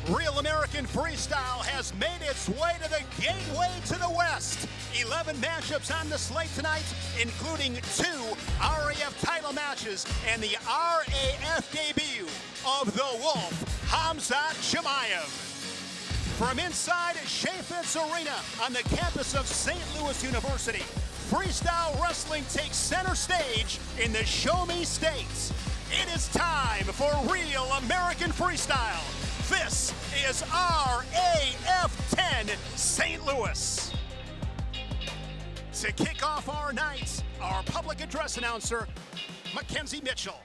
Real American Freestyle has made its way to the gateway to the West. 11 matchups on the slate tonight, including 2 RAF title matches and the RAF debut of the Wolf, Khamzat Chimaev. From inside Yepez Arena on the campus of St. Louis University, freestyle wrestling takes center stage in the Show Me States. It is time for Real American Freestyle. This is RAF 10 St. Louis. To kick off our night, our public address announcer, Mackenzie Mitchell.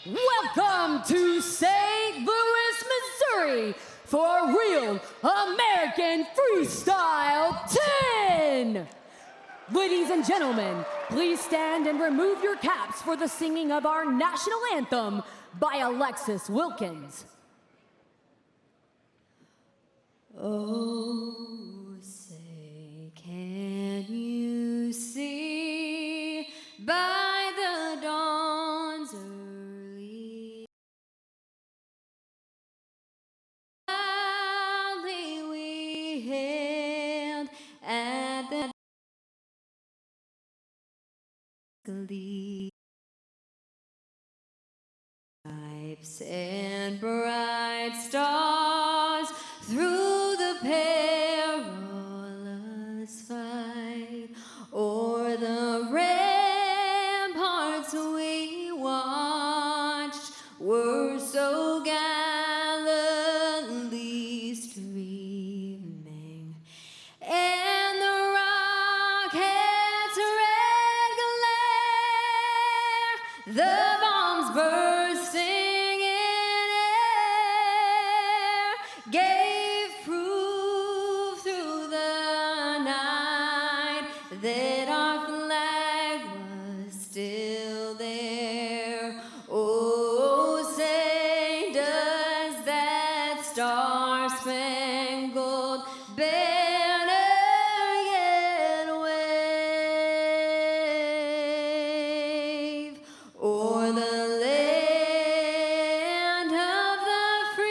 Welcome to St. Louis, Missouri for Real American Freestyle 10. Ladies and gentlemen, please stand and remove your caps for the singing of our national anthem by Alexis Wilkins. Oh, say, can you see by the dawn's early valley we hailed at the glee. Stripes and bright stars through the perilous fight, o'er the ramparts we watched were so gallantly streaming, and the rockets' red glare, the bombs bursting in air, gave proof through the night that our flag was still there. Oh, say, does that star-spangled banner yet wave o'er the land of the free?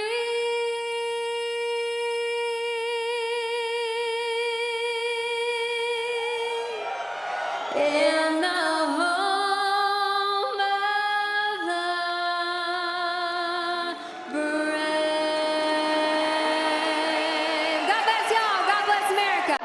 In the home of the brave. God bless y'all. God bless America.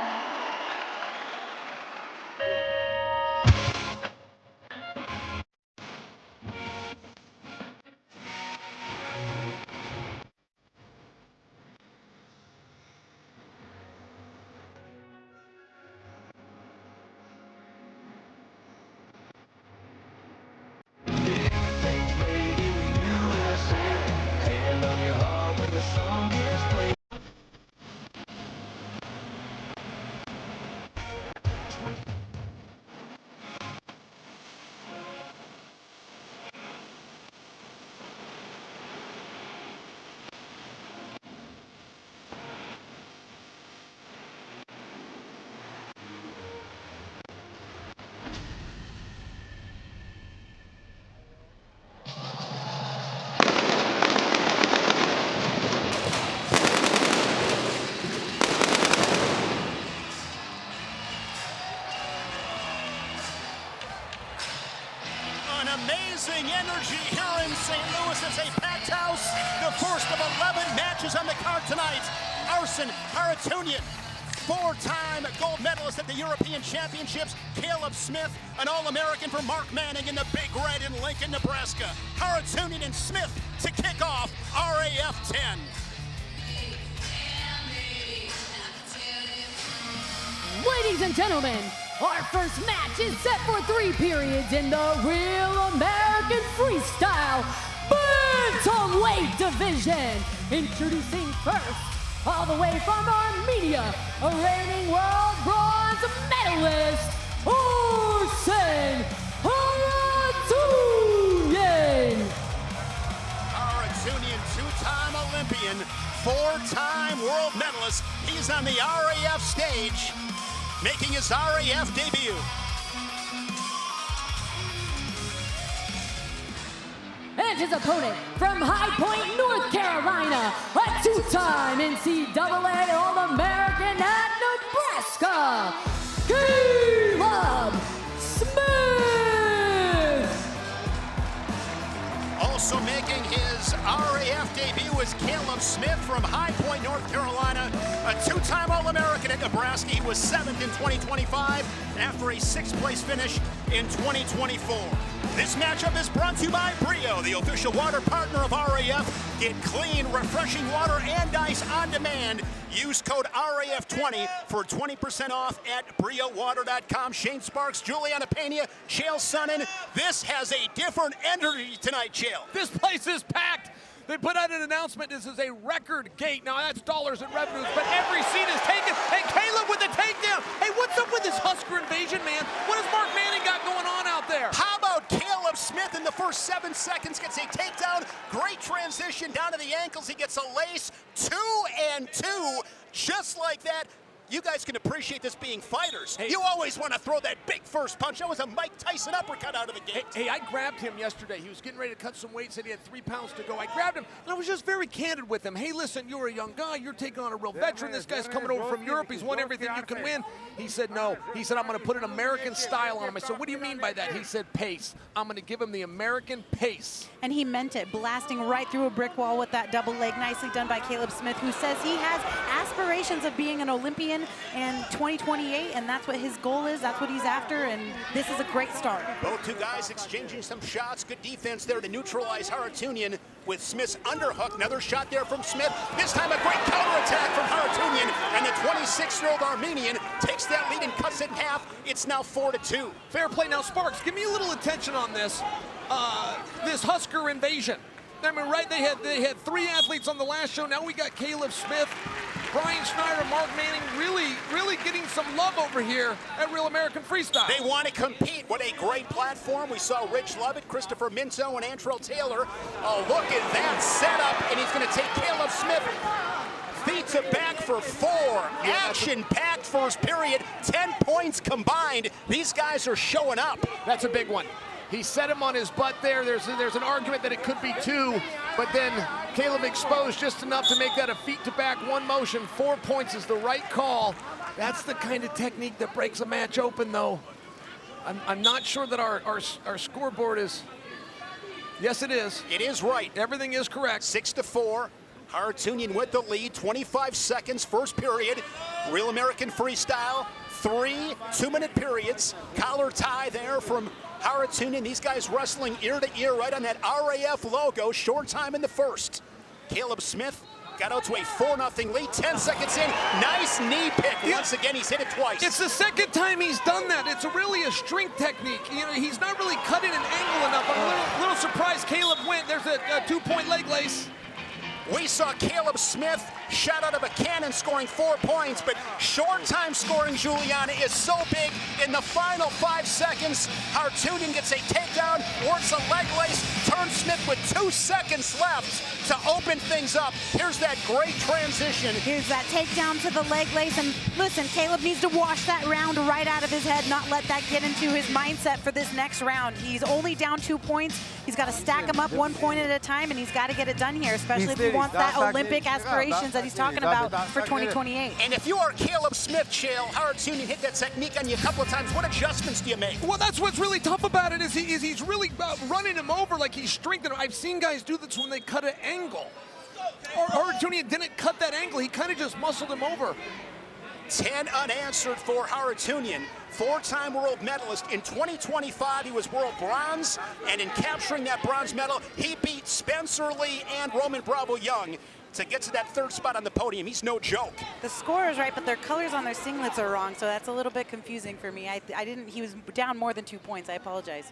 An amazing energy here in St. Louis. It's a packed house. The first of 11 matches on the card tonight. Arman Tsarukyan, 4-time gold medalist at the European Championships. Caleb Smith, an All-American for Mark Manning in the Big Red in Lincoln, Nebraska. Tsarukyan and Smith to kick off RAF 10. Ladies and gentlemen, our first match is set for 3 periods in the Real American Freestyle Bantamweight division. Introducing first, all the way from Armenia, a reigning world bronze medalist, Arman Tsarukyan. Tsarukyan, 2-time Olympian, 4-time world medalist. He's on the RAF stage, making his RAF debut. and his opponent from High Point, North Carolina, a two-time NCAA All-American at Nebraska, Caleb Smith. Also making his RAF debut is Caleb Smith from High Point, North Carolina, a two-time All-American at Nebraska. He was 7th in 2025 after a 6th place finish in 2024. This matchup is brought to you by Brio, the official water partner of RAF. Get clean, refreshing water and ice on demand. Use code RAF20 for 20% off at BrioWater.com. Shane Sparks, Juliana Pena, Chael Sonnen. This has a different energy tonight, Chael. This place is packed. They put out an announcement. This is a record gate. Now, that's dollars and revenues, but every seat is taken. And Caleb with the takedown. Hey, what's up with this Husker invasion, man? What has Mark Manning got going on out there? How about Caleb Smith in the first 7 seconds gets a takedown. Great transition down to the ankles. He gets a lace. 2 and 2. Just like that. You guys can appreciate this being fighters. Hey, you always want to throw that big first punch. That was a Mike Tyson uppercut out of the gate. Hey, I grabbed him yesterday. He was getting ready to cut some weight, said he had 3 pounds to go. I grabbed him, and I was just very candid with him. Hey, listen, you're a young guy. You're taking on a real veteran. This guy's coming over from Europe. He's won everything you can win. He said no. He said, I'm going to put an American style on him. I said, what do you mean by that? He said, pace. I'm going to give him the American pace. And he meant it, blasting right through a brick wall with that double leg. Nicely done by Caleb Smith, who says he has aspirations of being an Olympian in 2028, and that's what his goal is. That's what he's after, and this is a great start. Both two guys exchanging some shots. Good defense there to neutralize Haratunian with Smith's underhook. Another shot there from Smith. This time a great counterattack from Haratunian, and the 26-year-old Armenian takes that lead and cuts it in half. It's now 4-2. Fair play. Now, Sparks, give me a little attention on this. This Husker invasion. I mean, right, they had 3 athletes on the last show. Now we got Caleb Smith, Brian Schneider, Mark Manning, really getting some love over here at Real American Freestyle. They want to compete. What a great platform. We saw Rich Lovett, Christopher Minto, and Antrell Taylor. Oh, look at that setup, and he's going to take Caleb Smith. Feet to back for 4. Action-packed first period. 10 points combined. These guys are showing up. That's a big one. He set him on his butt there. There's an argument that it could be 2, but then Caleb exposed just enough to make that a feet to back 1 motion. 4 points is the right call. That's the kind of technique that breaks a match open, though. I'm not sure that our scoreboard is. Yes, it is. It is right. Everything is correct. 6-4. Haratunian with the lead. 25 seconds, first period. Real American Freestyle. 3 2-minute periods. Collar tie there from Haratunian. These guys wrestling ear to ear right on that RAF logo. Short time in the first. Caleb Smith got out to a 4-0 lead. 10 seconds in. Nice knee pick. Once again, he's hit it twice. It's the second time he's done that. It's really a strength technique. You know, he's not really cutting an angle enough. I'm a little surprised Caleb went. There's a 2-point leg lace. We saw Caleb Smith shot out of a cannon scoring 4 points, but short time scoring, Juliana, is so big in the final 5 seconds. Haratunian gets a takedown, works a leg lace, turns Smith with 2 seconds left to open things up. Here's that great transition. Here's that takedown to the leg lace, and listen, Caleb needs to wash that round right out of his head, not let that get into his mindset for this next round. He's only down 2 points. He's got to stack them up 1 point at a time, and he's got to get it done here, especially if he wants that Olympic aspirations that he's talking about for 2028. And if you are Caleb Smith, Chael, Haratunian hit that technique on you a couple of times. What adjustments do you make? Well, that's what's really tough about it is he's really running him over like he's strengthening him. I've seen guys do this when they cut an angle. Haratunian didn't cut that angle. He kind of just muscled him over. 10 unanswered for Haratunian. 4-time world medalist. In 2025, he was world bronze, and in capturing that bronze medal, he beat Spencer Lee and Roman Bravo Young to get to that 3rd spot on the podium. He's no joke. The score is right, but their colors on their singlets are wrong, so that's a little bit confusing for me. He was down more than 2 points. I apologize.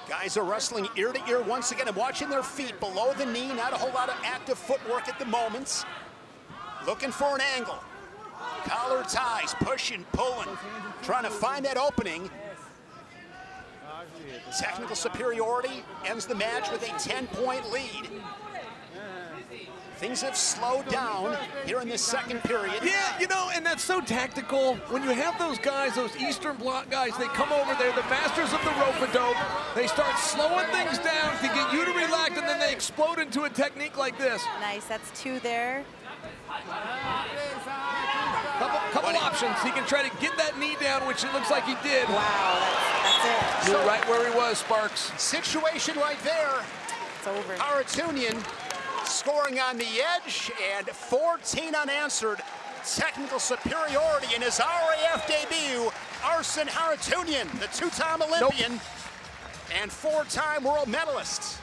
Guys are wrestling ear to ear once again and watching their feet below the knee. Not a whole lot of active footwork at the moment. Looking for an angle. Collar ties, pushing, pulling, trying to find that opening. Technical superiority ends the match with a 10-point lead. Things have slowed down here in this second period. Yeah, you know, and that's so tactical. When you have those guys, those Eastern Bloc guys, they come over, they're the masters of the rope-a-dope. They start slowing things down to get you to relax explode into a technique like this. Nice, that's 2 there. Couple options. He can try to get that knee down, which it looks like he did. Wow, that's it. So right where he was, Sparks. Situation right there. It's over. Haratunian scoring on the edge and 14 unanswered. Technical superiority in his RAF debut. Arsen Haratunian, the 2-time Olympian and 4-time world medalist.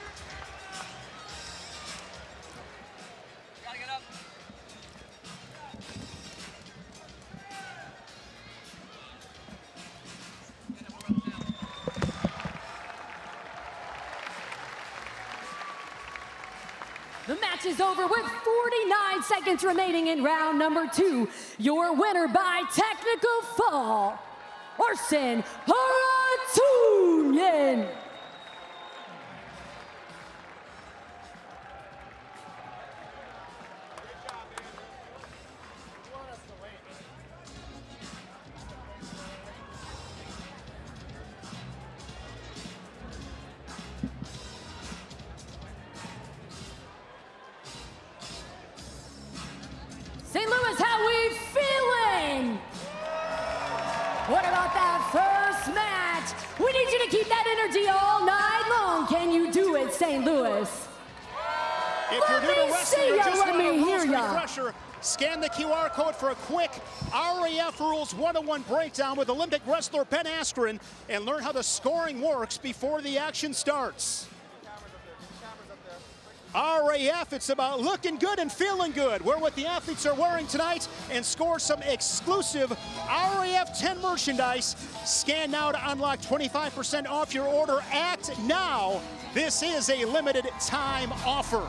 The match is over with 49 seconds remaining in round number 2. Your winner by technical fall, Arsen Haratunian. St. Louis, how we feeling? What about that first match? We need you to keep that energy all night long. Can you do it, St. Louis? If you're new to wrestling or just Let want me a hear rules ya. refresher, scan the QR code for a quick RAF Rules 101 breakdown with Olympic wrestler Ben Askren and learn how the scoring works before the action starts. RAF, it's about looking good and feeling good. Wear what the athletes are wearing tonight and score some exclusive RAF 10 merchandise. Scan now to unlock 25% off your order. Act now. This is a limited time offer.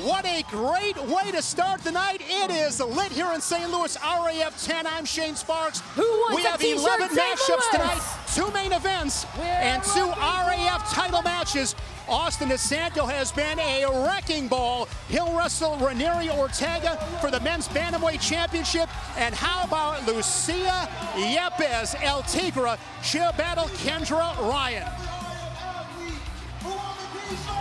What a great way to start the night. It is lit here in St. Louis, RAF 10. I'm Shane Sparks. Who wants we a have t-shirt, 11 St. matchups Louis? tonight, 2 main events, and 2 RAF title matches. Austin DeSanto has been a wrecking ball. He'll wrestle Reineri Ortega for the men's Bantamweight championship. And how about Lucia, Yepez, El Tigre? She'll battle Kendra Ryan.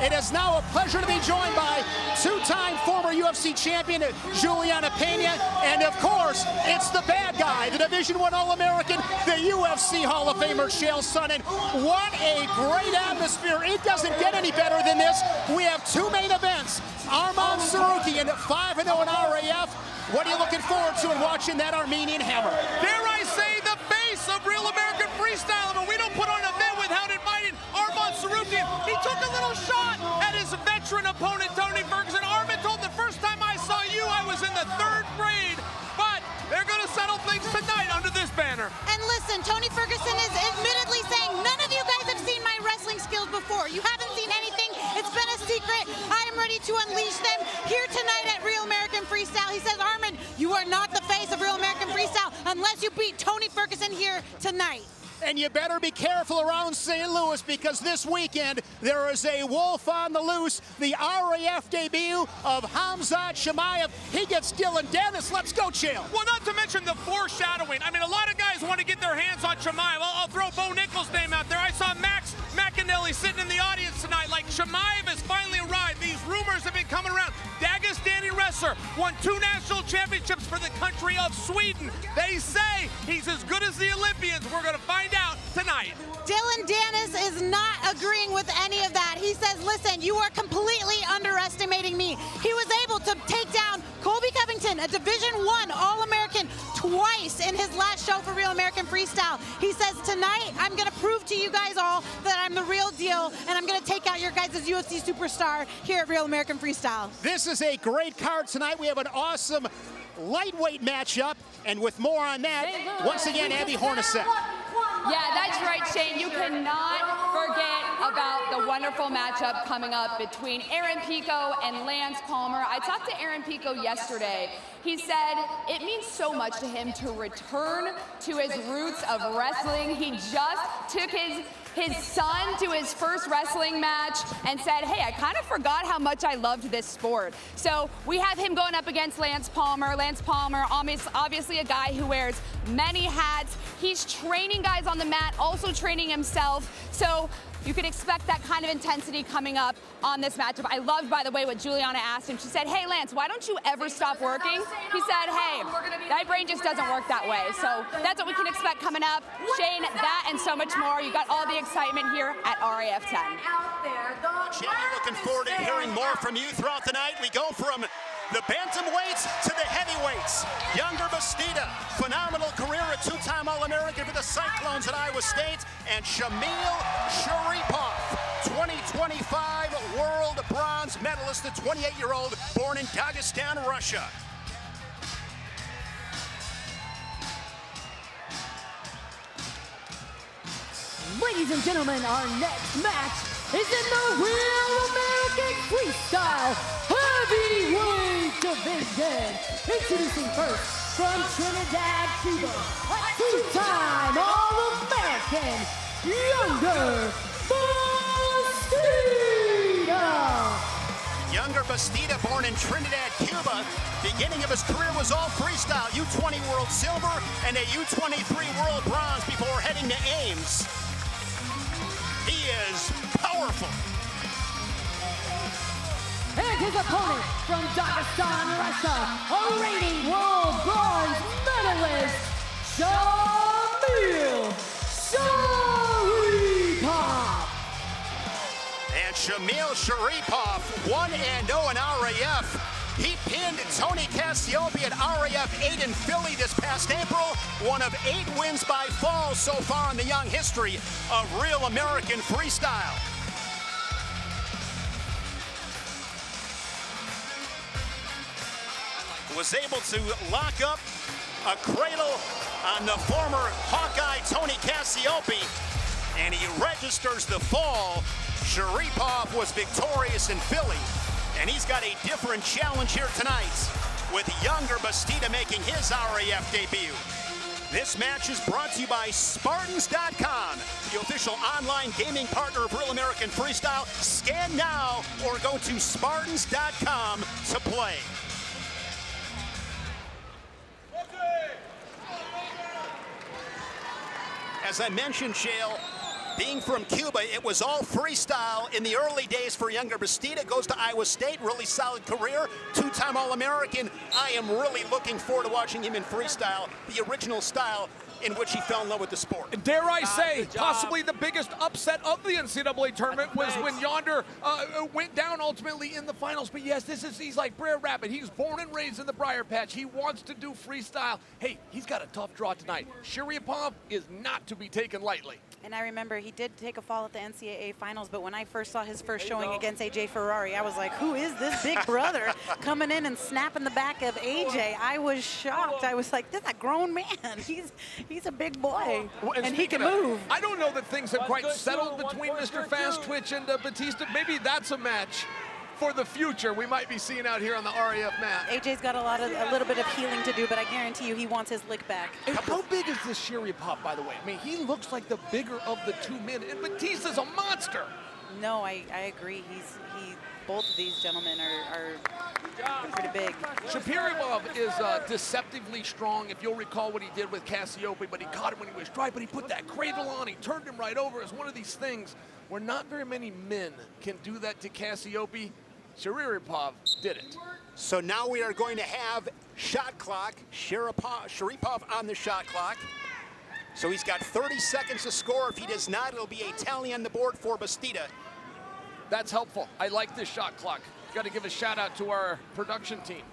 It is now a pleasure to be joined by 2-time former UFC champion Juliana Pena, and of course, it's the bad guy, the Division I All-American, the UFC Hall of Famer Chael Sonnen. What a great atmosphere. It doesn't get any better than this. We have 2 main events. Arman Tsarukyan, 5-0 in RAF. What are you looking forward to in watching that Armenian hammer? Dare I say the face of real American freestyle, but we don't put on an event without inviting Arman Tsarukyan. He took a little shot at his veteran opponent, Tony Ferguson. Arman told the first time I saw you, I was in the 3rd grade, but they're gonna settle things tonight under this banner. And listen, Tony Ferguson is admittedly saying, none of you guys have seen my wrestling skills before. You haven't seen anything. It's been a secret. I am ready to unleash them here tonight at Real American Freestyle. He says, Arman, you are not the face of Real American Freestyle unless you beat Tony Ferguson here tonight. And you better be careful around St. Louis because this weekend there is a wolf on the loose. The RAF debut of Khamzat Chimaev. He gets Dillon Danis. Let's go, Chael. Well, not to mention the foreshadowing. I mean, a lot of guys want to get their hands on Chimaev. I'll throw Bo Nichols' name out there. I saw Max McAnally sitting in the audience tonight. Like, Chimaev has finally arrived. These rumors have been coming around. Dagestani wrestler won 2 national championships for the country of Sweden. They say he's as good as the Olympians. We're going to find out tonight. Dillon Danis is not agreeing with any of that. He says, listen, you are completely underestimating me. He was able to take down Colby Covington, a Division I All-American, twice in his last show for Real American Freestyle. He says, tonight, I'm going to prove to you guys all that I'm the real deal, and I'm going to take out your guys' UFC superstar here at Real American Freestyle. This is a great card tonight. We have an awesome lightweight matchup, and with more on that, once again, Abby Hornacek. Yeah, that's right, Shane. You cannot forget about the wonderful matchup coming up between Aaron Pico and Lance Palmer. I talked to Aaron Pico yesterday. He said it means so much to him to return to his roots of wrestling. He just took his son to his first wrestling match and said, hey, I kind of forgot how much I loved this sport. So we have him going up against Lance Palmer. Lance Palmer, obviously a guy who wears many hats. He's training guys on the mat, also training himself. So you can expect that kind of intensity coming up on this matchup. I loved, by the way, what Juliana asked him. She said, hey, Lance, why don't you ever stop working? He said, hey, my brain just doesn't work that way. So that's what we can expect coming up. Shane, that and so much more. You got all the excitement here at RAF 10. Shane, looking forward to hearing more from you throughout the night. We go from the bantamweights to the heavyweights. Younger Bastida, phenomenal career, a two-time All-American for the Cyclones at Iowa State, and Shamil Sharipov, 2025 world bronze medalist, the 28-year-old born in Dagestan, Russia. Ladies and gentlemen, our next match is in the Real American Freestyle Heavyweight Division. Introducing first from Trinidad, Cuba, a two-time All-American, Younger Bastida. Younger Bastida, born in Trinidad, Cuba. Beginning of his career was all freestyle, U20 World Silver and a U23 World Bronze before heading to Ames. He is powerful. And his opponent from Dagestan, Russia, a reigning world bronze medalist, Shamil Sharipov. And Shamil Sharipov, 1-0 in RAF. He pinned Tony Cassiope at RAF 8 in Philly this past April. One of 8 wins by fall so far in the young history of Real American Freestyle. Was able to lock up a cradle on the former Hawkeye Tony Cassiope, and he registers the fall. Sharipov was victorious in Philly, and he's got a different challenge here tonight with Younger Bastida making his RAF debut. This match is brought to you by Spartans.com, the official online gaming partner of Real American Freestyle. Scan now or go to Spartans.com to play. As I mentioned, Shale, being from Cuba, it was all freestyle in the early days for Younger Bastida. Goes to Iowa State, really solid career, two-time All-American. I am really looking forward to watching him in freestyle, the original style in which he fell in love with the sport. And dare I say, possibly the biggest upset of the NCAA tournament was when Yonder went down ultimately in the finals. But yes, he's like Brer Rabbit. He's born and raised in the Briar Patch. He wants to do freestyle. Hey, he's got a tough draw tonight. Sharipov is not to be taken lightly. And I remember he did take a fall at the NCAA finals, but when I first saw his first showing against AJ Ferrari, I was like, who is this big brother coming in and snapping the back of AJ? I was shocked. I was like, this is a grown man. He's a big boy, and he can move. I don't know that things have quite settled between Mr. Fast Twitch and Batista. Maybe that's a match for the future we might be seeing out here on the RAF mat. AJ's got a little bit of healing to do, but I guarantee you he wants his lick back. And how big is this Sharipov, by the way? I mean, he looks like the bigger of the two men, and Batista's a monster. No, I agree. Both of these gentlemen are pretty big. Sharipov is deceptively strong, if you'll recall what he did with Cassiope, but he caught him when he was dry, but he put that cradle on, he turned him right over. It's one of these things where not very many men can do that to Cassiope. Sharipov did it. So now we are going to have shot clock. Sharipov on the shot clock. So he's got 30 seconds to score. If he does not, it'll be a tally on the board for Bastida. That's helpful. I like this shot clock. Got to give a shout out to our production team.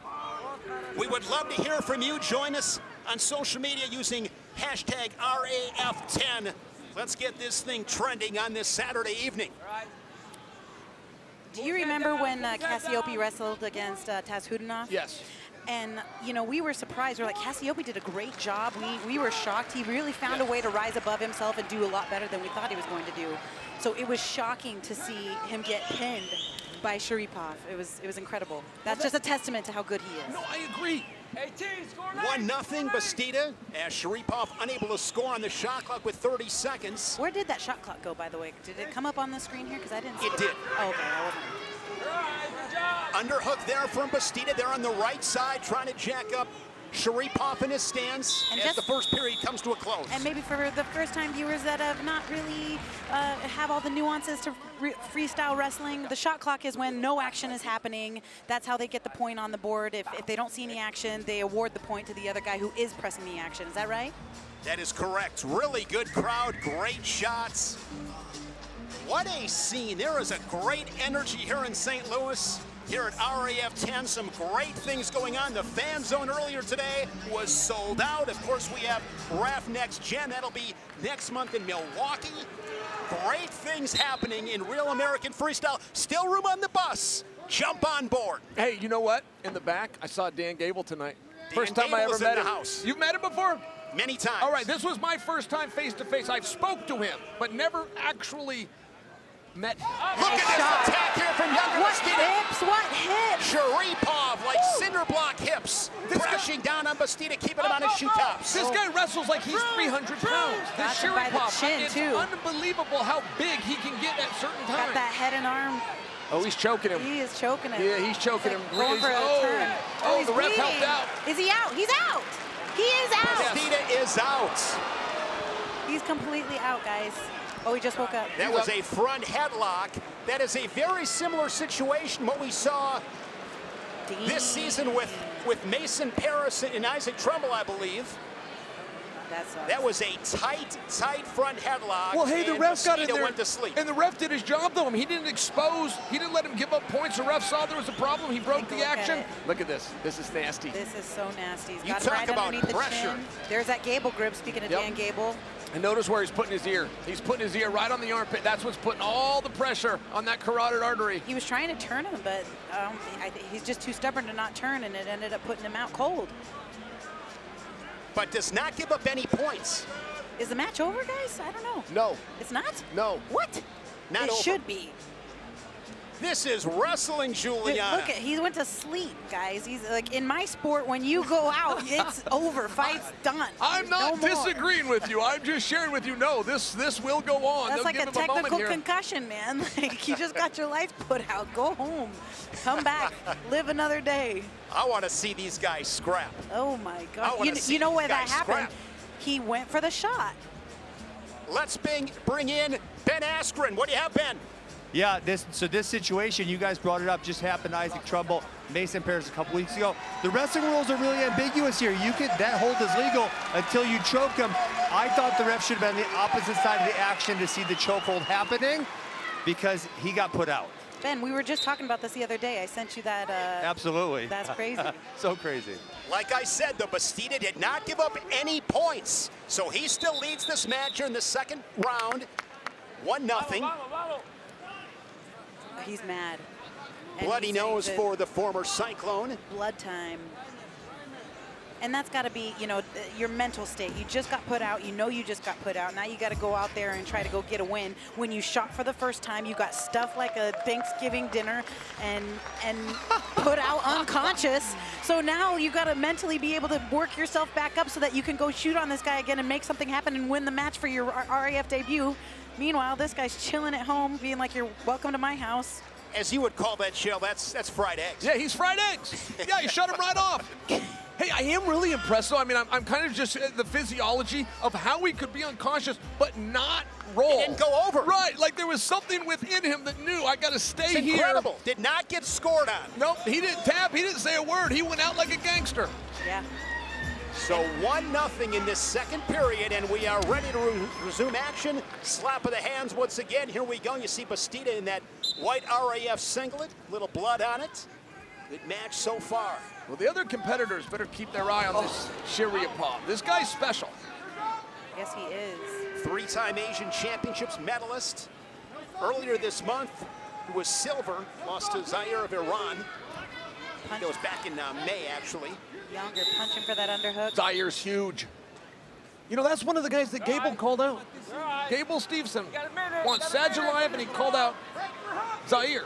We would love to hear from you. Join us on social media using hashtag RAF10. Let's get this thing trending on this Saturday evening. Do you remember when Cassiope wrestled against Taz Hudanov? Yes. And, you know, we were surprised. We're like, Cassiope did a great job. We were shocked. He really found a way to rise above himself and do a lot better than we thought he was going to do. So it was shocking to see him get pinned by Sharipov. It was incredible. That's just a testament to how good he is. No, I agree. 1-0 Bastida, as Sharipov unable to score on the shot clock with 30 seconds. Where did that shot clock go, by the way? Did it come up on the screen here? Because I didn't see it. It did. Oh, okay, I wasn't. Underhook there from Bastida. They're on the right side trying to jack up Sharipov in his stance as the first period comes to a close. And maybe for the first time viewers that have not really have all the nuances to freestyle wrestling, the shot clock is when no action is happening. That's how they get the point on the board. If they don't see any action, they award the point to the other guy who is pressing the action. Is that right? That is correct. Really good crowd, great shots. What a scene. There is a great energy here in St. Louis. Here at RAF 10, some great things going on. The fan zone earlier today was sold out. Of course, we have RAF Next Gen. That'll be next month in Milwaukee. Great things happening in Real American Freestyle. Still room on the bus. Jump on board. Hey, you know what? In the back, I saw Dan Gable tonight. First Dan time I Gable ever is met in the him. house. You've met him before? Many times. All right, this was my first time face-to-face. I've spoke to him, but never actually met him. Look at this attack here from Younger. What hips? What hips? Sharipov, like cinder block hips, crashing down on Bastida, keeping him on his shoe tops. This guy wrestles like he's 300 pounds. This Got him by the Sharipov, chin, it's too. unbelievable how big he can get at certain times. Got that head and arm. Oh, he's choking him. He is choking him. Yeah, he's choking him. Going for a turn. Oh, the ref bleeding. helped out. Is he out? He's out. He is out. Bastida is out. He's completely out, guys. Oh, he just woke up. That was a front headlock. That is a very similar situation what we saw this season with Mason Paris and Isaac Trumbull, I believe. That was a tight front headlock. Well, hey, the ref got in there, went to sleep. and the ref did his job, though. He didn't expose. He didn't let him give up points. The ref saw there was a problem. He broke the action. Look at this. This is nasty. This is so nasty. He's You got him talk right about underneath the pressure. chin. There's that Gable grip, speaking of Dan Gable. And notice where he's putting his ear. He's putting his ear right on the armpit. That's what's putting all the pressure on that carotid artery. He was trying to turn him, but he's just too stubborn to not turn, and it ended up putting him out cold. But does not give up any points. Is the match over, guys? I don't know. No. It's not? No. What? Not it over. should be. This is wrestling, Juliana. Look, he went to sleep, guys. He's like, in my sport, when you go out, it's over. Fight's done. I'm not No more. disagreeing with you. I'm just sharing with you. No, this will go on. That's They'll like give a him moment technical here. concussion, man. Like, you just got your life put out. Go home. Come back. Live another day. I want to see these guys scrap. Oh, my I God. wanna see You know these where that guys happened? scrap. He went for the shot. Let's bring in Ben Askren. What do you have, Ben? Yeah, this situation, you guys brought it up, just happened to Isaac Trumbull, Mason Paris a couple weeks ago. The wrestling rules are really ambiguous here. That hold is legal until you choke him. I thought the ref should have been on the opposite side of the action to see the chokehold happening because he got put out. Ben, we were just talking about this the other day. I sent you that. Absolutely. That's crazy. So crazy. Like I said, the Bastida did not give up any points. So he still leads this match here in the second round. 1-0. He's mad. And Bloody he's saying nose that for the former Cyclone. blood time. And that's got to be, your mental state. You just got put out. You know you just got put out. Now you got to go out there and try to go get a win. When you shot for the first time, you got stuffed like a Thanksgiving dinner and put out unconscious. So now you got to mentally be able to work yourself back up so that you can go shoot on this guy again and make something happen and win the match for your RAF debut. Meanwhile, this guy's chilling at home, being like, you're welcome to my house. As you would call that, Shell, that's fried eggs. Yeah, he's fried eggs. Yeah, you shut him right off. Hey, I am really impressed, though. I mean, I'm kind of just the physiology of how he could be unconscious but not roll. He didn't go over. Right, like there was something within him that knew I got to stay It's here. incredible. Did not get scored on. Nope, he didn't tap. He didn't say a word. He went out like a gangster. Yeah. So 1-0 in this second period, and we are ready to resume action. Slap of the hands once again. Here we go. You see Bastida in that white RAF singlet. Little blood on it. Good match so far. Well, the other competitors better keep their eye on this Sharipov. This guy's special. Yes, he is. 3-time Asian Championships medalist. Earlier this month, he was silver. Lost to Zaire of Iran. That was back in May, actually. Younger, punching for that underhook. Zaire's huge. You know, that's one of the guys that Gable called out. Gable Stevenson wants Aliyev, and he called out Zaire.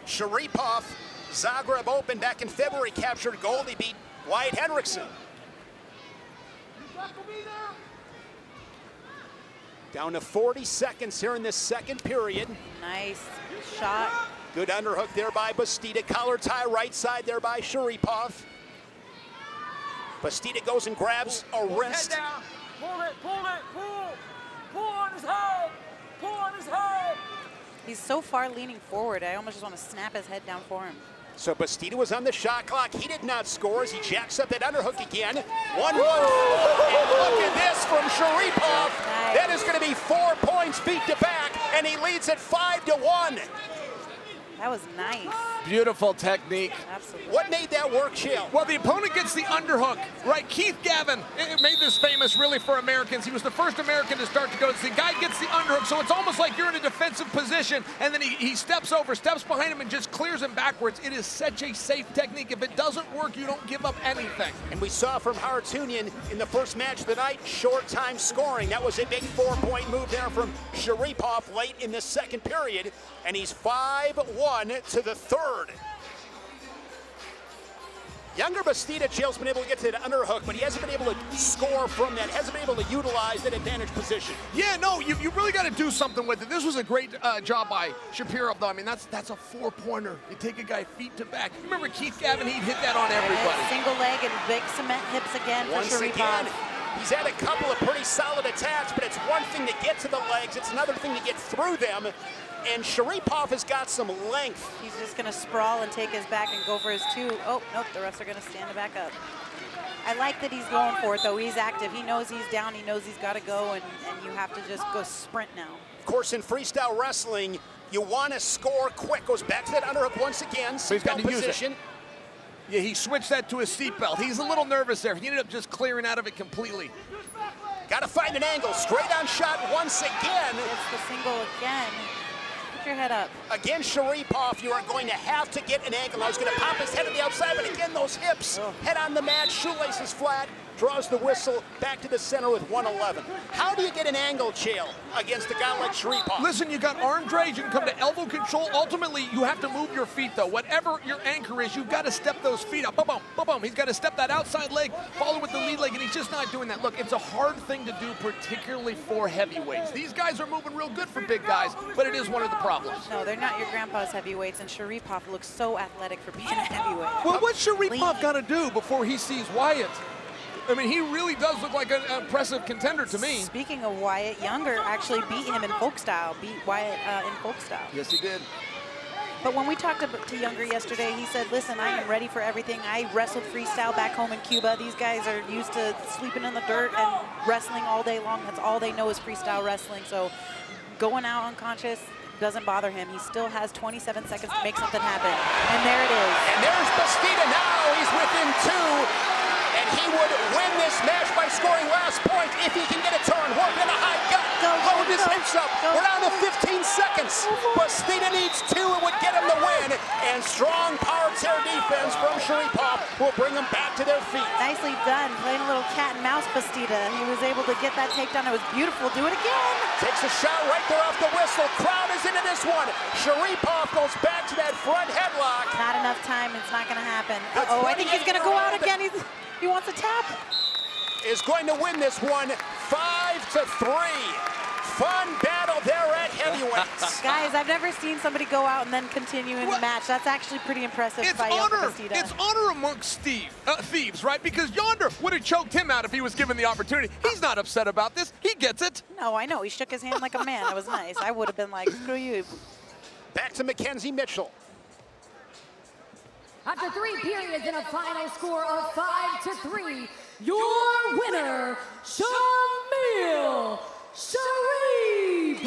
Sharipov, Zagreb Open back in February, captured gold. He beat Wyatt Henriksen. Down to 40 seconds here in this second period. Nice shot. Good underhook there by Bastida. Collar tie right side there by Sharipov. Bastida goes and grabs a wrist. Head down. Pull it, pull it, pull. Pull on his head. Pull on his head. He's so far leaning forward, I almost just want to snap his head down for him. So Bastida was on the shot clock. He did not score as he jacks up that underhook again. 1-1. And look at this from Sharipov. Nice. That is going to be 4 points beat to back, and he leads at 5-1. That was nice. Beautiful technique. Absolutely. What made that work, Chael? Well, the opponent gets the underhook, right? Keith Gavin made this famous really for Americans. He was the first American to start to go. The guy gets the underhook, so it's almost like you're in a defensive position, and then he steps over, steps behind him, and just clears him backwards. It is such a safe technique. If it doesn't work, you don't give up anything. And we saw from Hartunian in the first match of the night, short time scoring. That was a big 4-point move there from Sharipov late in the second period, and he's 5-1 to the third. Younger Bastida, Chael's been able to get to that underhook, but he hasn't been able to score from that, hasn't been able to utilize that advantage position. Yeah, no, you really got to do something with it. This was a great job by Shapiro, though. I mean, that's a 4-pointer. You take a guy feet to back. Remember Keith Gavin, he'd hit that on everybody. Single leg and big cement hips again for Once Sharipov. again, he's had a couple of pretty solid attacks, but it's one thing to get to the legs, it's another thing to get through them. And Sharipov has got some length. He's just going to sprawl and take his back and go for his 2. Oh, nope, the refs are going to stand the back up. I like that he's going for it, though. He's active. He knows he's down. He knows he's got to go, and you have to just go sprint now. Of course, in freestyle wrestling, you want to score quick. Goes back to that underhook once again. He's got Seatbelt to use it. position. Yeah, he switched that to his seatbelt. He's a little nervous there. He ended up just clearing out of it completely. Got to find an angle. Straight on shot once again. It's the single again. Put your head up. Again, Sharipov, you are going to have to get an angle. Now he's going to pop his head to the outside, but again, those hips, head on the mat, shoelaces flat, draws the whistle back to the center with 111. How do you get an angle, Chael, against a guy like Sharipov? Listen, you got arm drags, you can come to elbow control. Ultimately, you have to move your feet, though. Whatever your anchor is, you've got to step those feet up. Boom, boom, boom. He's got to step that outside leg, follow with the lead leg, and he's just not doing that. Look, it's a hard thing to do, particularly for heavyweights. These guys are moving real good for big guys, but it is one of the problems. No, they're not your grandpa's heavyweights, and Sharipov looks so athletic for being a heavyweight. Well, what's Sharipov got to do before he sees Wyatt? I mean, he really does look like an impressive contender to me. Speaking of Wyatt, Younger actually beat him in folk style, beat Wyatt in folk style. Yes, he did. But when we talked to Younger yesterday, he said, listen, I am ready for everything. I wrestled freestyle back home in Cuba. These guys are used to sleeping in the dirt and wrestling all day long. That's all they know is freestyle wrestling. So going out unconscious doesn't bother him. He still has 27 seconds to make something happen. And there it is. And there's Bastida now. He's within 2. And he would win this match by scoring last point if he can get a turn. Working a high gut. Load his hips up. We're down to 15 seconds. Bastida needs 2. It would get him the win. And strong power tear defense from Sharipov will bring them back to their feet. Nicely done. Playing a little cat and mouse, Bastida. He was able to get that takedown. It was beautiful. Do it again. Takes a shot right there off the whistle. Crowd is into this one. Sharipov goes back to that front headlock. Not enough time. It's not going to happen. Uh-oh, I think he's going to go out again. He wants a tap. Is going to win this one 5-3. Fun battle there at heavyweights. Guys, I've never seen somebody go out and then continue in the match. That's actually pretty impressive by Younger Bastida. It's honor amongst thieves, right? Because Yonder would have choked him out if he was given the opportunity. He's not upset about this. He gets it. No, I know. He shook his hand like a man. That was nice. I would have been like, screw you. Back to Mackenzie Mitchell. After 3 periods and a final score of 5-3, your winner, Shamil Sharipov.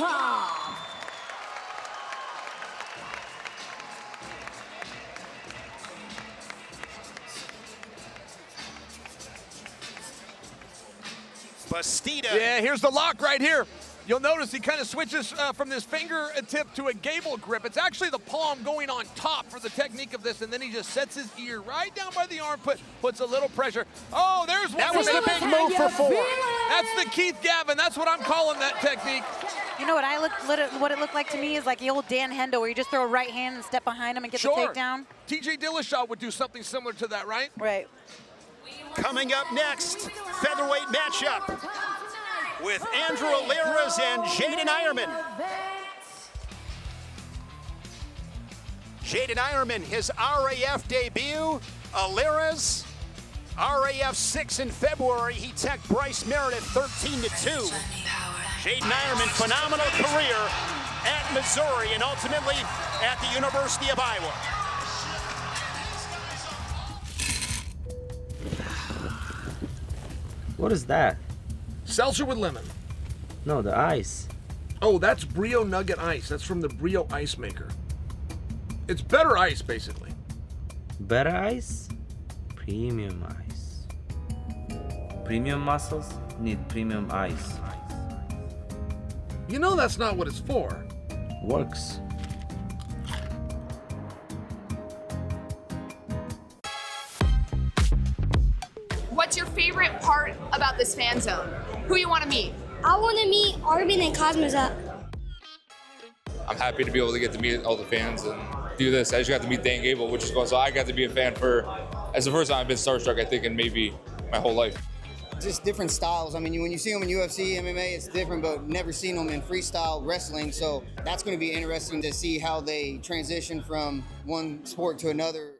Bastida. Yeah, here's the lock right here. You'll notice he kind of switches from this fingertip to a gable grip. It's actually the palm going on top for the technique of this, and then he just sets his ear right down by the armpit, puts a little pressure. Oh, there's one. That was the big move for 4. That's the Keith Gavin. That's what I'm calling that technique. You know what what it looked like to me is like the old Dan Hendo, where you just throw a right hand and step behind him and get the takedown. TJ Dillashaw would do something similar to that, right? Right. Coming up next, featherweight matchup with Andrew Alirez and Jaden Ironman. Jaden Ironman, his RAF debut. Alirez, RAF 6 in February, he teched Bryce Meredith 13-2. Jaden Ironman, phenomenal career at Missouri and ultimately at the University of Iowa. What is that? Seltzer with lemon. No, the ice. Oh, that's Brio Nugget Ice. That's from the Brio Ice Maker. It's better ice, basically. Better ice? Premium ice. Premium muscles need premium ice. You know that's not what it's for. Works. What's your favorite part about this fan zone? Who you want to meet? I want to meet Arman and Khamzat. I'm happy to be able to get to meet all the fans and do this. I just got to meet Dan Gable, which is cool. So I got to be a fan as the first time I've been starstruck, I think, in maybe my whole life. Just different styles. I mean, when you see them in UFC, MMA, it's different, but never seen them in freestyle wrestling. So that's going to be interesting to see how they transition from one sport to another.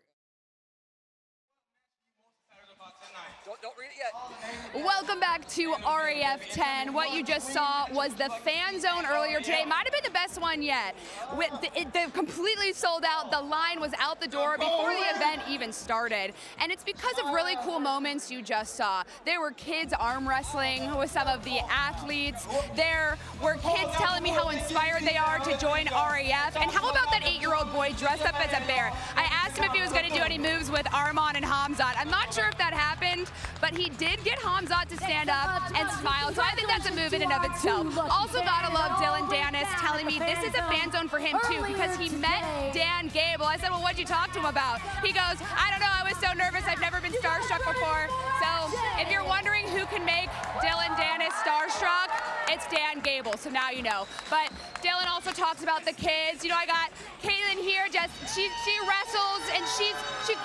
Don't read it yet. Welcome back to RAF 10. What you just saw was the fan zone earlier today. Might have been the best one yet. They completely sold out. The line was out the door before the event even started. And it's because of really cool moments you just saw. There were kids arm wrestling with some of the athletes. There were kids telling me how inspired they are to join RAF. And how about that 8-year-old boy dressed up as a bear? I asked him if he was going to do any moves with Arman and Khamzat. I'm not sure if that happened, but he did get Khamzat to stand up and smile, so I think that's a move in and of itself. Also gotta love Dillon Danis telling me this is a fan zone for him too, because he met Dan Gable. I said, well, what'd you talk to him about? He goes, I don't know, I was so nervous, I've never been starstruck before. So if you're wondering who can make Dillon Danis starstruck, it's Dan Gable, so now you know. But Dillon also talks about the kids. You know, I got Caitlin here, she wrestles and she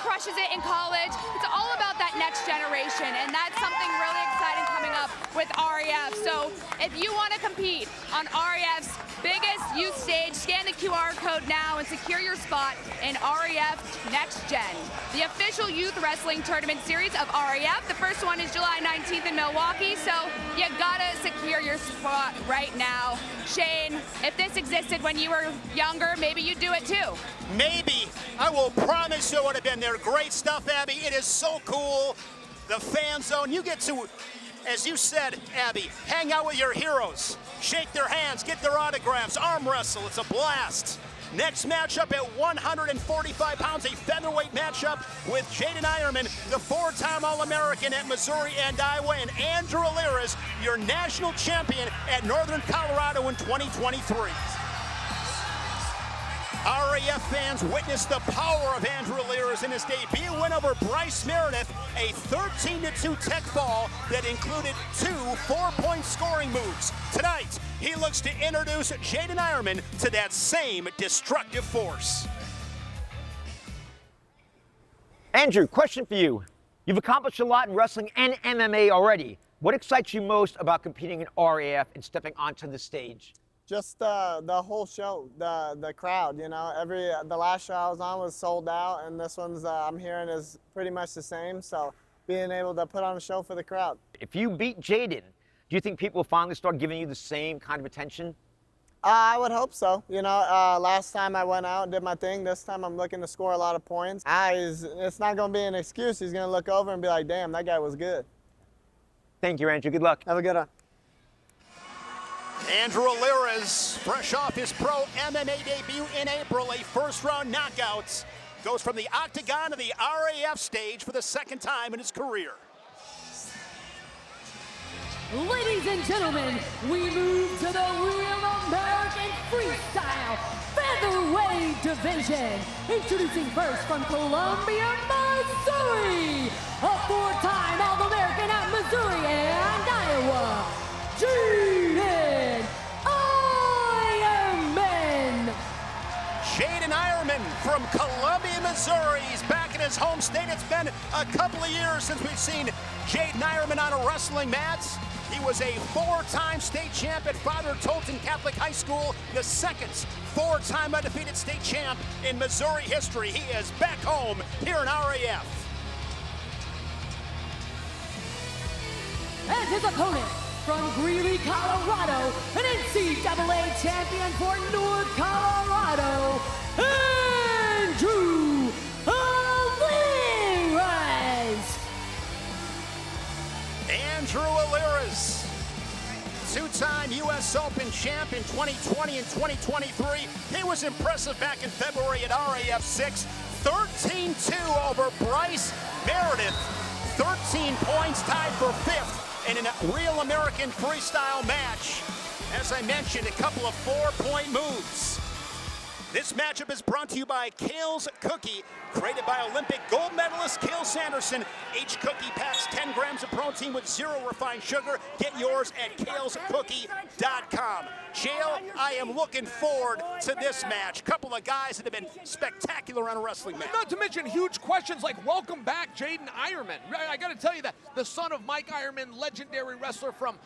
crushes it in college. It's all about that next generation, and that's something really exciting coming up with RAF. So if you want to compete on RAF's biggest youth stage, scan the QR code now and secure your spot in RAF Next Gen, the official youth wrestling tournament series of RAF. The first one is July 19th in Milwaukee, so you gotta secure your spot right now. Shane, if this existed when you were younger, maybe you'd do it too. Maybe. I will promise you it would have been there. Great stuff, Abby. It is so cool. The fan zone, you get to, as you said, Abby, hang out with your heroes, shake their hands, get their autographs, arm wrestle. It's a blast. Next matchup at 145 pounds, a featherweight matchup with Jaden Ironman, the 4-time All-American at Missouri and Iowa, and Andrew Alirez, your national champion at Northern Colorado in 2023. RAF fans witnessed the power of Andrew Alirez in his debut win over Bryce Meredith, a 13-2 tech fall that included 2 4-point scoring moves. Tonight, he looks to introduce Jaden Ironman to that same destructive force. Andrew, question for you. You've accomplished a lot in wrestling and MMA already. What excites you most about competing in RAF and stepping onto the stage? Just the whole show, the crowd, you know. The last show I was on was sold out, and this one's I'm hearing is pretty much the same. So being able to put on a show for the crowd. If you beat Jaden, do you think people will finally start giving you the same kind of attention? I would hope so. You know, last time I went out and did my thing. This time I'm looking to score a lot of points. It's not going to be an excuse. He's going to look over and be like, damn, that guy was good. Thank you, Andrew. Good luck. Have a good one. Andrew Alirez, fresh off his pro MMA debut in April, a first-round knockout, goes from the octagon to the RAF stage for the second time in his career. Ladies and gentlemen, we move to the Real American Freestyle Featherweight division. Introducing first from Columbia, Missouri, a 4-time All-American at Missouri and Iowa, Jaden Ironman. Jaden Ironman from Columbia, Missouri. He's back in his home state. It's been a couple of years since we've seen Jaden Ironman on a wrestling mat. He was a 4-time state champ at Father Tolton Catholic High School, the second 4-time undefeated state champ in Missouri history. He is back home here in RAF. and his opponent from Greeley, Colorado, an NCAA champion for North Colorado, Andrew Alirez. Andrew Alirez, two-time U.S. Open champ in 2020 and 2023. He was impressive back in February at RAF 6, 13-2 over Bryce Meredith. 13 points, tied for 5th in a real American freestyle match. As I mentioned, a couple of 4-point moves. This matchup is brought to you by Kale's Cookie, created by Olympic gold medalist Kale Sanderson. Each cookie packs 10 grams of protein with 0 refined sugar. Get yours at kalescookie.com. Chael, I am looking forward to this match. Couple of guys that have been spectacular on a wrestling match. Not to mention huge questions like welcome back Jaden Ironman. I got to tell you that the son of Mike Ironman, legendary wrestler from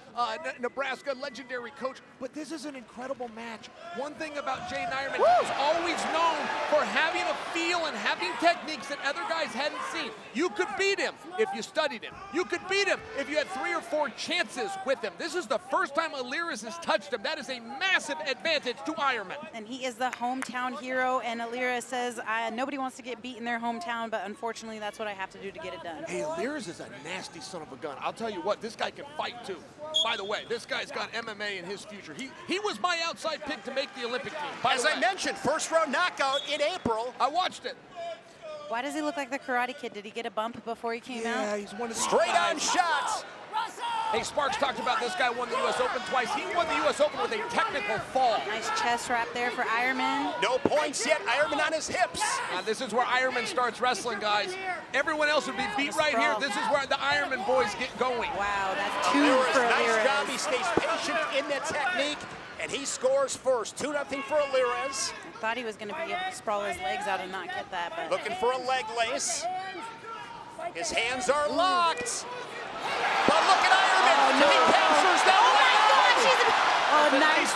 Nebraska, legendary coach. But this is an incredible match. One thing about Jaden Ironman, he's always known for having a feel and having techniques that other guys hadn't seen. You could beat him if you studied him. You could beat him if you had 3 or 4 chances with him. This is the first time Alirez has touched him. That is a massive advantage to Ironman. And he is the hometown hero, and Alirez says nobody wants to get beat in their hometown, but unfortunately that's what I have to do to get it done. Hey, Alirez is a nasty son of a gun. I'll tell you what, this guy can fight too. By the way, this guy's got MMA in his future. He was my outside pick to make the Olympic team. As I mentioned, first round knockout in April. I watched it. Why does he look like the Karate Kid? Did he get a bump before he came out? Yeah, he's one of these straight guys. on shots. Hey, Sparks talked about this guy won the U.S. Open twice. He won the U.S. Open with a technical fall. Nice chest wrap there for Ironman. No points yet. Ironman on his hips. This is where Ironman starts wrestling, guys. Everyone else would be beat right here. This is where the Ironman boys get going. Wow, that's 2 for Alirez. Nice job. He stays patient in that technique, and he scores first. 2-0 for Alirez. I thought he was going to be able to sprawl his legs out and not get that, but looking for a leg lace. His hands are locked. But look at Ironman. no. He captures that leg. nice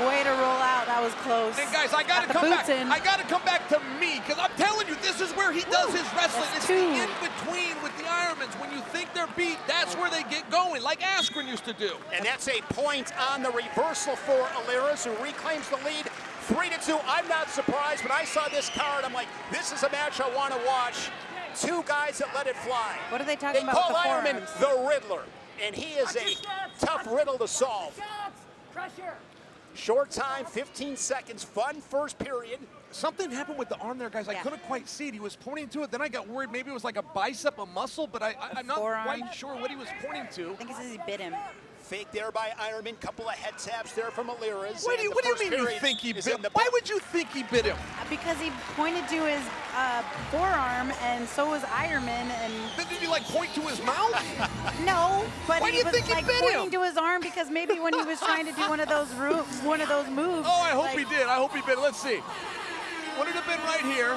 way to roll out. That was close. And guys, I gotta come back. I gotta come back to me, because I'm telling you, this is where he does his wrestling. It's the in-between with the Ironmans. When you think they're beat, that's where they get going, like Askren used to do. And that's a point on the reversal for Alirez, who reclaims the lead 3-2. I'm not surprised. When I saw this card, I'm like, this is a match I want to watch. 2 guys that let it fly. What are they talking about? They call Ironman the Riddler, and he is a tough riddle to solve. Short time, 15 seconds, fun first period. Something happened with the arm there, guys. I couldn't quite see it. He was pointing to it. Then I got worried. Maybe it was like a bicep, a muscle, but I'm not quite sure what he was pointing to. I think it says he bit him. Fake there by Ironman. Couple of head taps there from Alirez. What do you mean you think he bit him? Why would you think he bit him? Because he pointed to his forearm, and so was Ironman. And did he like point to his mouth? No, but why he was like pointing him? to his arm because maybe when he was trying to do one of those moves. Oh, I hope he did. I hope he bit. Let's see. Would it have been right here?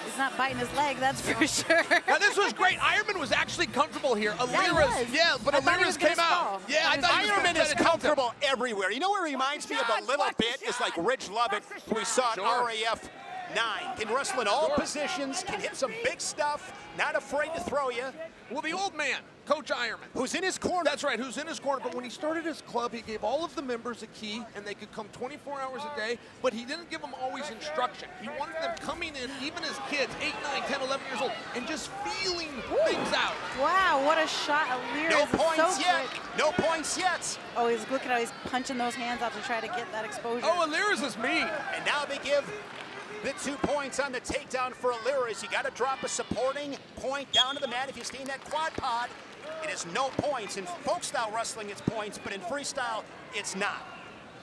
He's not biting his leg, that's for sure. Now this was great. Ironman was actually comfortable here. Alirez, but Alirez came out. Yeah, I thought Ironman is comfortable everywhere. You know what reminds me of a little bit is like Ridge Lovett, who we saw at RAF 9. Can wrestle in all positions, can hit some big stuff, not afraid to throw you. Well, the old man, Coach Ironman. Who's in his corner. That's right, who's in his corner. But when he started his club, he gave all of the members a key, and they could come 24 hours a day, but he didn't give them always instruction. He wanted them coming in, even as kids, 8, 9, 10, 11 years old, and just feeling things out. Wow, what a shot. Alirez no is points so yet. quick. No points yet. Oh, look at how he's punching those hands out to try to get that exposure. Oh, Alirez is mean. And now they give the 2 points on the takedown for Alirez. You got to drop a supporting point down to the mat. If you stay in that quad pod, it is no points. In folk style wrestling, it's points, but in freestyle, it's not.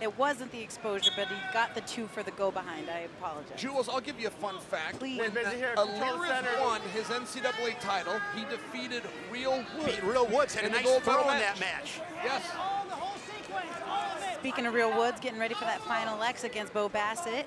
It wasn't the exposure, but he got the 2 for the go behind. I apologize. Jules, I'll give you a fun fact. Please. When Alirez won his NCAA title, he defeated Real Woods. Beat Real Woods, had a nice throw in that match. Yes. Speaking of Real Woods, getting ready for that final X against Bo Bassett.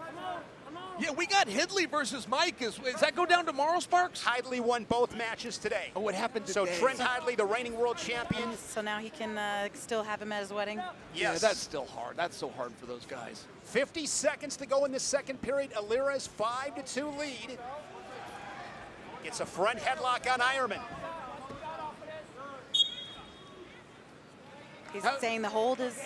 Yeah, we got Hidley versus Mike. Does that go down tomorrow, Sparks? Hidley won both matches today. Oh, what happened today? So Trent Hidley, the reigning world champion. So now he can still have him at his wedding? Yes. Yeah, that's still hard. That's so hard for those guys. 50 seconds to go in the second period. Alirez 5-2 lead. Gets a front headlock on Ironman. He's saying the hold is...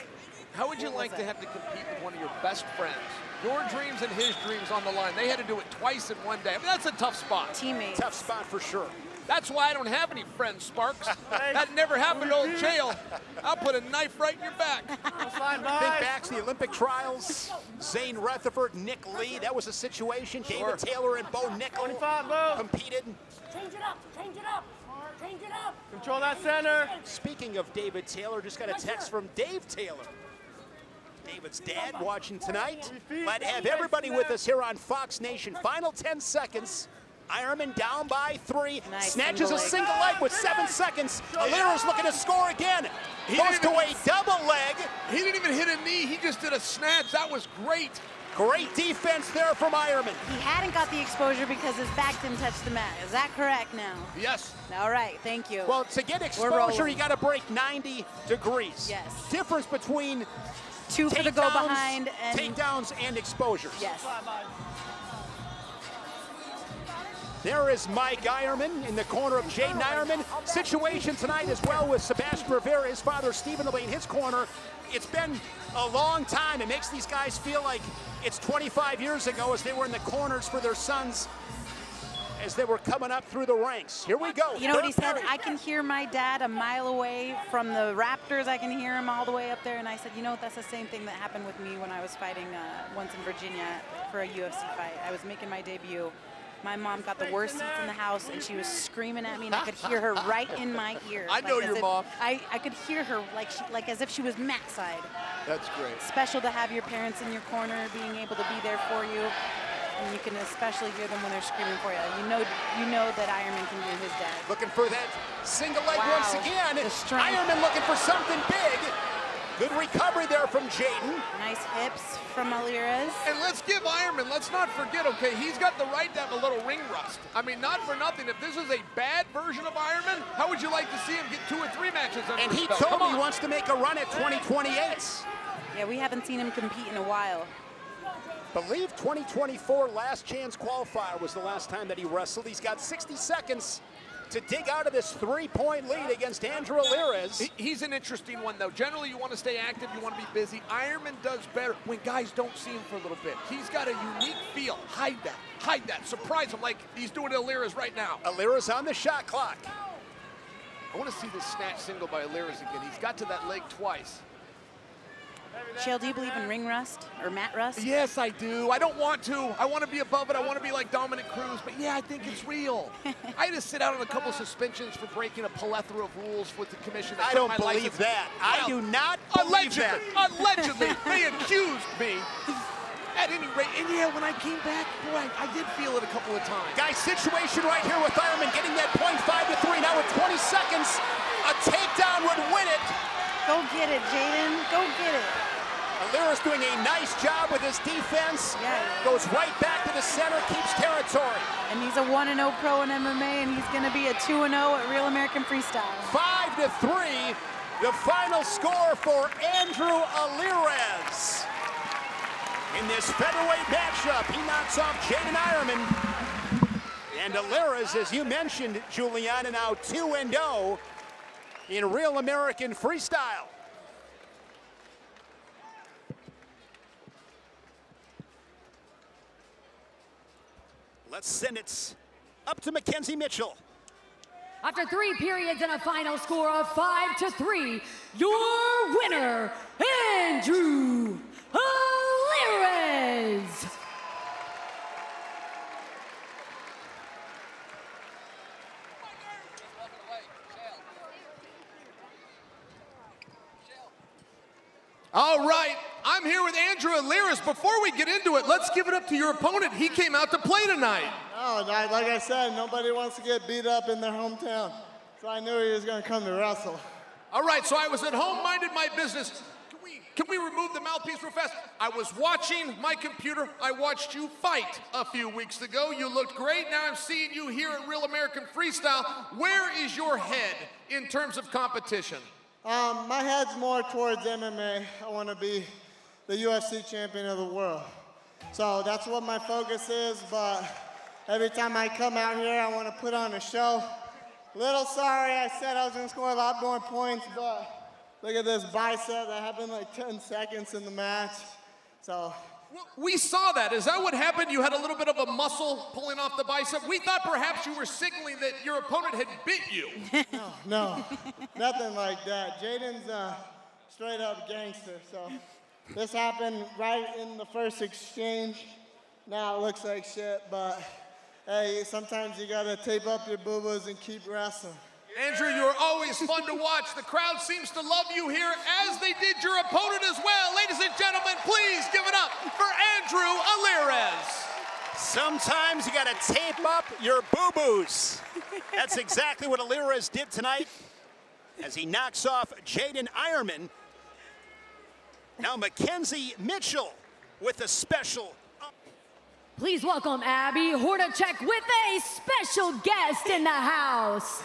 How would you like to have to compete with one of your best friends? Your dreams and his dreams on the line. They had to do it twice in one day. I mean, that's a tough spot. Teammates. Tough spot for sure. That's why I don't have any friends, Sparks. That never happened to old Chael. I'll put a knife right in your back. Think back to the Olympic trials. Zane Rutherford, Nick Lee. That was a situation. David Taylor and Bo Nickel competed. Change it up, change it up, change it up. Control that center. Speaking of David Taylor, just got a text from Dave Taylor. David's dad watching tonight. Glad to have everybody with us here on Fox Nation. Final 10 seconds. Ironman down by 3. Nice Snatches a single leg with 7 seconds. Alirez looking to score again. Goes to a double leg. He didn't even hit a knee. He just did a snatch. That was great. Great defense there from Ironman. He hadn't got the exposure because his back didn't touch the mat. Is that correct now? Yes. All right, thank you. Well, to get exposure, you got to break 90 degrees. Yes. Difference between 2 for the go behind and... takedowns and exposures. Yes. There is Mike Ironman in the corner of Jaden Ironman. Situation tonight as well with Sebastian Rivera. His father, Stephen, will be in his corner. It's been a long time. It makes these guys feel like it's 25 years ago as they were in the corners for their sons as they were coming up through the ranks. Here we go. You know what he said? I can hear my dad a mile away from the Raptors. I can hear him all the way up there. And I said, you know, that's the same thing that happened with me when I was fighting once in Virginia for a UFC fight. I was making my debut. My mom got the worst seats in the house, and she was screaming at me, and I could hear her right in my ear. I know your mom. I could hear her like as if she was mat side. That's great. Special to have your parents in your corner, being able to be there for you. And you can especially hear them when they're screaming for you. You know that Ironman can do his dad. Looking for that single leg Wow. once again. The strength. Ironman looking for something big. Good recovery there from Jaden. Nice hips from Alirez. And let's give Ironman, let's not forget, okay, he's got the right to have a little ring rust. I mean, not for nothing. If this is a bad version of Ironman, how would you like to see him get 2 or 3 matches under And his he belt? told Come me he on. wants to make a run at 2028. Yeah, we haven't seen him compete in a while. Believe 2024 last chance qualifier was the last time that he wrestled. He's got 60 seconds to dig out of this 3-point lead against Andrew Alirez. He's an interesting one, though. Generally, you want to stay active, you want to be busy. Ironman does better when guys don't see him for a little bit. He's got a unique feel. Hide that, surprise him like he's doing to Alirez right now. Alirez on the shot clock. I want to see this snatch single by Alirez again. He's got to that leg twice. Chael, do you believe in ring rust or mat rust? Yes, I do. I don't want to. I want to be above it. I want to be like Dominic Cruz. But yeah, I think it's real. I had to sit out on a couple suspensions for breaking a plethora of rules with the commission. I don't believe that. I do not believe that. Allegedly, they accused me. At any rate, and yeah, when I came back, boy, I did feel it a couple of times. Guys, situation right here with Ironman getting that 0.5 to 3. Now with 20 seconds, a takedown would win it. Go get it, Jaden. Go get it. Alirez doing a nice job with his defense. Yeah. Goes right back to the center, keeps territory. And he's a 1-0 pro in MMA, and he's going to be a 2-0 at Real American Freestyle. 5 to 3, the final score for Andrew Alirez. In this featherweight matchup, he knocks off Jaden Ironman. And Alirez, as you mentioned, Juliana, now 2-0 in Real American Freestyle. Let's send it up to Mackenzie Mitchell. After 3 periods and a final score of 5 to 3, your winner, Andrew Alirez. All right, I'm here with Andrew Alirez. Before we get into it, let's give it up to your opponent. He came out to play tonight. No, like I said, nobody wants to get beat up in their hometown. So I knew he was going to come to wrestle. All right, so I was at home, minded my business. Can we remove the mouthpiece real fast? I was watching my computer. I watched you fight a few weeks ago. You looked great. Now I'm seeing you here at Real American Freestyle. Where is your head in terms of competition? My head's more towards MMA. I want to be the UFC champion of the world. So that's what my focus is, but every time I come out here, I want to put on a show. Little sorry I said I was going to score a lot more points, but Look at this bicep. That happened like 10 seconds in the match. So. We saw that. Is that what happened? You had a little bit of a muscle pulling off the bicep. We thought perhaps you were signaling that your opponent had bit you. No, nothing like that. Jaden's a straight up gangster. So this happened right in the first exchange. Now it looks like shit, but hey, sometimes you gotta tape up your boo-boos and keep wrestling. Andrew, you're always fun to watch. The crowd seems to love you here, as they did your opponent as well. Ladies and gentlemen, please give it up for Andrew Alirez. Sometimes you gotta tape up your boo-boos. That's exactly what Alirez did tonight as he knocks off Jaden Ironman. Now Mackenzie Mitchell with a special. Please welcome Abby Hortacek with a special guest in the house.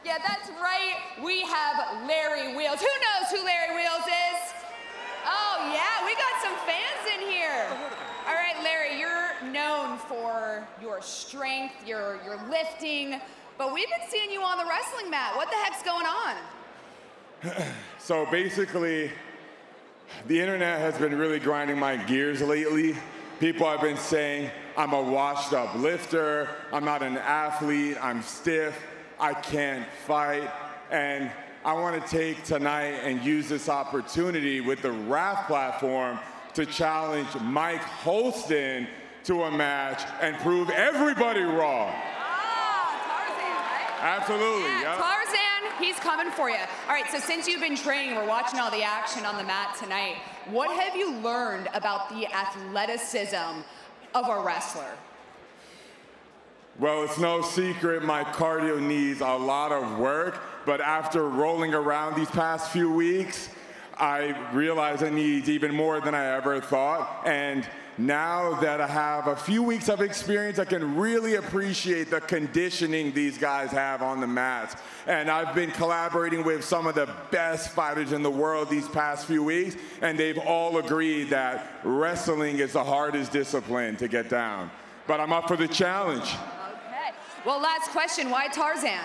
Yeah, that's right. We have Larry Wheels. Who knows who Larry Wheels is? Oh, yeah, we got some fans in here. All right, Larry, you're known for your strength, your lifting, but we've been seeing you on the wrestling mat. What the heck's going on? So basically, the internet has been really grinding my gears lately. People have been saying I'm a washed up lifter, I'm not an athlete, I'm stiff, I can't fight. And I want to take tonight and use this opportunity with the RAF platform to challenge Mike Holston to a match and prove everybody wrong. Tarzan, right? Absolutely, yeah. Tarzan, he's coming for you. All right, so since you've been training, we're watching all the action on the mat tonight. What have you learned about the athleticism of a wrestler? Well, it's no secret my cardio needs a lot of work, but after rolling around these past few weeks, I realized I need even more than I ever thought. And now that I have a few weeks of experience, I can really appreciate the conditioning these guys have on the mats. And I've been collaborating with some of the best fighters in the world these past few weeks, and they've all agreed that wrestling is the hardest discipline to get down. But I'm up for the challenge. Okay. Well, last question, why Tarzan?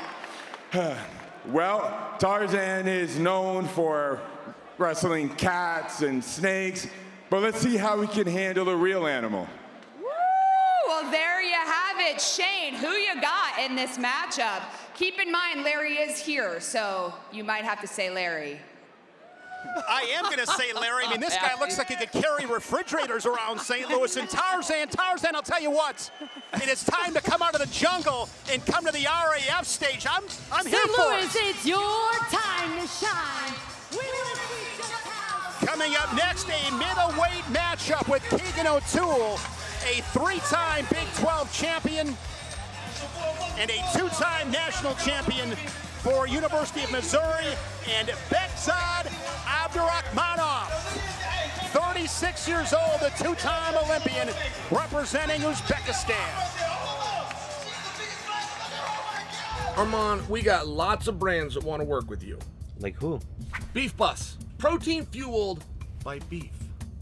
Well, Tarzan is known for wrestling cats and snakes, but let's see how we can handle a real animal. Woo! Well, there you have it. Shane, who you got in this matchup? Keep in mind, Larry is here, so you might have to say Larry. I am going to say Larry. I mean, this guy looks like he could carry refrigerators around St. Louis. And Tarzan, I'll tell you what, it is time to come out of the jungle and come to the RAF stage. I'm here St. for Louis, it. it's your time to shine. We want to see your house. Coming up next, a middleweight matchup with Keegan O'Toole, a three-time Big 12 champion and a two-time national champion for University of Missouri, and Bekzad Abdurakhmanov, 36 years old, a two-time Olympian representing Uzbekistan. Arman, we got lots of brands that want to work with you. Like who? Beef Bus, protein fueled by beef.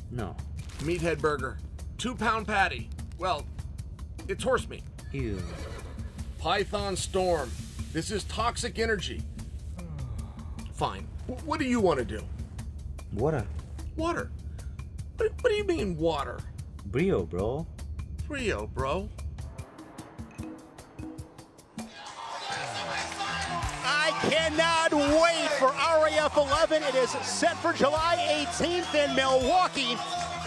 No. Meathead Burger, 2-pound patty. Well, it's horse meat. Ew. Python Storm, this is toxic energy. Fine. What do you want to do? Water. Water. What do you mean water? Brio, bro. Brio, bro. I cannot wait for RAF 11. It is set for July 18th in Milwaukee.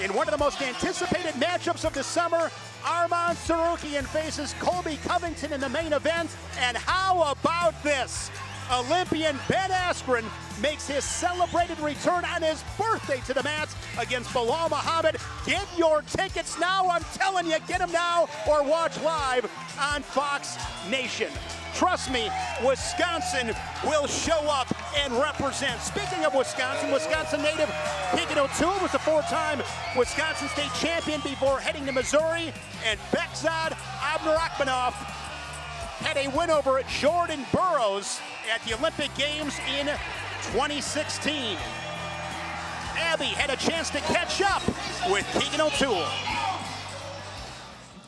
In one of the most anticipated matchups of the summer, Arman Tsarukyan faces Colby Covington in the main event. And how about this? Olympian Ben Askren makes his celebrated return on his birthday to the mat against Bilal Muhammad. Get your tickets now. I'm telling you, get them now or watch live on Fox Nation. Trust me, Wisconsin will show up and represent. Speaking of Wisconsin, Wisconsin native Keegan O'Toole was a 4-time Wisconsin state champion before heading to Missouri. And Bekzad Abdurakhmanov had a win over Jordan Burroughs at the Olympic Games in 2016. Abby had a chance to catch up with Keegan O'Toole.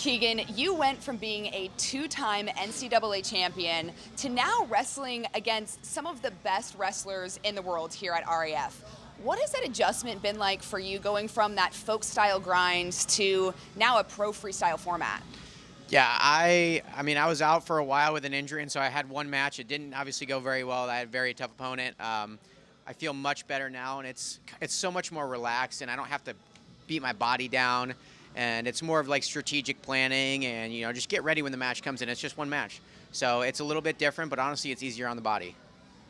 Keegan, you went from being a 2-time NCAA champion to now wrestling against some of the best wrestlers in the world here at RAF. What has that adjustment been like for you, going from that folk style grind to now a pro freestyle format? Yeah, I mean, I was out for a while with an injury, and so I had one match. It didn't obviously go very well. I had a very tough opponent. I feel much better now, and it's so much more relaxed, and I don't have to beat my body down. And it's more of like strategic planning and, you know, just get ready when the match comes in. It's just one match. So it's a little bit different, but honestly, it's easier on the body.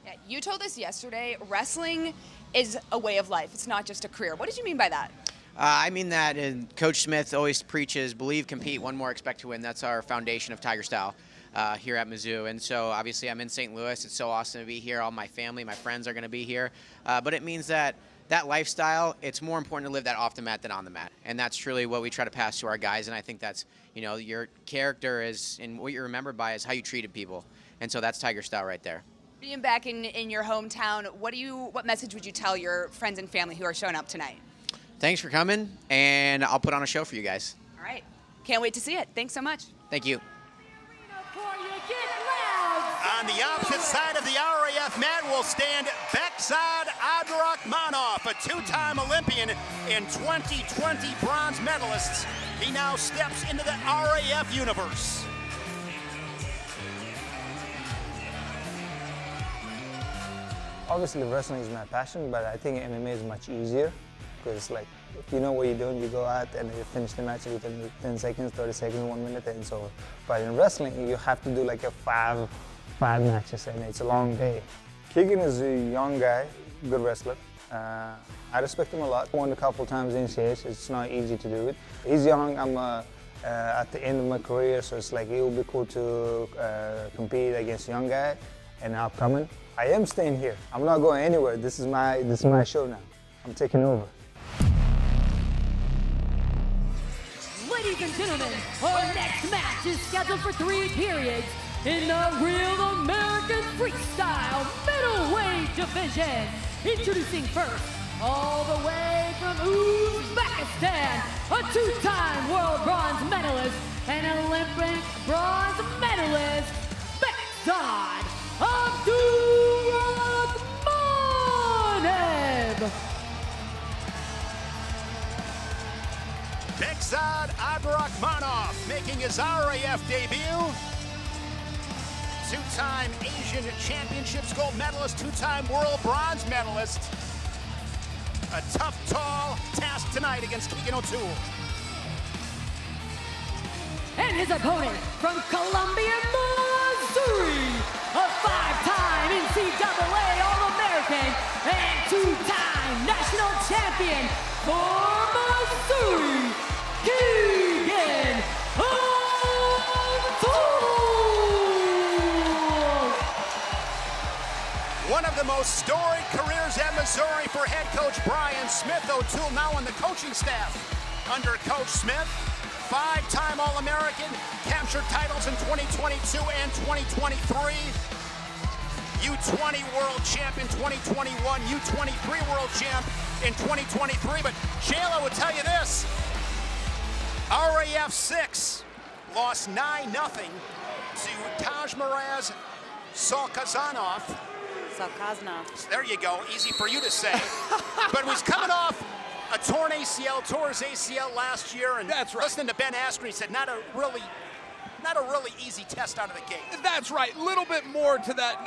Yeah, you told us yesterday, wrestling is a way of life. It's not just a career. What did you mean by that? I mean that, and Coach Smith always preaches, believe, compete, one more, expect to win. That's our foundation of Tiger Style here at Mizzou. And so obviously I'm in St. Louis. It's so awesome to be here. All my family, my friends are going to be here. But it means that lifestyle, it's more important to live that off the mat than on the mat. And that's truly what we try to pass to our guys. And I think that's, you know, your character is, and what you're remembered by is how you treated people. And so that's Tiger Style right there. Being back in your hometown, what message would you tell your friends and family who are showing up tonight? Thanks for coming, and I'll put on a show for you guys. All right. Can't wait to see it. Thanks so much. Thank you. On the opposite side of the RAF mat will stand Bekzad Abdurakhmanov, a 2-time Olympian and 2020 bronze medalist. He now steps into the RAF universe. Obviously, wrestling is my passion, but I think MMA is much easier because, like, if you know what you're doing, you go out and you finish the match within 10 seconds, 30 seconds, 1 minute, and so. But in wrestling, you have to do like a five matches, and it's a long day. Keegan is a young guy, good wrestler. I respect him a lot. Won a couple times in NCAAs. It's not easy to do it. He's young. I'm at the end of my career, so it's like it will be cool to compete against a young guy and upcoming. I am staying here. I'm not going anywhere. This is my show now. I'm taking over. Ladies and gentlemen, our next match is scheduled for 3 periods in the Real American Freestyle Middleweight division. Introducing first, all the way from Uzbekistan, a 2-time world bronze medalist and Olympic bronze medalist, Bekzad Abdurakhmanov. Bekzad Abdurakhmanov making his RAF debut. 2-time Asian Championships gold medalist, 2-time world bronze medalist. A tough, tall task tonight against Keegan O'Toole. And his opponent from Columbia, Missouri, a 5-time NCAA All-American and 2-time national champion for Missouri, Keegan O'Toole. One of the most storied careers at Missouri for head coach Brian Smith. O'Toole now on the coaching staff under Coach Smith. 5-time All-American, captured titles in 2022 and 2023. U20 World Champ in 2021, U23 World Champ in 2023. But Jayla would tell you this, RAF 6 lost 9-0 to Tajmuraz Salkazanov. There you go, easy for you to say. But was coming off a torn ACL, tore his ACL last year, and that's right. Listening to Ben Askren, he said not a really easy test out of the gate. That's right. A little bit more to that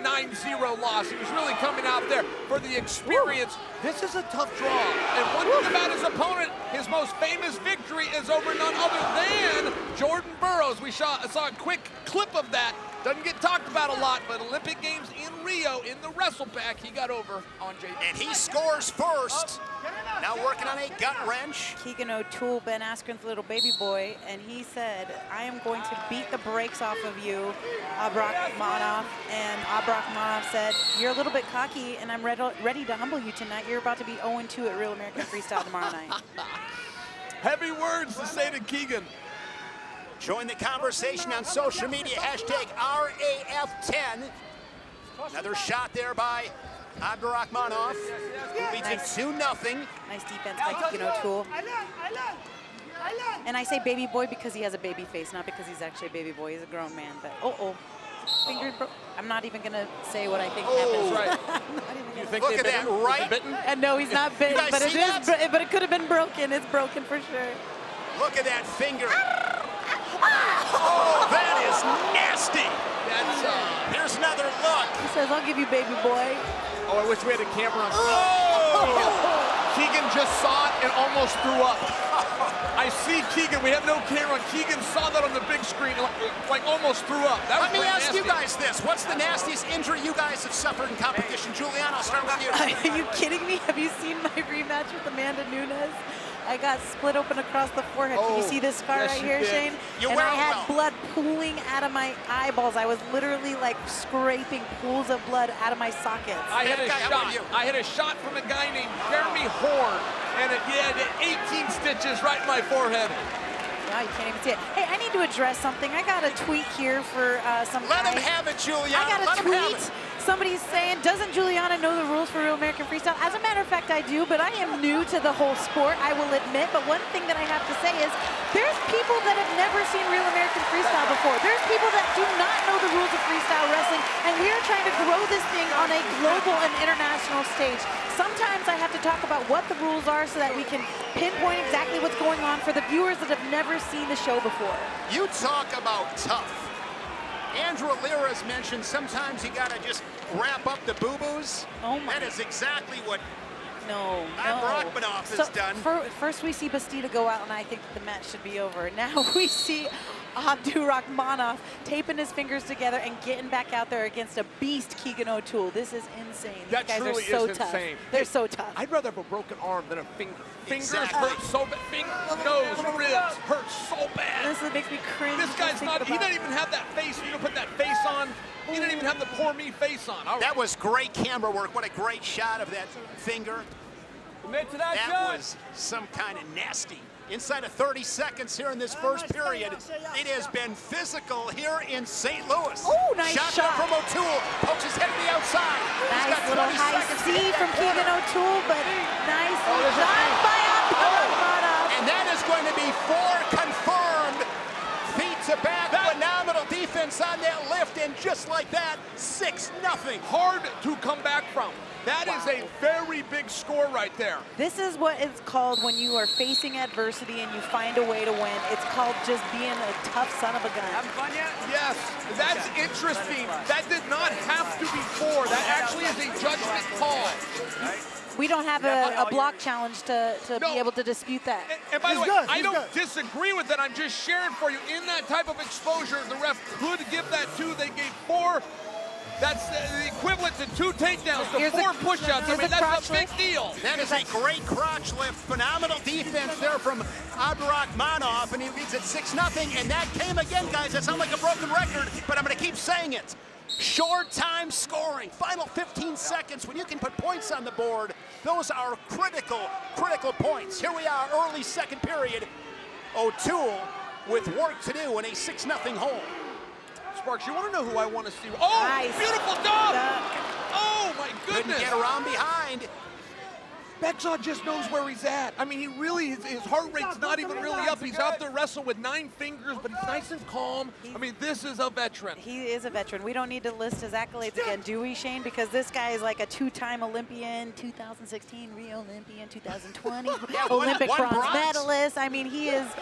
9-0 loss. He was really coming out there for the experience. This is a tough draw. And one thing about his opponent, his most famous victory is over none other than Jordan Burroughs. We saw a quick clip of that. Doesn't get talked about a lot, but Olympic Games in Rio, in the wrestle pack, he got over on Jay. And he scores first. Now working on a gut wrench. Keegan O'Toole, Ben Askren's little baby boy, and he said, I am going to beat the brakes off of you, Abdurakhmanov. And Abdurakhmanov said, you're a little bit cocky, and I'm ready to humble you tonight. You're about to be 0-2 at Real American Freestyle tomorrow night. Heavy words to say to Keegan. Join the conversation on social media, hashtag RAF10. Another shot there by Abdurakhmanov, who leads it 2-0. Nice defense by Keegan O'Toole. And I say baby boy because he has a baby face, not because he's actually a baby boy. He's a grown man. But finger broke. I'm not even gonna say what I think happens. Right. You think Look at that, right? And no, he's not bitten, guys but see that? but it could have been broken. It's broken for sure. Look at that finger. Oh, that is nasty. That's here's another look. He says, "I'll give you baby boy." Oh, I wish we had a camera on. Oh! Keegan just saw it and almost threw up. I see Keegan. We have no camera. Keegan saw that on the big screen, like almost threw up. That was Let me ask nasty. you guys this. What's the nastiest injury you guys have suffered in competition? Julian, I'll start with you. Are you kidding me? Have you seen my rematch with Amanda Nunes? I got split open across the forehead. Can you see this scar yes, right you here, did. Shane? You and wear I it had well. blood pooling out of my eyeballs. I was literally like scraping pools of blood out of my sockets. I had a How about you? shot. I had a shot from a guy named Jeremy Horn, and it had 18 stitches right in my forehead. Wow, you can't even see it. Hey, I need to address something. I got a tweet here for some Let guy. him have it, Juliana. I got Let a him have tweet. it. Somebody's saying, doesn't Juliana know the rules for Real American Freestyle? As a matter of fact, I do, but I am new to the whole sport, I will admit. But one thing that I have to say is, there's people that have never seen Real American Freestyle before. There's people that do not know the rules of freestyle wrestling, and we are trying to grow this thing on a global and international stage. Sometimes I have to talk about what the rules are so that we can pinpoint exactly what's going on for the viewers that have never seen the show before. You talk about tough. Andrew Alirez mentioned sometimes you gotta just wrap up the boo-boos. Oh my. That is exactly what No. Rachmaninoff has done. First we see Bastida go out, and I think the match should be over. Now we see Abdurakhmanov taping his fingers together and getting back out there against a beast Keegan O'Toole. This is insane. That These guys truly are so is tough. insane. They're so tough. I'd rather have a broken arm than a finger. Fingers Exactly. hurt so bad. Nose, ribs hurt so bad. This makes me cringe. This guy's just not, thinking he about didn't even have that face. You put that face on. He didn't even have the poor me face on. All right. That was great camera work. What a great shot of that finger. Commit to that That shot. was some kind of nasty. Inside of 30 seconds here in this first period, it has been physical here in St. Louis. Oh, nice shot. from O'Toole, pokes his head to the outside. He's Nice got little 20 high seconds to C get from that Keegan point. O'Toole, but nice shot by Abdurakhmanov. And that is going to be 4 confirmed. Feet to back, phenomenal defense on that lift, and just like that, 6-0. Hard to come back from. That is a very big score right there. This is what it's called when you are facing adversity and you find a way to win. It's called just being a tough son of a gun. Yes, that's interesting. That did not have to be 4. That actually is a judgment call. We don't have a block challenge to be able to dispute that. And by the way, I don't disagree with it. I'm just sharing for you. In that type of exposure, the ref could give that 2. They gave 4. That's the equivalent to 2 takedowns, to 4 push-ups. I mean, that's a big deal. That is a great crotch lift. Phenomenal defense there from Abdurakhmanov, and he leads at 6-0. And that came again, guys. That sounds like a broken record, but I'm going to keep saying it. Short time scoring, final 15 seconds. When you can put points on the board, those are critical points. Here we are, early second period. O'Toole with work to do in a 6-0 hole. Sparks, you want to know who I want to see? Oh, nice. Beautiful dunk! Oh, my goodness. Couldn't get around behind. Bekzad just knows where he's at. I mean, he really, his heart rate's not even really up. He's out there wrestling with 9 fingers, but he's nice and calm. I mean, this is a veteran. He is a veteran. We don't need to list his accolades again, do we, Shane? Because this guy is like a 2-time Olympian, 2016 Rio Olympian, 2020 Olympic bronze medalist. I mean, he ain't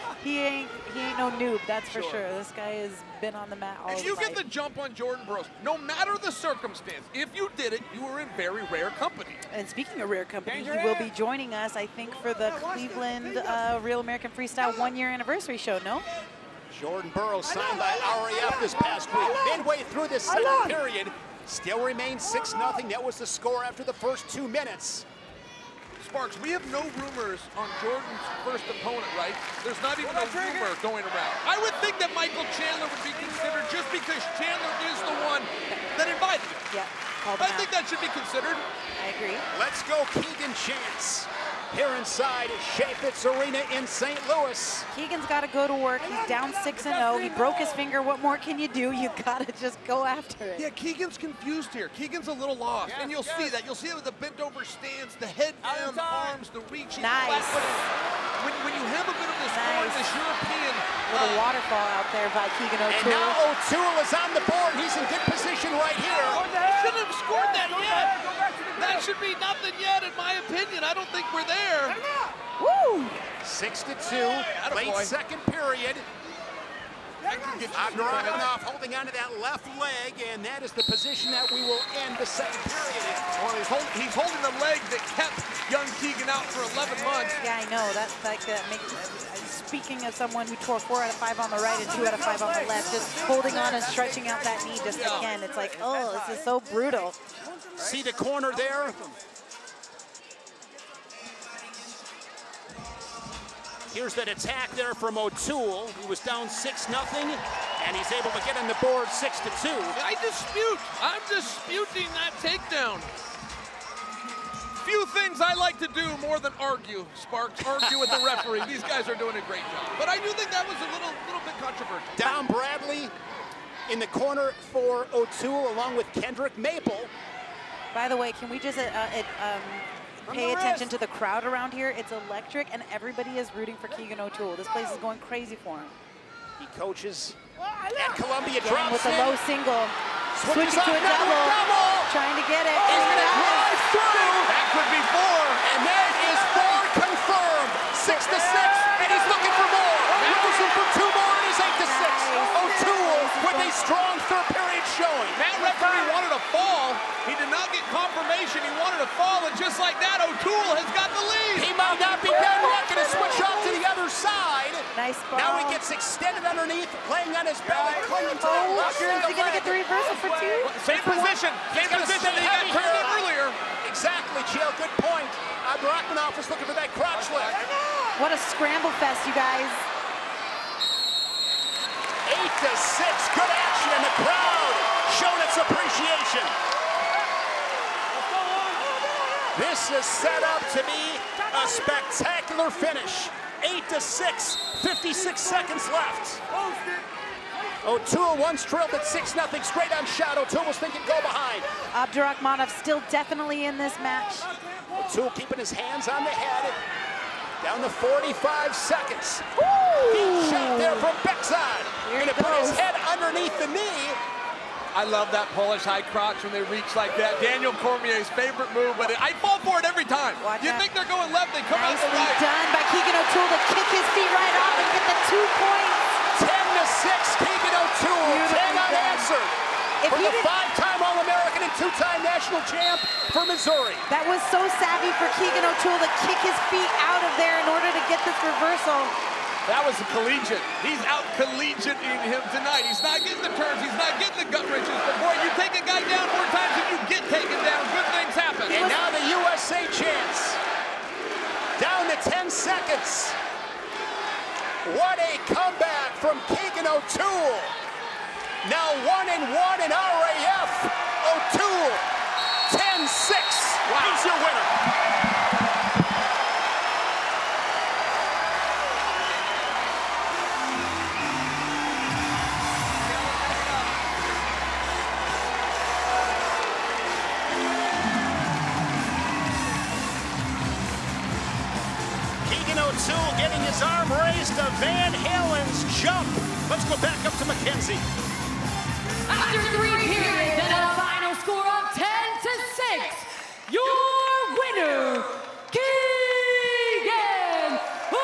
no noob, that's for sure. This guy has been on the mat all If you get the jump on Jordan Burroughs, no matter the circumstance, if you did it, you were in very rare company. And speaking of rare company, he will be joining us, I think, for the Cleveland Real American Freestyle 1-year anniversary show, no? Jordan Burroughs signed by RAF this past week. Midway through this second period, still remains 6-0. That was the score after the first 2 minutes. Sparks, we have no rumors on Jordan's first opponent, right? There's not even a rumor going around. I would think that Michael Chandler would be considered just because Chandler is the one that invited him. Yeah. I think that should be considered. I agree. Let's go Keegan Chance. here inside Yepez Arena in St. Louis. Keegan's got to go to work. He's down 6-0. He broke his finger. What more can you do? You got to just go after it. Yeah, Keegan's confused here. Keegan's a little lost, and you'll see that. You'll see it with the bent over stance, the head down, the arms, the reaching. Nice. When you have a bit of this form, this European. With a waterfall out there by Keegan O'Toole. And now O'Toole is on the board. He's in good position right here. Shouldn't have scored that yet. That should be nothing yet, in my opinion. I don't think we're there. Woo! 6-2, late second period. Abdurakhmanov holding onto that left leg, and that is the position that we will end the second period. Well, he's holding the leg that kept young Keegan out for 11 months. Yeah, I know. That's like speaking of someone who tore 4 out of 5 on the right and 2 out of 5 on the left, just holding on and stretching out that knee just again. It's like, oh, this is so brutal. See the corner there? Here's that attack there from O'Toole. He was down 6-0, and he's able to get on the board 6-2. I'm disputing that takedown. Few things I like to do more than argue, Sparks. Argue with the referee. These guys are doing a great job. But I do think that was a little bit controversial. Down Bradley in the corner for O'Toole, along with Kendrick Maple. By the way, can we just pay attention to the crowd around here? It's electric, and everybody is rooting for Keegan O'Toole. This place is going crazy for him. He coaches at Columbia, Again, drops with a in. low single. Switches Switching to a double. Trying to get it. He's going to drive through. That could be 4. And that is 4 confirmed. 6-6, and he's looking for more. Rosen for 2 more, and he's 8-6. O'Toole with a strong third period showing. That referee wanted a fall. He did not get confirmation. He wanted a fall, and just like that, O'Toole has got the lead. He might not be done yet. Going to switch off to the other side. Nice ball. Now he gets extended underneath, laying on his belly, clinging to the left. Is he going to get the reversal for 2? Same position. Same position that he got turned in earlier. Exactly, Jill. Good point. Abdurakhmanov is looking for that crotch lift. What a scramble fest, you guys. 8-6. Good action, and the crowd showed its appreciation. This is set up to be a spectacular finish. 8-6, 56 seconds left. O'Toole once trailed at 6-0, straight on shot. O'Toole was thinking go behind. Abdurakhmanov still definitely in this match. O'Toole keeping his hands on the head. Down to 45 seconds. Deep shot there from backside. Going to put his head underneath the knee. I love that Polish high crotch when they reach like that. Daniel Cormier's favorite move, but I fall for it every time. You think they're going left, they come out the right. Done by Keegan O'Toole to kick his feet right off and get the 2 points. 10-6, Keegan O'Toole, 10 unanswered. For the 5-time All-American and 2-time national champ for Missouri. That was so savvy for Keegan O'Toole to kick his feet out of there in order to get this reversal. That was a collegiate. He's out collegiating him tonight. He's not getting the turns. He's not getting the gut wrenches. But boy, you take a guy down more times than you get taken down. Good things happen. And now the USA chance. Down to 10 seconds. What a comeback from Keegan O'Toole. Now 1-1 in RAF. O'Toole, 10-6. Wow. He's your winner. O'Toole getting his arm raised to Van Halen's jump. Let's go back up to McKenzie. After 3 periods and a final score of 10-6, your winner, Keegan O'Toole.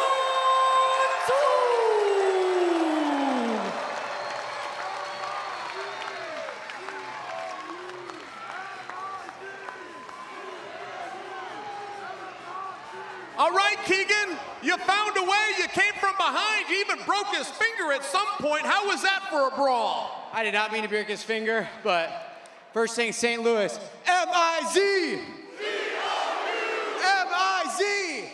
All right, Keegan, you found a way. You came from behind. You even broke his finger at some point. How was that for a brawl? I did not mean to break his finger, but first thing, St. Louis, M-I-Z! M-I-Z!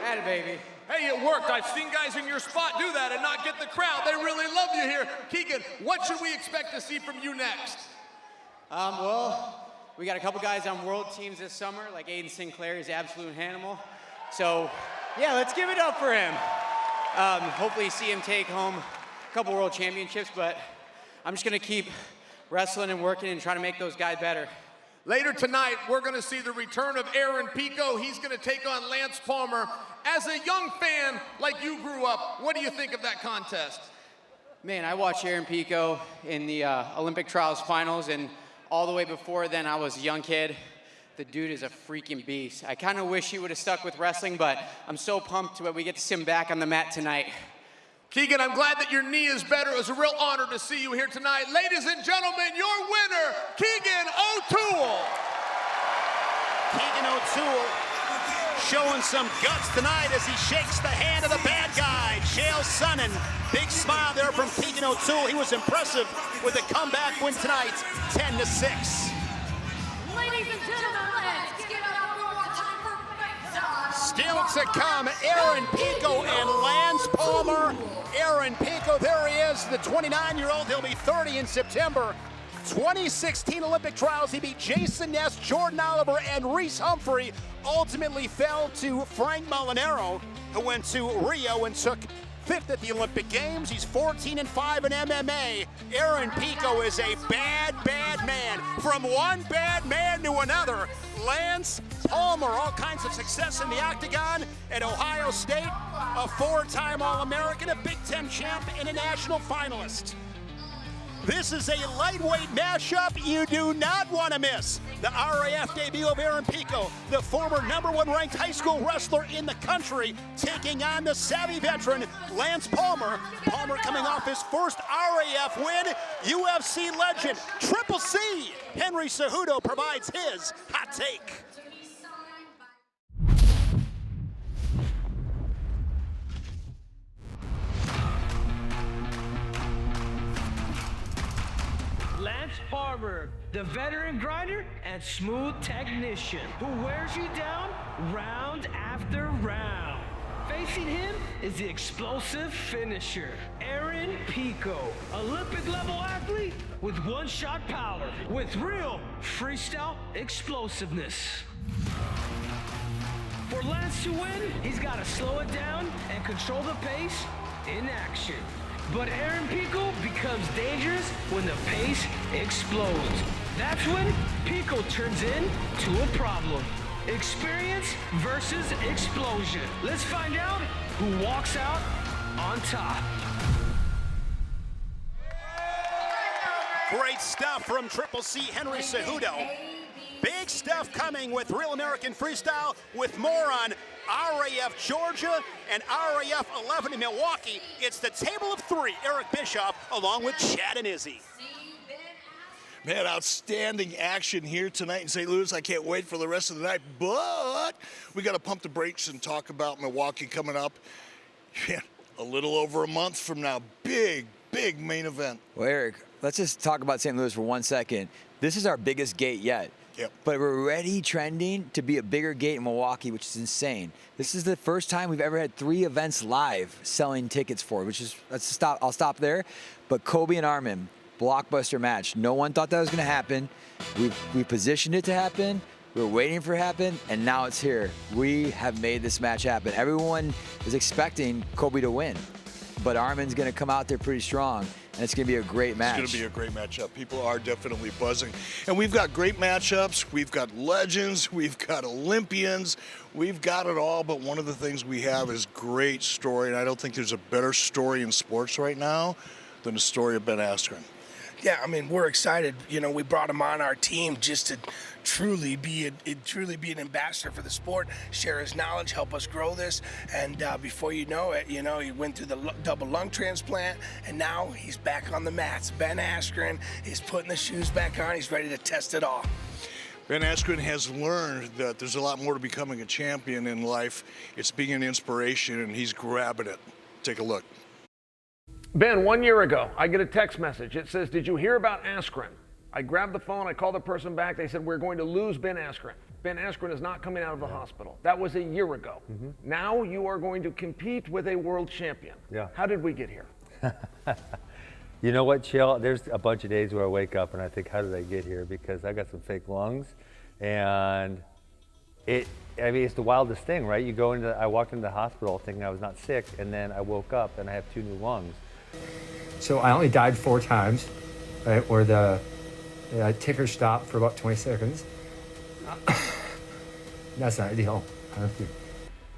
Atta baby. Hey, it worked. I've seen guys in your spot do that and not get the crowd. They really love you here. Keegan, what should we expect to see from you next? Well, We got a couple guys on world teams this summer, like Aiden Sinclair is an absolute animal. So, yeah, let's give it up for him. Hopefully see him take home a couple world championships, but I'm just gonna keep wrestling and working and trying to make those guys better. Later tonight, we're going to see the return of Aaron Pico. He's going to take on Lance Palmer. As a young fan like you grew up, what do you think of that contest? Man, I watched Aaron Pico in the Olympic trials finals, and all the way before then, I was a young kid. The dude is a freaking beast. I kind of wish he would have stuck with wrestling, but I'm so pumped that we get to see him back on the mat tonight. Keegan, I'm glad that your knee is better. It was a real honor to see you here tonight. Ladies and gentlemen, your winner, Keegan O'Toole. Keegan O'Toole showing some guts tonight as he shakes the hand of the bad guy, Chael Sonnen. Big smile there from Keegan O'Toole. He was impressive with a comeback win tonight, 10-6. Ladies and gentlemen, let's give it up one more time for Fight. Still to come, Aaron Pico and Lance Palmer. Aaron Pico, there he is, the 29-year-old. He'll be 30 in September. 2016 Olympic trials, he beat Jason Ness, Jordan Oliver, and Reese Humphrey. Ultimately fell to Frank Molinaro, who went to Rio and took 5th at the Olympic Games. He's 14-5 in MMA. Aaron Pico is a bad, bad man. From one bad man to another. Lance Palmer, all kinds of success in the octagon at Ohio State, a 4-time All-American, a Big Ten champ, and a national finalist. This is a lightweight mashup you do not want to miss. The RAF debut of Aaron Pico, the former #1 ranked high school wrestler in the country, taking on the savvy veteran Lance Palmer. Palmer coming off his first RAF win. UFC legend, Triple C, Henry Cejudo provides his hot take. Lance Palmer, the veteran grinder and smooth technician who wears you down round after round. Facing him is the explosive finisher, Aaron Pico, Olympic-level athlete with one-shot power, with real freestyle explosiveness. For Lance to win, he's got to slow it down and control the pace in action. But Aaron Pico becomes dangerous when the pace explodes. That's when Pico turns into a problem. Experience versus explosion. Let's find out who walks out on top. Great stuff from Triple C, Henry Cejudo. Big stuff coming with Real American Freestyle, with more on RAF Georgia and RAF 11 in Milwaukee. It's the table of 3, Eric Bischoff, along with Chad and Izzy. Man, outstanding action here tonight in St. Louis. I can't wait for the rest of the night, but we got to pump the brakes and talk about Milwaukee coming up. Yeah, a little over a month from now. Big, big main event. Well, Eric, let's just talk about St. Louis for 1 second. This is our biggest gate yet. Yep. But we're already trending to be a bigger gate in Milwaukee, which is insane. This is the first time we've ever had 3 events live selling tickets for, which is, I'll stop there. But Kobe and Arman, blockbuster match. No one thought that was going to happen. We positioned it to happen. We were waiting for it to happen, and now it's here. We have made this match happen. Everyone is expecting Kobe to win, but Arman's going to come out there pretty strong. And it's going to be a great match. It's going to be a great matchup. People are definitely buzzing. And we've got great matchups. We've got legends. We've got Olympians. We've got it all. But one of the things we have is great story. And I don't think there's a better story in sports right now than the story of Ben Askren. Yeah, I mean, we're excited. You know, we brought him on our team just to truly be an ambassador for the sport, share his knowledge, help us grow this. And before you know it, you know, he went through the double lung transplant, and now he's back on the mats. Ben Askren is putting the shoes back on. He's ready to test it all. Ben Askren has learned that there's a lot more to becoming a champion in life. It's being an inspiration, and he's grabbing it. Take a look. Ben, 1 year ago, I get a text message. It says, "Did you hear about Askren?" I grabbed the phone, I called the person back. They said, "We're going to lose Ben Askren. Ben Askren is not coming out of the hospital." That was a year ago. Now you are going to compete with a world champion. Yeah. How did we get here? You know what, Chill? There's a bunch of days where I wake up and I think, how did I get here? Because I got some fake lungs, and it's the wildest thing, right? I walked into the hospital thinking I was not sick, and then I woke up and I have 2 new lungs. So I only died 4 times, right? Where the ticker stopped for about 20 seconds. That's not ideal.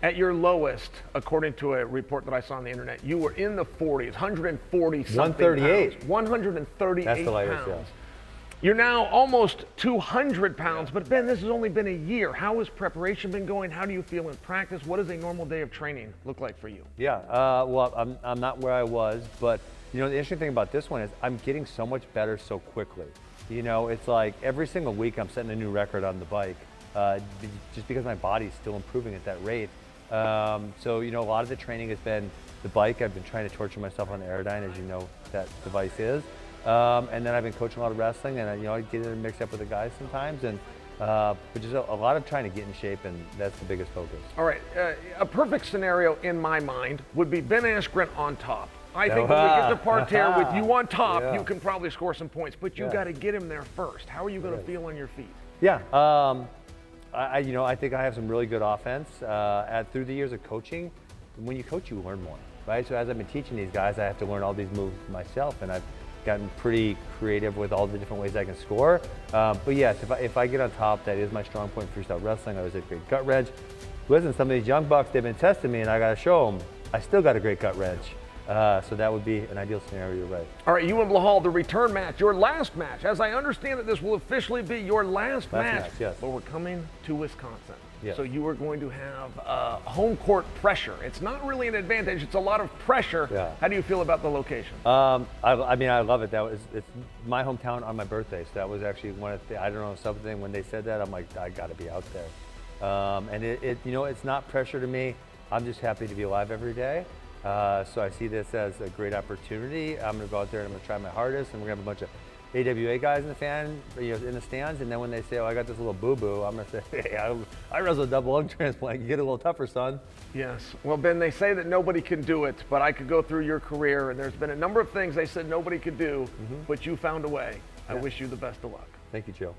At your lowest, according to a report that I saw on the internet, you were in the 40s, 140 something 138. pounds. 138 That's the lightest, pounds. yeah. You're now almost 200 pounds, but Ben, this has only been a year. How has preparation been going? How do you feel in practice? What does a normal day of training look like for you? Yeah, well, I'm not where I was, but the interesting thing about this one is I'm getting so much better so quickly. It's like every single week I'm setting a new record on the bike, just because my body's still improving at that rate. So a lot of the training has been the bike. I've been trying to torture myself on the Aerodyne, as you know that device is. And then I've been coaching a lot of wrestling, and I get in mixed up with the guys sometimes, and but just a lot of trying to get in shape, and that's the biggest focus. All right, a perfect scenario in my mind would be Ben Askren on top. I think when we get to parterre with you on top, you can probably score some points, but you got to get him there first. How are you going to feel on your feet? Yeah, I think I have some really good offense. Through the years of coaching, when you coach, you learn more, right? So as I've been teaching these guys, I have to learn all these moves myself, and I've gotten pretty creative with all the different ways I can score. But yes, if I get on top, that is my strong point in freestyle wrestling. I was a great gut wrench. Listen, some of these young bucks, they've been testing me, and I got to show them I still got a great gut wrench. So that would be an ideal scenario, you're right. All right, you and Blahal, the return match, your last match. As I understand it, this will officially be your last match. Yes. But we're coming to Wisconsin. Yes. So you are going to have home court pressure. It's not really an advantage, it's a lot of pressure. Yeah. How do you feel about the location? I love it. It's my hometown on my birthday. So that was actually one of the, I don't know, something when they said that, I'm like, I gotta be out there. And it's not pressure to me. I'm just happy to be alive every day. So I see this as a great opportunity. I'm going to go out there and I'm going to try my hardest, and we're going to have a bunch of AWA guys in the stands. And then when they say, "Oh, I got this little boo-boo," I'm going to say, "Hey, I wrestled a double lung transplant. You get a little tougher, son." Yes. Well, Ben, they say that nobody can do it, but I could go through your career, and there's been a number of things they said nobody could do, but you found a way. I wish you the best of luck. Thank you, Joe.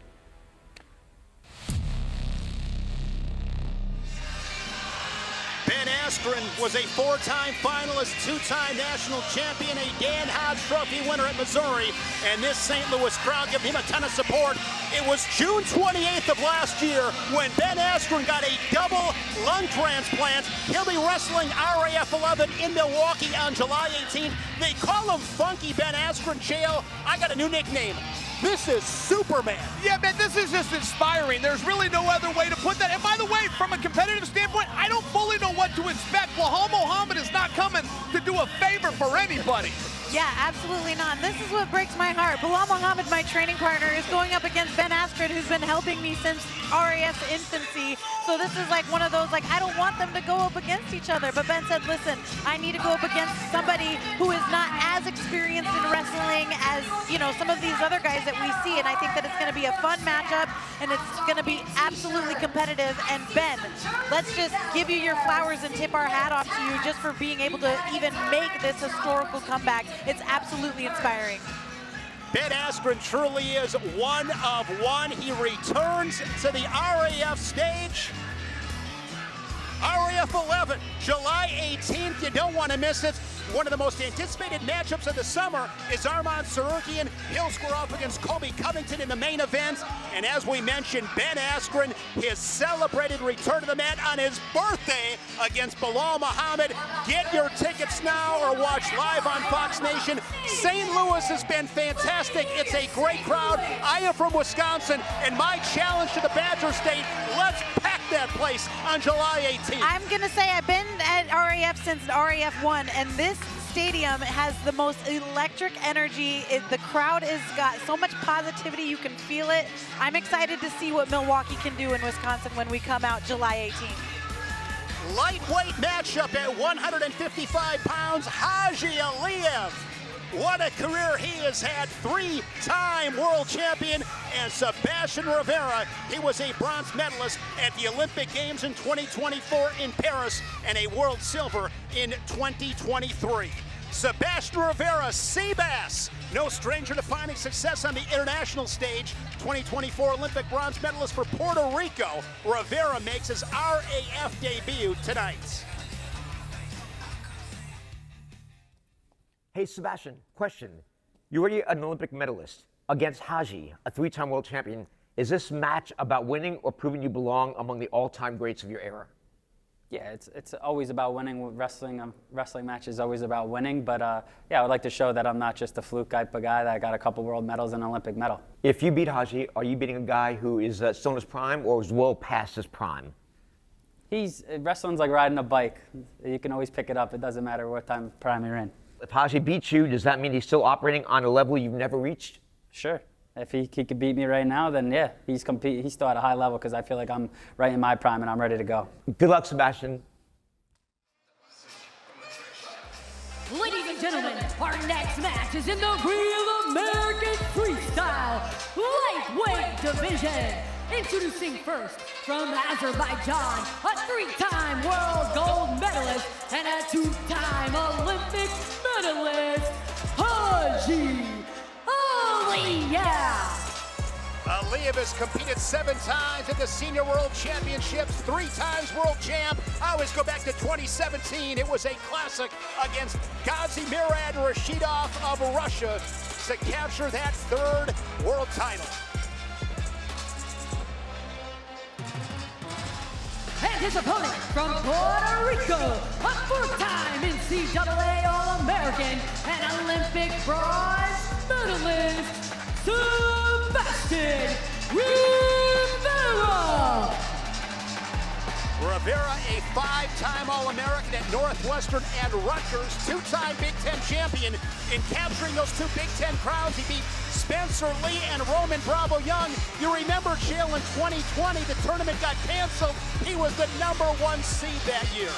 Ben Askren was a 4-time finalist, 2-time national champion, a Dan Hodge Trophy winner at Missouri, and this St. Louis crowd gave him a ton of support. It was June 28th of last year when Ben Askren got a double lung transplant. He'll be wrestling RAF 11 in Milwaukee on July 18th. They call him Funky Ben Askren. Chael, I got a new nickname. This is Superman. Yeah, man, this is just inspiring. There's really no other way to put that. And by the way, from a competitive standpoint, I don't fully know what to expect. Blahal Muhammad is not coming to do a favor for anybody. Yeah, absolutely not. This is what breaks my heart. Blahal Muhammad, my training partner, is going up against Ben Askren, who's been helping me since RAF's infancy. So this is like one of those, I don't want them to go up against each other. But Ben said, listen, I need to go up against somebody who is not as experienced in wrestling as, some of these other guys that we see. And I think that it's going to be a fun matchup, and it's going to be absolutely competitive. And Ben, let's just give you your flowers and tip our hat off to you just for being able to even make this historical comeback. It's absolutely inspiring. Ben Askren truly is one of one. He returns to the RAF stage. RAF 11, July 18th. You don't want to miss it. One of the most anticipated matchups of the summer is Arman Tsarukyan. He'll square off against Colby Covington in the main event. And as we mentioned, Ben Askren, his celebrated return to the mat on his birthday against Blahal Muhammad. Get your tickets now or watch live on Fox Nation. St. Louis has been fantastic. It's a great crowd. I am from Wisconsin, and my challenge to the Badger State, let's pack that place on July 18th. I'm going to say I've been at RAF since RAF 1, and this stadium has the most electric energy. The crowd has got so much positivity, you can feel it. I'm excited to see what Milwaukee can do in Wisconsin when we come out July 18th. Lightweight matchup at 155 pounds, Haji Aliyev. What a career he has had, 3-time world champion, and Sebastian Rivera. He was a bronze medalist at the Olympic Games in 2024 in Paris and a world silver in 2023. Sebastian Rivera, Seabass, no stranger to finding success on the international stage. 2024 Olympic bronze medalist for Puerto Rico, Rivera makes his RAF debut tonight. Hey, Sebastian, question. You're already an Olympic medalist against Haji, a 3-time world champion. Is this match about winning or proving you belong among the all-time greats of your era? Yeah, it's always about winning. Wrestling match is always about winning. But yeah, I would like to show that I'm not just a fluke type of guy that got a couple world medals and an Olympic medal. If you beat Haji, are you beating a guy who is still in his prime or is well past his prime? Wrestling's like riding a bike. You can always pick it up. It doesn't matter what time prime you're in. If Haji beats you, does that mean he's still operating on a level you've never reached? Sure. If he could beat me right now, then yeah, he's still at a high level because I feel like I'm right in my prime and I'm ready to go. Good luck, Sebastian. Ladies and gentlemen, our next match is in the Real American Freestyle Lightweight Division. Introducing first, from Azerbaijan, a 3-time world gold medalist and a 2-time Olympic medalist, Haji Aliyev. Aliyev has competed 7 times at the Senior World Championships, 3 times world champ. I always go back to 2017. It was a classic against Gazimurad Rashidov of Russia to capture that 3rd world title. And his opponent from Puerto Rico, a 4-time NCAA All-American and Olympic bronze medalist, Sebastian Rivera. Rivera, a 5-time All-American at Northwestern and Rutgers, 2-time Big Ten champion. In capturing those 2 Big Ten crowns, he beat Spencer Lee and Roman Bravo Young. You remember, Jill, in 2020, the tournament got canceled. He was the #1 seed that year.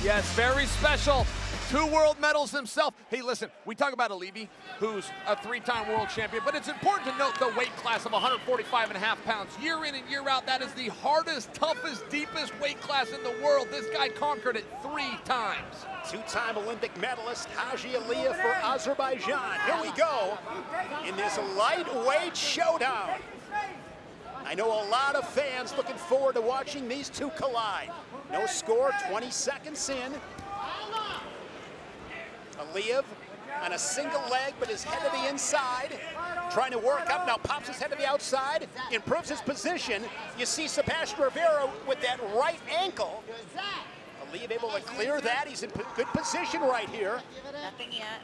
Yes, very special. 2 world medals himself. Hey, listen, we talk about Aliyev, who's a 3-time world champion, but it's important to note the weight class of 145.5 pounds. Year in and year out, that is the hardest, toughest, deepest weight class in the world. This guy conquered it 3 times. 2-time Olympic medalist Haji Aliyev for Azerbaijan. Here we go in this lightweight showdown. I know a lot of fans looking forward to watching these 2 collide. No score, 20 seconds in. Aliyev on a single leg, but his head to the inside, trying to work up, now pops his head to the outside, improves his position. You see Sebastian Rivera with that right ankle. Aliyev able to clear that. He's in good position right here. Nothing yet.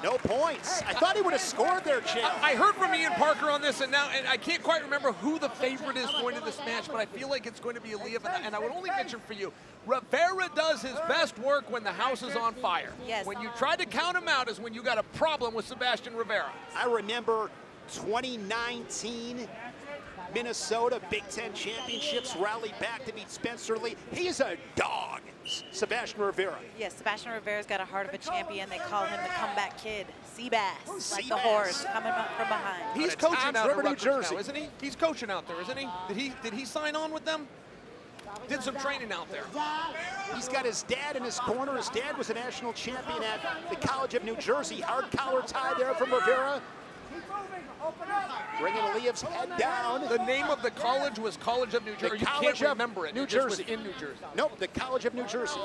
No points. I thought he would have scored there, Chip. I heard from Ian Parker on this, and I can't quite remember who the favorite is going to this match, but I feel like it's going to be Aliyev, and I would only mention for you, Rivera does his best work when the house is on fire. Yes. When you try to count him out is when you got a problem with Sebastian Rivera. I remember 2019 Minnesota Big Ten Championships, rallied back to beat Spencer Lee. He's a dog, Sebastian Rivera. Yes, Sebastian Rivera's got a heart of a champion. They call him the comeback kid. Seabass, like the Seabass. horse coming up from behind. He's coaching out River, in New Rutgers Jersey, now, isn't he? He's coaching out there, isn't he? Did he sign on with them? Did some training out there. He's got his dad in his corner. His dad was a national champion at the College of New Jersey. Hard collar tie there from Rivera. Bringing Aliyev's head down. The name of the college was College of New Jersey. You can't remember it. New It just Jersey. was in New Jersey. Nope, the College of New Jersey.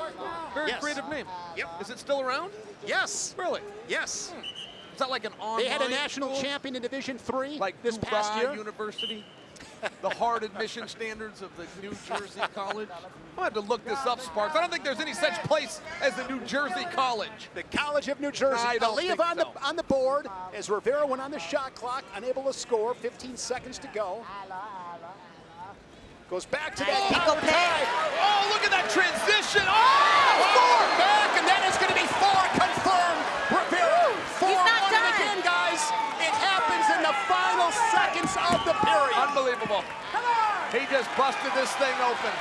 Very Yes. creative name. Yep. Is it still around? Yes. Really? Yes. Is that like an online They had a national school? champion in Division III Like this past year. University? The hard admission standards of the New Jersey College? I'll have to look this up, Sparks. I don't think there's any such place as the New Jersey College. The College of New Jersey. I don't Aliyev think so. on the board as Rivera went on the shot clock, unable to score. 15 seconds to go. Goes back to that counter tie. Oh, look at that transition. Oh, Four back, and that is going to be 4 confirmed. Rivera, 4 He's not on it done. again, guys. It happens in the final seconds of the period. Unbelievable. He just busted this thing open.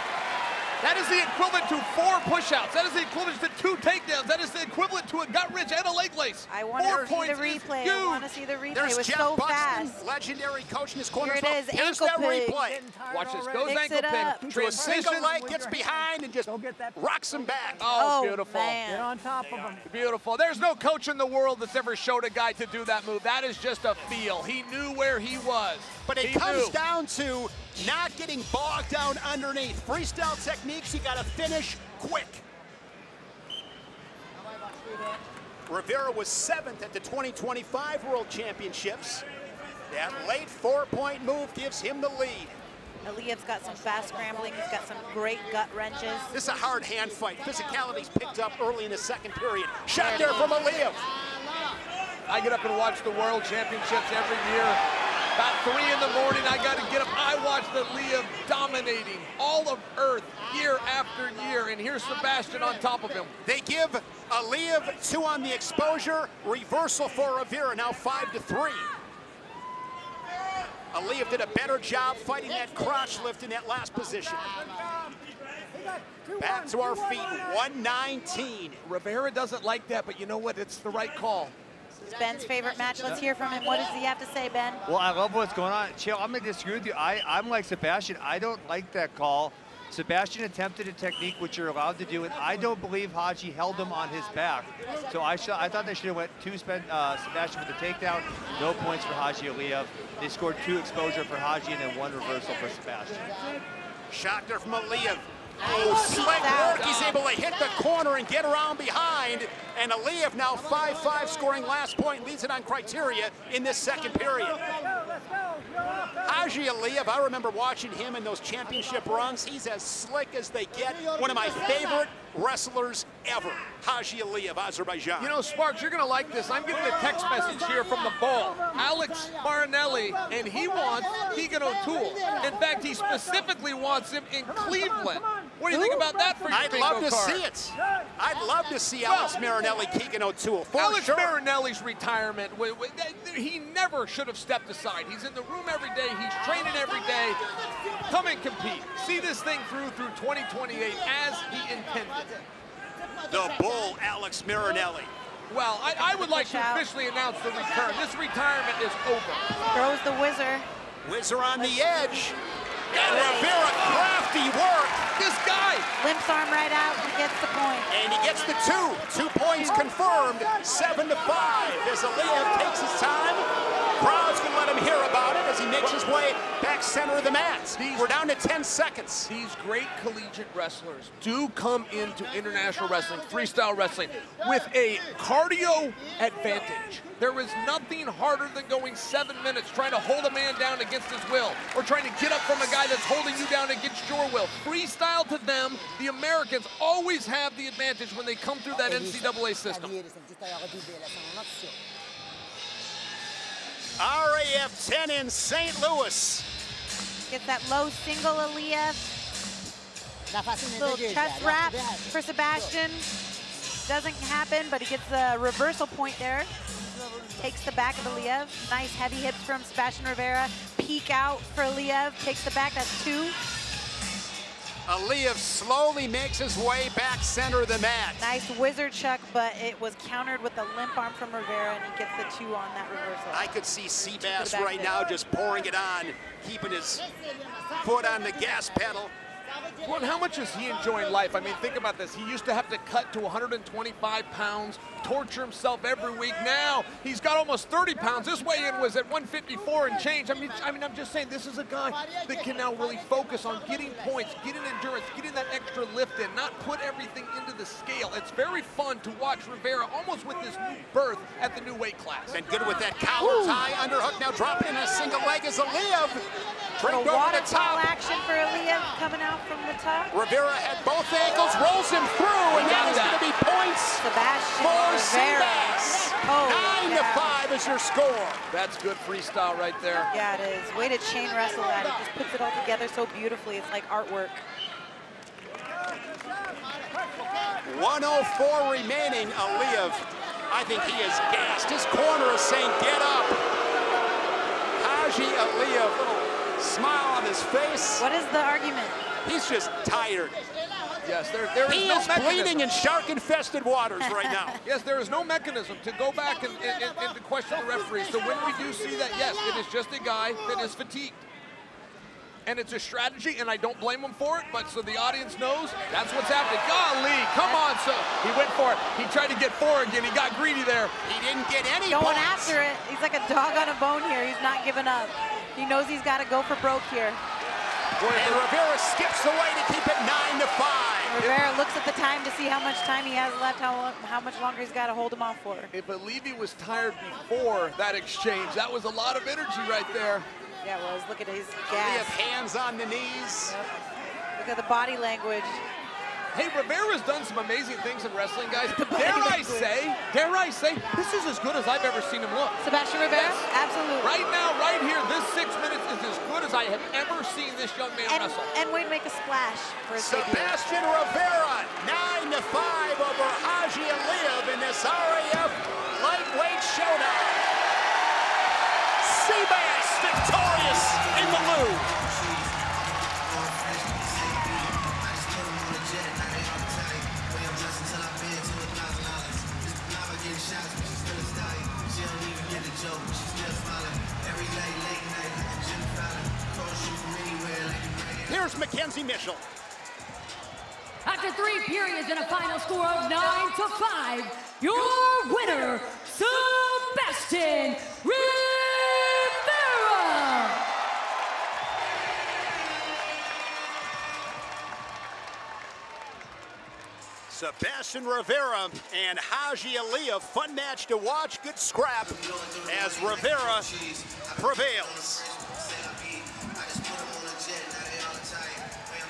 That is the equivalent to 4 push-outs. That is the equivalent to 2 takedowns. That is the equivalent to a gut wrench and a leg lace. I want to see the replay. I want to see the replay. There's It was Jeff so Buxton, fast. legendary coach in his corner. Here it is, Here's ankle that pick. replay. Watch this. Goes Picks ankle it up. pick. To a single Transition. leg, gets behind, and just rocks him back. Oh, beautiful. Man. Get on top of him. Beautiful. There's no coach in the world that's ever showed a guy to do that move. That is just a feel. He knew where he was. But it He comes knew. down to not getting bogged down underneath. Freestyle techniques, you got to finish quick. Rivera was 7th at the 2025 World Championships. That late 4-point move gives him the lead. Aliyev's got some fast scrambling. He's got some great gut wrenches. This is a hard hand fight. Physicality's picked up early in the second period. Shot there from Aliyev. I get up and watch the World Championships every year. About 3 in the morning, I got to get up. I watch Aliyev dominating all of Earth year after year, and here's Sebastian on top of him. They give Aliyev 2 on the exposure. Reversal for Rivera, now 5-3. Aliyev did a better job fighting that crotch lift in that last position. Back to our feet, 119. Rivera doesn't like that, but you know what? It's the right call. This is Ben's favorite match. Let's hear from him. What does he have to say, Ben? Well, I love what's going on. Chill, I'm going to disagree with you. I'm like Sebastian. I don't like that call. Sebastian attempted a technique which you're allowed to do, and I don't believe Haji held him on his back. So I thought they should have went to Sebastian for the takedown. No points for Haji Aliyev. They scored 2 exposure for Haji and then 1 reversal for Sebastian. Shot there from Aliyev. Oh, slick work. He's able to hit the corner and get around behind. And Aliyev now 5-5, scoring last point, leads it on criteria in this second period. Haji Aliyev, I remember watching him in those championship runs. He's as slick as they get. One of my favorite wrestlers ever. Haji Aliyev, Azerbaijan. You know, Sparks, you're going to like this. I'm getting a text message here from the Bull, Alex Marinelli, and he wants Keegan O'Toole. In fact, he specifically wants him in Cleveland. What do you think about that for your I'd bingo love to card? see it. I'd love to see Alex Marinelli, Keegan O'Toole, for Alex sure. Marinelli's retirement, he never should have stepped aside. He's in the room every day. He's training every day. Come and compete. See this thing through 2028 as he intended. The Bull, Alex Marinelli. Well, I would like to officially announce the return. This retirement is over. Throws the whizzer. Whizzer on the edge. And Rivera, crafty work. This guy. Limps arm right out and gets the point. And he gets the 2. 2 points confirmed, 7-5. As Aliyev takes his time, crowd's gonna let him hear about it as he makes his way back center of the mat. We're down to 10 seconds. These great collegiate wrestlers do come into international wrestling, freestyle wrestling, with a cardio advantage. There is nothing harder than going 7 minutes trying to hold a man down against his will, or trying to get up from a guy that's holding you down against your will. Freestyle to them, the Americans always have the advantage when they come through that NCAA system. RAF 10 in St. Louis. Gets that low single Aliyev. Little chest wrap for Sebastian. Doesn't happen, but he gets the reversal point there. Takes the back of Aliyev. Nice heavy hips from Sebastian Rivera. Peek out for Aliyev. Takes the back, that's 2. Aliyev slowly makes his way back center of the mat. Nice wizard chuck, but it was countered with a limp arm from Rivera, and he gets the 2 on that reversal. I could see Seabass right now just pouring it on, keeping his foot on the gas pedal. Well, how much is he enjoying life? I mean, think about this. He used to have to cut to 125 pounds, torture himself every week. Now he's got almost 30 pounds. This weigh-in was at 154 and change. I mean, I'm just saying, this is a guy that can now really focus on getting points, getting endurance, getting that extra lift in, not put everything into the scale. It's very fun to watch Rivera almost with this new berth at the new weight class. Been good with that collar tie, underhook, now dropping in a single leg as Aliyev. Draped over the waterfall top. action for Aliyev coming out from the top. Rivera had both ankles, rolls him through, and that is going to be points for Seabass. 9-5 is your score. That's good freestyle right there. Yeah, it is. Way to chain wrestle that. He just puts it all together so beautifully. It's like artwork. 104 remaining. Aliyev, I think he is gassed. His corner is saying, get up. Haji Aliyev, little smile on his face. What is the argument? He's just tired. Yes, there is He no is mechanism. bleeding in shark-infested waters right now. Yes, there is no mechanism to go back and to question the referee. So when we do see that, yes, it is just a guy that is fatigued. And it's a strategy, and I don't blame him for it, but so the audience knows that's what's happening. Golly, come on, so he went for it. He tried to get 4 again. He got greedy there. He didn't get any Going points. after it. He's like a dog on a bone here. He's not giving up. He knows he's got to go for broke here. And Rivera skips away to keep it 9-5. Rivera looks at the time to see how much time he has left, how much longer he's got to hold him off for. If Aliyev was tired before that exchange, that was a lot of energy right there. Yeah, it was. Look at his We have gas. hands on the knees. Yep. Look at the body language. Hey, Rivera's done some amazing things in wrestling, guys. Dare I say, this is as good as I've ever seen him look. Sebastian Rivera? Yes. Absolutely. Right now, right here, this 6 minutes is as good as I have ever seen this young man wrestle. And Wade make a splash for his debut. Sebastian Rivera, 9-5 over Haji Aliyev in this RAF lightweight showdown. Seabass victorious in the Lou. Here's Mackenzie Mitchell. After 3 periods and a final score of 9-5, your winner, Sebastian Rivera. Sebastian Rivera and Haji Aliyev, fun match to watch, good scrap as Rivera prevails.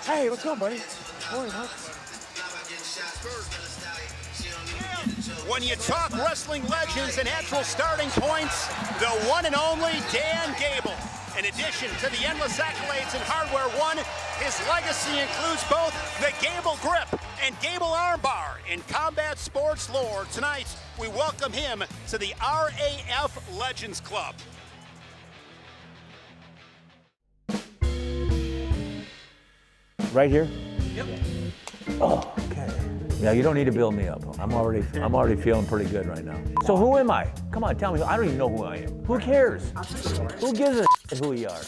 Hey, what's going, buddy? Boy, what? When you talk wrestling legends and actual starting points, the one and only Dan Gable. In addition to the endless accolades in Hardware 1, his legacy includes both the Gable Grip and Gable Armbar in combat sports lore. Tonight, we welcome him to the RAF Legends Club. Right here? Yep. Oh, okay. Yeah, you don't need to build me up. I'm already feeling pretty good right now. So who am I? Come on, tell me. I don't even know who I am. Who cares? Who gives a who you are?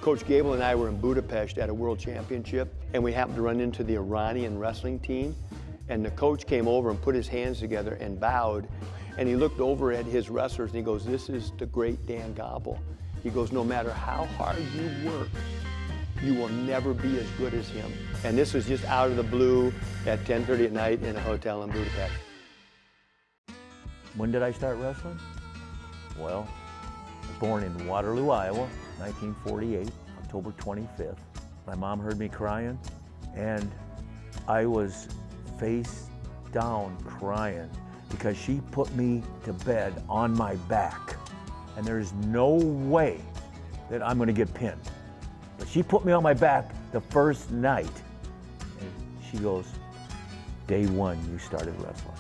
Coach Gable and I were in Budapest at a world championship, and we happened to run into the Iranian wrestling team. And the coach came over and put his hands together and bowed. And he looked over at his wrestlers and he goes, "This is the great Dan Gable." He goes, "No matter how hard you work, you will never be as good as him." And this was just out of the blue at 10:30 at night in a hotel in Budapest. When did I start wrestling? Well, I was born in Waterloo, Iowa, 1948, October 25th. My mom heard me crying, and I was face down crying because she put me to bed on my back. And there's no way that I'm gonna get pinned. But she put me on my back the first night, and she goes, "Day one, you started wrestling."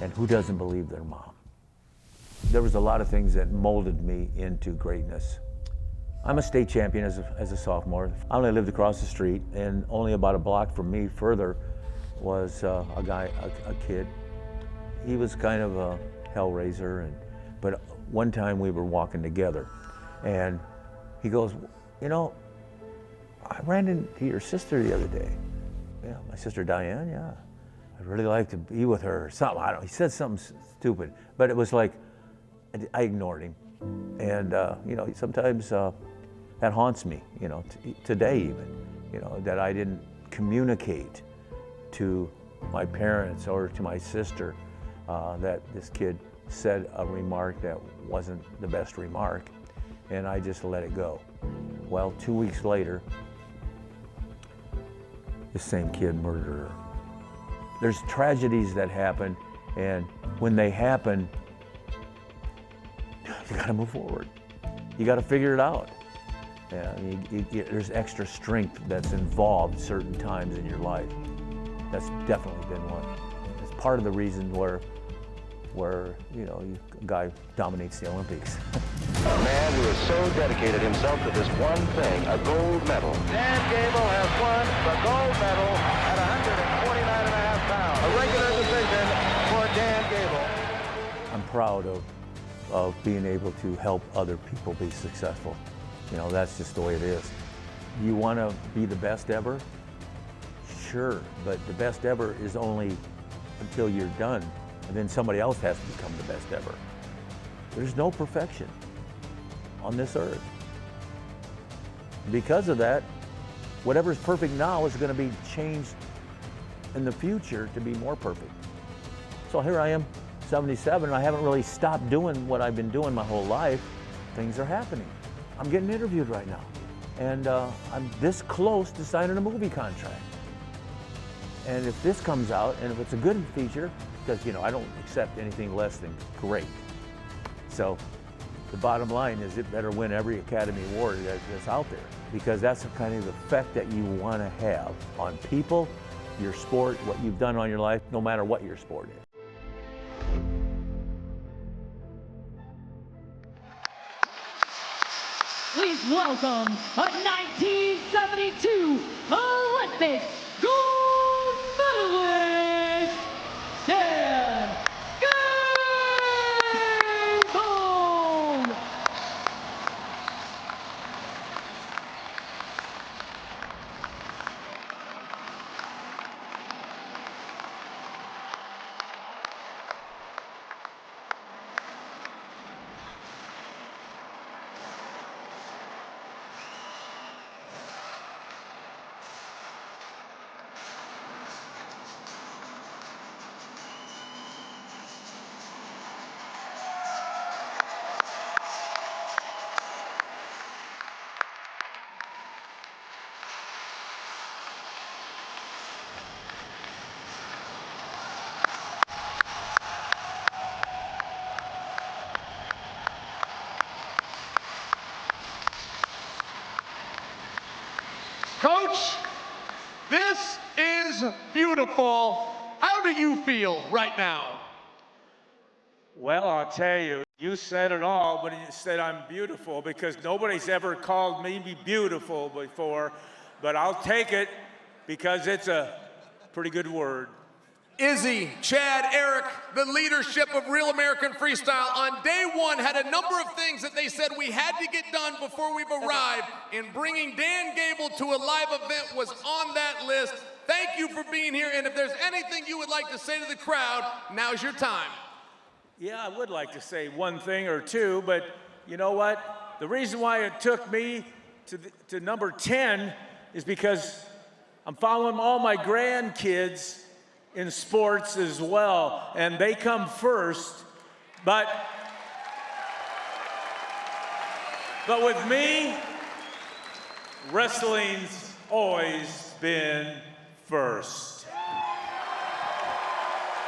And who doesn't believe their mom? There was a lot of things that molded me into greatness. I'm a state champion as a sophomore. I only lived across the street, and only about a block from me further was a kid. He was kind of a hellraiser, but one time we were walking together, and he goes, "You know, I ran into your sister the other day." "Yeah, my sister Diane, yeah. I'd really like to be with her," or something. I don't know. He said something stupid, but it was like, I ignored him. And, you know, sometimes that haunts me, you know, today even, you know, that I didn't communicate to my parents or to my sister that this kid said a remark that wasn't the best remark, and I just let it go. Well, 2 weeks later, the same kid murdered her. There's tragedies that happen, and when they happen, you gotta move forward. You gotta figure it out. And there's extra strength that's involved certain times in your life. That's definitely been one. It's part of the reason where you know, a guy dominates the Olympics. A man who has so dedicated himself to this one thing, a gold medal. Dan Gable has won the gold medal at 149.5 pounds. A regular decision for Dan Gable. I'm proud of being able to help other people be successful. You know, that's just the way it is. You want to be the best ever? Sure, but the best ever is only until you're done, and then somebody else has to become the best ever. There's no perfection on this earth. Because of that, whatever's perfect now is going to be changed in the future to be more perfect. So here I am, 77, and I haven't really stopped doing what I've been doing my whole life. Things are happening. I'm getting interviewed right now, and I'm this close to signing a movie contract. And if this comes out, and if it's a good feature, because, you know, I don't accept anything less than great. So the bottom line is it better win every Academy Award that's out there, because that's the kind of effect that you want to have on people, your sport, what you've done on your life, no matter what your sport is. Please welcome a 1972 Olympic gold medalist, Dan Gable. Coach, this is beautiful. How do you feel right now? Well, I'll tell you, you said it all when you said I'm beautiful, because nobody's ever called me beautiful before, but I'll take it because it's a pretty good word. Izzy, Chad, Eric, the leadership of Real American Freestyle on day one had a number of things that they said we had to get done before we've arrived, and bringing Dan Gable to a live event was on that list. Thank you for being here, and if there's anything you would like to say to the crowd, now's your time. Yeah, I would like to say one thing or two, but you know what? The reason why it took me to number 10 is because I'm following all my grandkids in sports as well, and they come first, but with me, wrestling's always been first.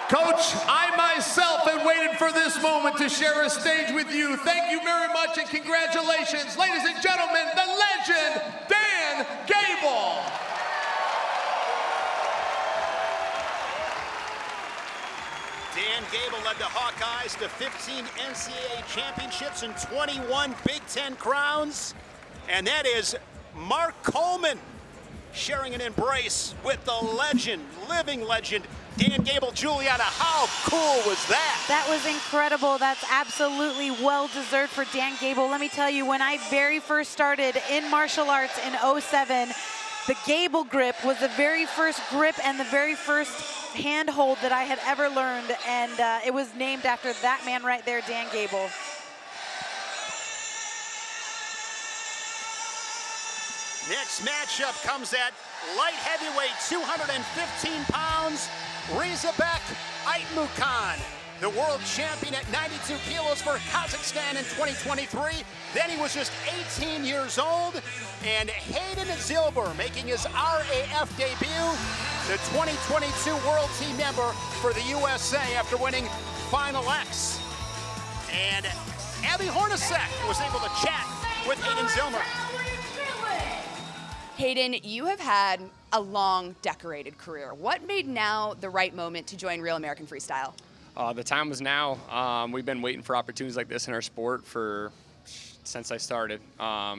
Coach, I myself have waited for this moment to share a stage with you. Thank you very much and congratulations. Ladies and gentlemen, the legend, Dan Gable. Dan Gable led the Hawkeyes to 15 NCAA championships and 21 Big Ten crowns. And that is Mark Coleman sharing an embrace with the legend, living legend, Dan Gable. Juliana, how cool was that? That was incredible. That's absolutely well-deserved for Dan Gable. Let me tell you, when I very first started in martial arts in '07, the Gable grip was the very first grip and the very first handhold that I had ever learned, and it was named after that man right there, Dan Gable. Next matchup comes at light heavyweight, 215 pounds, Rizabek Aitmukhan, the world champion at 92 kilos for Kazakhstan in 2023. Then he was just 18 years old. And Hayden Zillmer making his RAF debut, the 2022 world team member for the USA after winning Final X. And Abby Hornacek was able to chat with Hayden Zillmer. Hayden, you have had a long, decorated career. What made now the right moment to join Real American Freestyle? The time was now. We've been waiting for opportunities like this in our sport for since I started,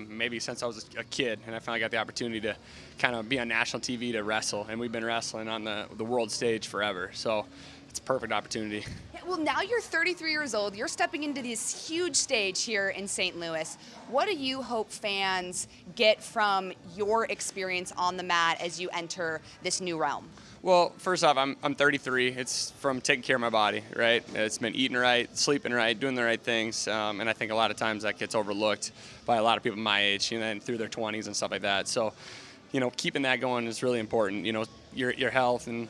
maybe since I was a kid, and I finally got the opportunity to kind of be on national TV to wrestle, and we've been wrestling on the world stage forever, so it's a perfect opportunity. Yeah, well, now you're 33 years old. You're stepping into this huge stage here in St. Louis. What do you hope fans get from your experience on the mat as you enter this new realm? Well, first off, I'm 33. It's from taking care of my body, right? It's been eating right, sleeping right, doing the right things, and I think a lot of times that gets overlooked by a lot of people my age, and through their 20s and stuff like that. So, keeping that going is really important. Your health and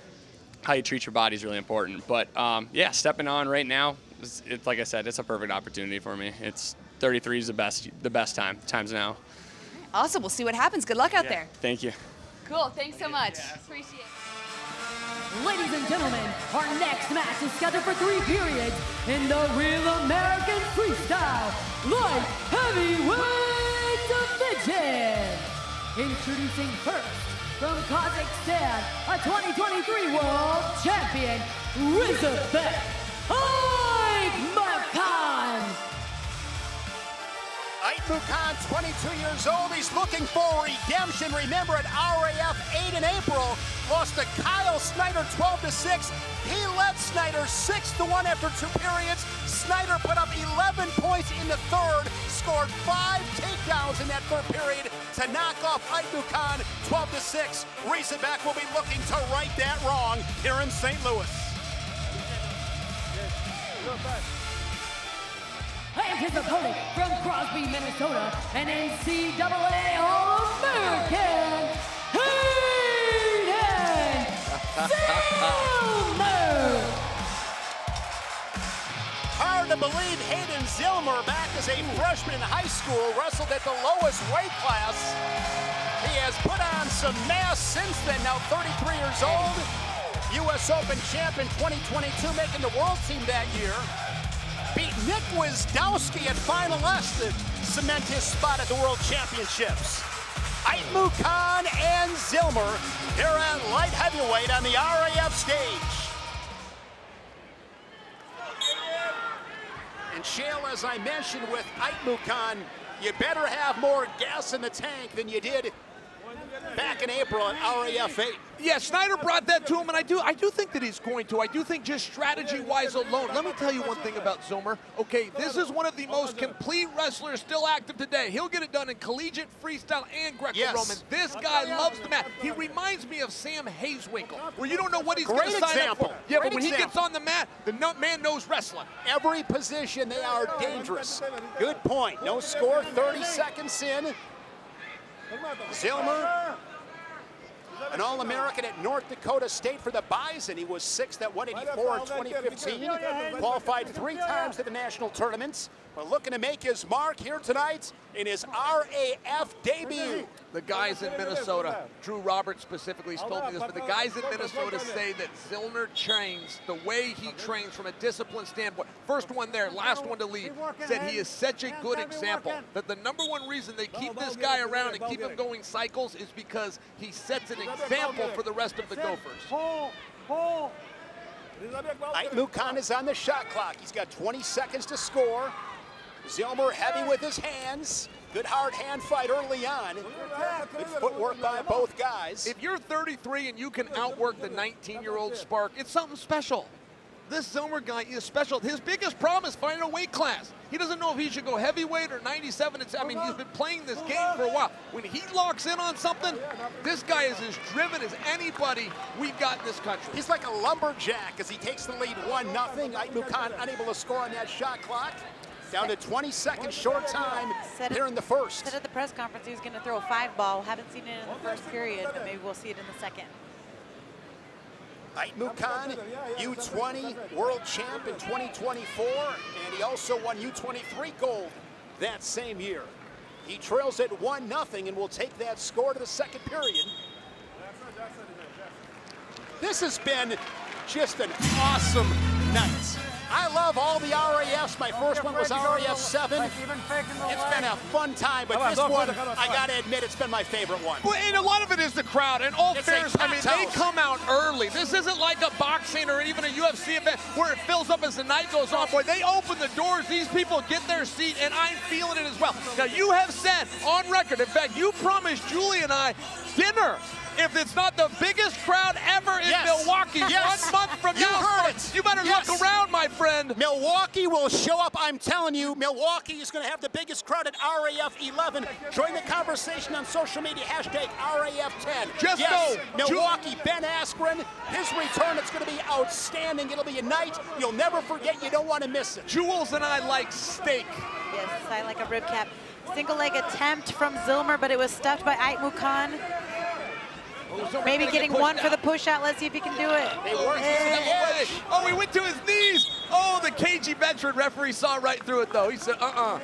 how you treat your body is really important. But yeah, stepping on right now, it's like I said, it's a perfect opportunity for me. It's 33 is the best times now. Awesome. We'll see what happens. Good luck out there. Thank you. Cool. Thanks so much. Appreciate it. Ladies and gentlemen, our next match is scheduled for 3 periods in the Real American Freestyle Light Heavyweight Division. Introducing first, from Kazakhstan, a 2023 World Champion, Rizabek Aitmukhan. Aitmukhan, 22 years old. He's looking for redemption. Remember at RAF 8 in April, lost to Kyle Snyder 12-6. He led Snyder 6-1 after 2 periods. Snyder put up 11 points in the third, scored 5 takedowns in that third period to knock off Aitmukhan 12-6. Rizabek will be looking to right that wrong here in St. Louis. And his opponent from Crosby, Minnesota, an NCAA All-American, Hayden Zillmer. Hard to believe Hayden Zillmer, back as a freshman in high school, wrestled at the lowest weight class. He has put on some mass since then, now 33 years old. U.S. Open champion 2022, making the world team that year. Beat Nick Wisdowski at Final S to cement his spot at the World Championships. Aitmukhan and Zillmer, they're at light heavyweight on the RAF stage. And Shale, as I mentioned with Aitmukhan, you better have more gas in the tank than you did back in April at RAF 8. Yeah, Snyder brought that to him, and I do think that he's going to. I do think just strategy-wise alone. Let me tell you one thing about Zillmer. Okay, this is one of the most complete wrestlers still active today. He'll get it done in collegiate, freestyle, and Greco-Roman. Yes. This guy loves the mat. He reminds me of Sam Hazewinkle, where you don't know what he's going to sign up for. Yeah, but when he gets on the mat, the man knows wrestling. Every position, they are dangerous. Good point. No score, 30 seconds in. Zillmer, an All-American at North Dakota State for the Bison. He was 6th at 184 in 2015. Qualified 3 times to the national tournaments, but looking to make his mark here tonight in his RAF debut. The guys in Minnesota, Drew Roberts specifically told me this, but the guys in Minnesota say that Zillmer trains the way he trains from a discipline standpoint. First one there, last one to leave, said he is such a good example that the #1 reason they keep this guy around and keep him going cycles is because he sets an example for the rest of the Gophers. Aitmukhan is on the shot clock. He's got 20 seconds to score. Zillmer heavy with his hands. Good hard hand fight early on. Good footwork by both guys. If you're 33 and you can outwork the 19-year-old Spark, it's something special. This Zillmer guy is special. His biggest problem is finding a weight class. He doesn't know if he should go heavyweight or 97. He's been playing this game for a while. When he locks in on something, this guy is as driven as anybody we've got in this country. He's like a lumberjack as he takes the lead 1-0. Aitmukhan unable to score on that shot clock. Down to 20 seconds, short time here in the first. Said at the press conference he was going to throw a 5-ball. Haven't seen it in the first period, but maybe we'll see it in the second. Aitmukhan, U20 world champ in 2024, and he also won U23 gold that same year. He trails at 1-0 and will take that score to the second period. This has been just an awesome night. I love all the RAFs. My first one was RAF 7. It's been a fun time, but this one, I gotta admit, it's been my favorite one. Well, and a lot of it is the crowd. And all It's fairness, a I mean, they packed house. come out early. This isn't like a boxing or even a UFC event where it fills up as the night goes on. Boy, they open the doors. These people get their seat, and I'm feeling it as well. Now, you have said on record, in fact, you promised Julie and I dinner if it's not the biggest crowd ever in Milwaukee 1 month from You now. heard it. You better look around, my friend. Milwaukee will show up. I'm telling you, Milwaukee is going to have the biggest crowd at RAF 11. Join the conversation on social media, hashtag RAF 10. Just yes, know, Milwaukee, Ben Askren, his return, it's going to be outstanding. It'll be a night you'll never forget. You don't want to miss it. Jules and I like steak. Yes, I like a rib cap. Single leg attempt from Zillmer, but it was stuffed by Aitmukhan. Maybe getting one for the push out. Let's see if he can do it. Oh, he went to his knees. Oh, the cagey veteran referee saw right through it, though. He said, I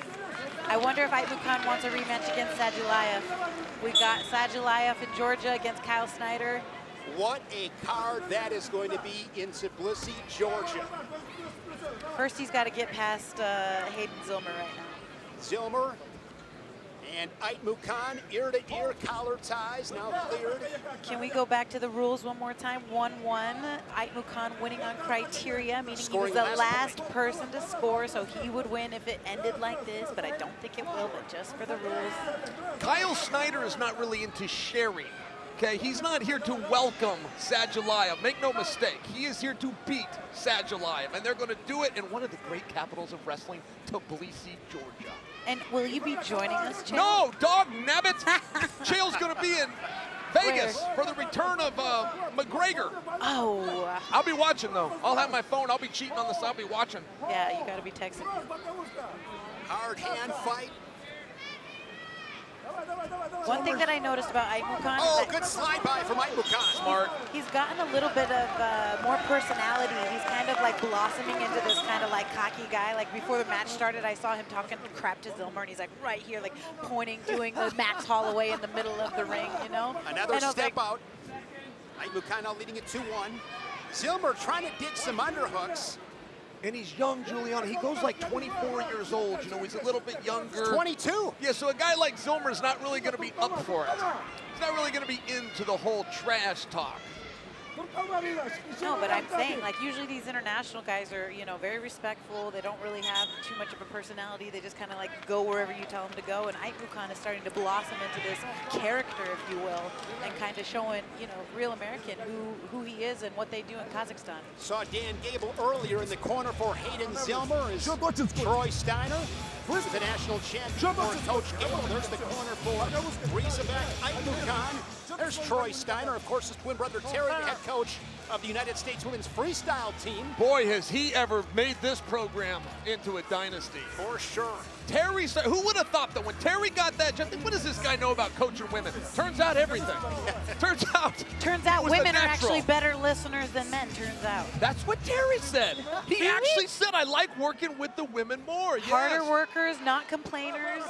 wonder if Aitmukhan wants a rematch against Aliyev. We got Aliyev in Georgia against Kyle Snyder. What a card that is going to be in Tbilisi, Georgia. First, he's got to get past Hayden Zillmer right now. Zillmer and Aitmukhan, ear-to-ear collar ties, now cleared. Can we go back to the rules one more time? 1-1. Aitmukhan winning on criteria, meaning Scoring he was the last last person to score, so he would win if it ended like this, but I don't think it will, but just for the rules. Kyle Snyder is not really into sharing. Okay, he's not here to welcome Aliyev. Make no mistake, he is here to beat Aliyev, and they're going to do it in one of the great capitals of wrestling, Tbilisi, Georgia. And will you be joining us, Chael? No, dog nabbit. Chael's going to be in Vegas for the return of McGregor. Oh. I'll be watching, though. I'll have my phone. I'll be cheating on this. I'll be watching. Yeah, you got to be texting. Hard hand fight. One thing that I noticed about Aitmukhan Oh, is that good slide by from Aitmukhan. Smart. He's gotten a little bit of more personality. He's kind of like blossoming into this kind of like cocky guy. Like before the match started, I saw him talking crap to Zillmer, and he's like right here, like pointing, doing the Max Holloway in the middle of the ring, you know? Another step out. Aitmukhan now leading at 2-1. Zillmer trying to dig some underhooks. And he's young, Giuliano. He goes like 24 years old. You know, he's a little bit younger. He's 22. Yeah, so a guy like Zillmer is not really going to be up for it. He's not really going to be into the whole trash talk. No, but I'm saying, like, usually these international guys are, you know, very respectful. They don't really have too much of a personality. They just kind of, like, go wherever you tell them to go. And Aitmukhan is starting to blossom into this character, if you will, and kind of showing, you know, real American who he is and what they do in Kazakhstan. Saw Dan Gable earlier in the corner for Hayden Zillmer. Is Troy Steiner, who's the national champion for Coach Gable. There's the corner for Rizabek, Aitmukhan. There's Troy Steiner, of course, his twin brother Terry, the head coach of the United States women's freestyle team. Boy, has he ever made this program into a dynasty. For sure. Terry, who would have thought that when Terry got that job, what does this guy know about coaching women? Turns out everything. Turns out Women are actually better listeners than men, turns out. That's what Terry said. He actually said, I like working with the women more. Yes. Harder workers, not complainers,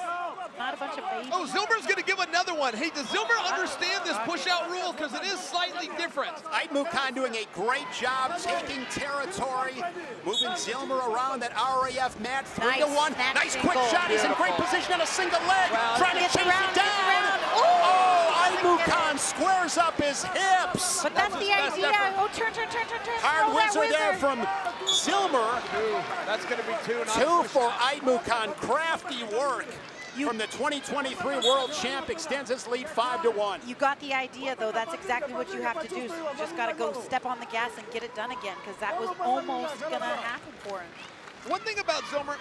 not a bunch of babies. Oh, Zillmer's going to give another one. Hey, does Zillmer understand this push-out rule? Because it is slightly different. Aitmukhan doing a great job taking territory, moving Zillmer around that RAF mat. 3-1. Nice quick shot. He's in great position on a single leg. Trying to chase it down. Oh, Aitmukhan squares up his hips. But that's the idea. Oh, turn. Hard whizzer there from Zillmer. That's going to be 2. Two for Aitmukhan. Crafty work. From the 2023 world champ, extends his lead 5-1. You got the idea, though. That's exactly what you have to do. So you just got to go step on the gas and get it done again, because that was almost going to happen for him. One thing about Zillmer,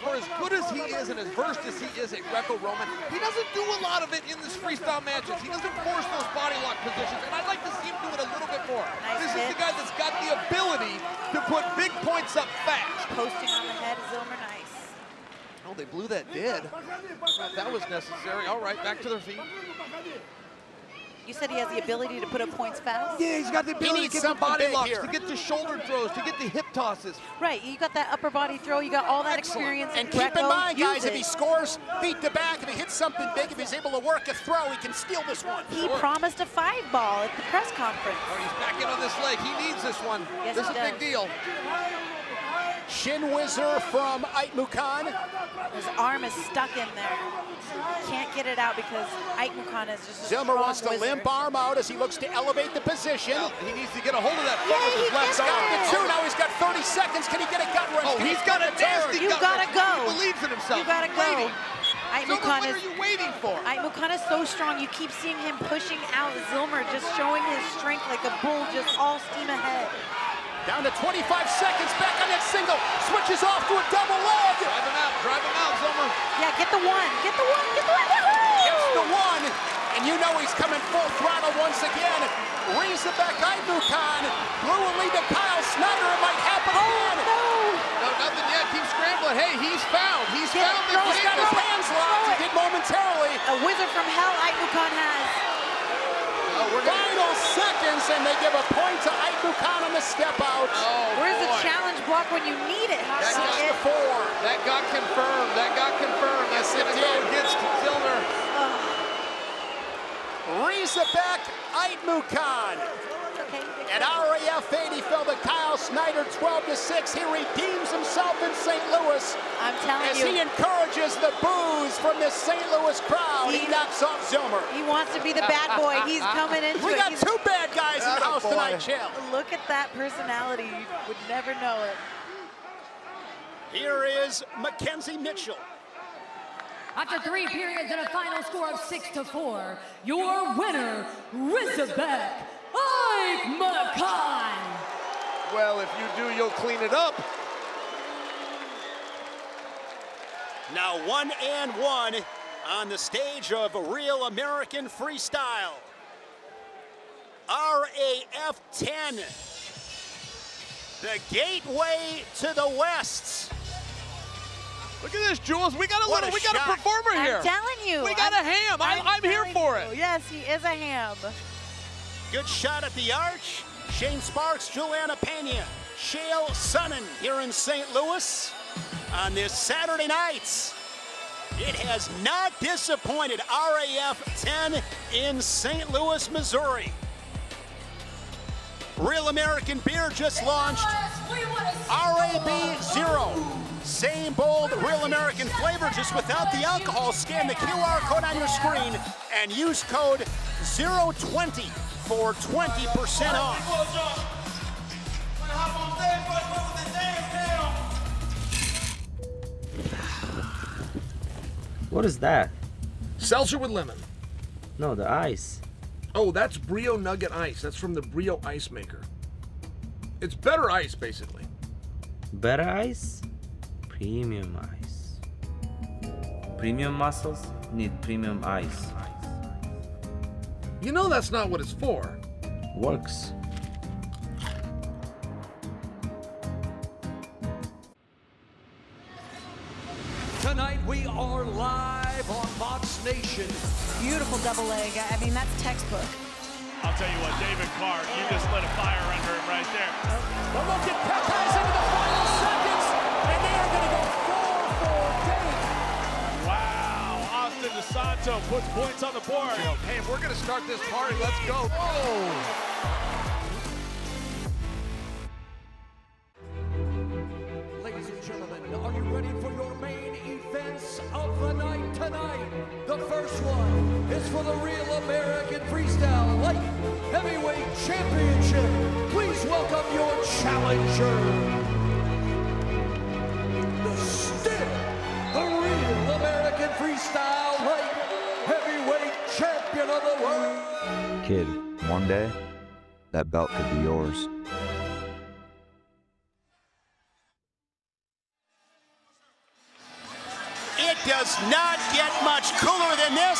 for as good as he is and as versed as he is at Greco-Roman, he doesn't do a lot of it in this freestyle matches. He doesn't force those body lock positions, and I'd like to see him do it a little bit more. This is the guy that's got the ability to put big points up fast. Posting on the head, Zillmer, nice. Oh, they blew that dead. I don't know if that was necessary. All right, back to their feet. You said he has the ability to put up points fast? Yeah, he's got the ability to get the body locks, to get the shoulder throws, to get the hip tosses. Right, you got that upper body throw, you got all that experience. And keep in mind, guys, if he scores feet to back, if he hits something big, if he's able to work a throw, he can steal this one. He promised a 5-ball at the press conference. Oh, he's back in on this leg. He needs this one. Yes, this is a big deal. shin whizzer from Aitmukhan. His arm is stuck in there. Can't get it out because Aitmukhan is just a Zillmer wants to strong limp whizzer. arm out as he looks to elevate the position. He needs to get a hold of that foot with his left He's got arm. the two, now he's got 30 seconds. Can he get a gut wrench? Oh, Can he he's got a get turn? nasty You gut gotta wrench. go. He believes in himself. You gotta He's go. waiting. Aitmukhan Zillmer, what are you waiting for? Aitmukhan is so strong. You keep seeing him pushing out Zillmer, just showing his strength like a bull, just all steam ahead. Down to 25 seconds, back on that single, switches off to a double leg. Drive him out, Zillmer. Yeah, get the one, get the one, get the one. Woohoo! Gets the one, and you know he's coming full throttle once again. Rizabek Aitmukhan blew a lead to Kyle Snyder. It might happen again. No, nothing yet. Keep scrambling. Hey, he's found. He's Get found the He's got his game. hands locked. He did momentarily. A wizard from hell Aitmukhan has. Final seconds, and they give a point to Aitmukhan on the step out. Where's the challenge block when you need it, Haji? 6-4. That got confirmed. That's it going to go did. against Zillmer. Rizabek Aitmukhan. At RAF 8, he fell to Kyle Snyder 12-6. He redeems himself in St. Louis. I'm telling as you. he encourages the boos from this St. Louis crowd. He knocks off Zillmer. He wants to be the bad boy. He's coming into We it. got He's- two bad guys in the house tonight, Chill. Look at that personality. You would never know it. Here is Mackenzie Mitchell. After 3 periods and a final score of 6-4, your winner, Rizabek Aitmukhan. Well, if you do, you'll clean it up. Now 1-1 on the stage of Real American Freestyle. RAF 10. The gateway to the West. Look at this, Jules. We got a What little. a We got a shot. performer here. I'm telling you. We got a ham. I'm here telling for you. it. Yes, he is a ham. Good shot at the arch. Shane Sparks, Juliana Pena, Shale Sonnen here in St. Louis on this Saturday night. It has not disappointed. RAF 10 in St. Louis, Missouri. Real American Beer just launched RAB 0. Same bold Real American flavor, just without the alcohol. Scan the QR code on your screen and use code 020 for 20% off. What is that? Seltzer with lemon. No, the ice. Oh, that's Brio Nugget Ice. That's from the Brio Ice Maker. It's better ice, basically. Better ice? Premium ice. Premium muscles need premium ice. You know that's not what it's for. Works. Tonight we are live on Fox Nation. Beautiful double leg. I mean, that's textbook. I'll tell you what, David Clark, you just lit a fire under him right there. But look at Yepez into the final seconds, and they are going to go 4 for Dave. Wow, Austin DeSanto puts points on the board. Hey, if we're going to start this party, let's go. Oh. Ladies and gentlemen, are you ready for your main events of the night tonight? The first one is for the Real American Freestyle Light Heavyweight Championship. Please welcome your challenger, the Real American Freestyle Light Heavyweight Champion of the world. Kid, one day, that belt could be yours. It does not get much cooler than this.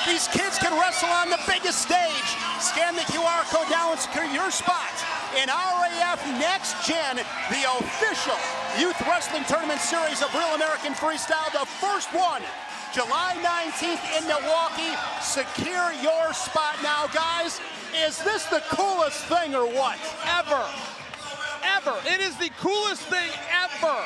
These kids can wrestle on the biggest stage. Scan the QR code now and secure your spot in RAF Next Gen, the official youth wrestling tournament series of Real American Freestyle. The first one, July 19th in Milwaukee. Secure your spot now, guys. Is this the coolest thing or what? Ever. It is the coolest thing ever.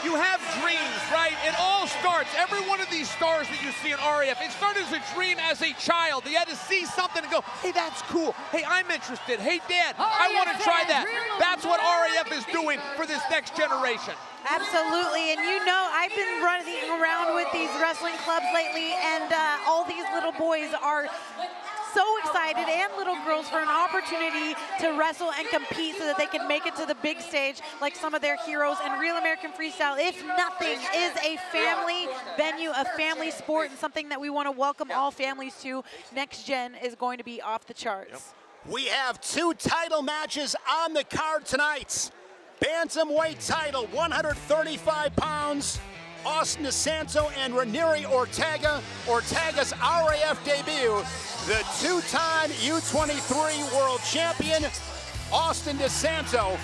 you have dreams, right? It all starts, every one of these stars that you see in RAF, it started as a dream as a child. They had to see something and go, hey, that's cool. Hey, I'm interested. Hey, Dad, I want to try that. That's what RAF is doing for this next generation. Absolutely, and you know, I've been running around with these wrestling clubs lately, and all these little boys are so excited, and little girls, for an opportunity to wrestle and compete so that they can make it to the big stage like some of their heroes. And Real American Freestyle, if nothing, is a family venue, a family sport, and something that we want to welcome all families to. Next Gen is going to be off the charts. We have 2 title matches on the card tonight. Bantamweight title, 135 pounds. Austin DeSanto and Reineri Ortega. Ortega's RAF debut. The 2-time U23 world champion, Austin DeSanto,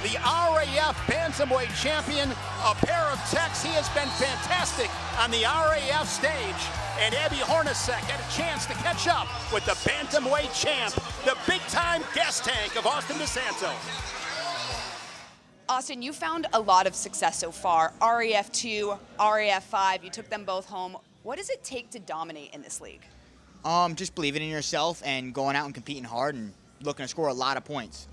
the RAF Bantamweight champion. A pair of techs. He has been fantastic on the RAF stage. And Abby Hornacek had a chance to catch up with the Bantamweight champ, the big-time gas tank of Austin DeSanto. Austin, you found a lot of success so far. RAF 2, RAF 5, you took them both home. What does it take to dominate in this league? Just believing in yourself and going out and competing hard and looking to score a lot of points.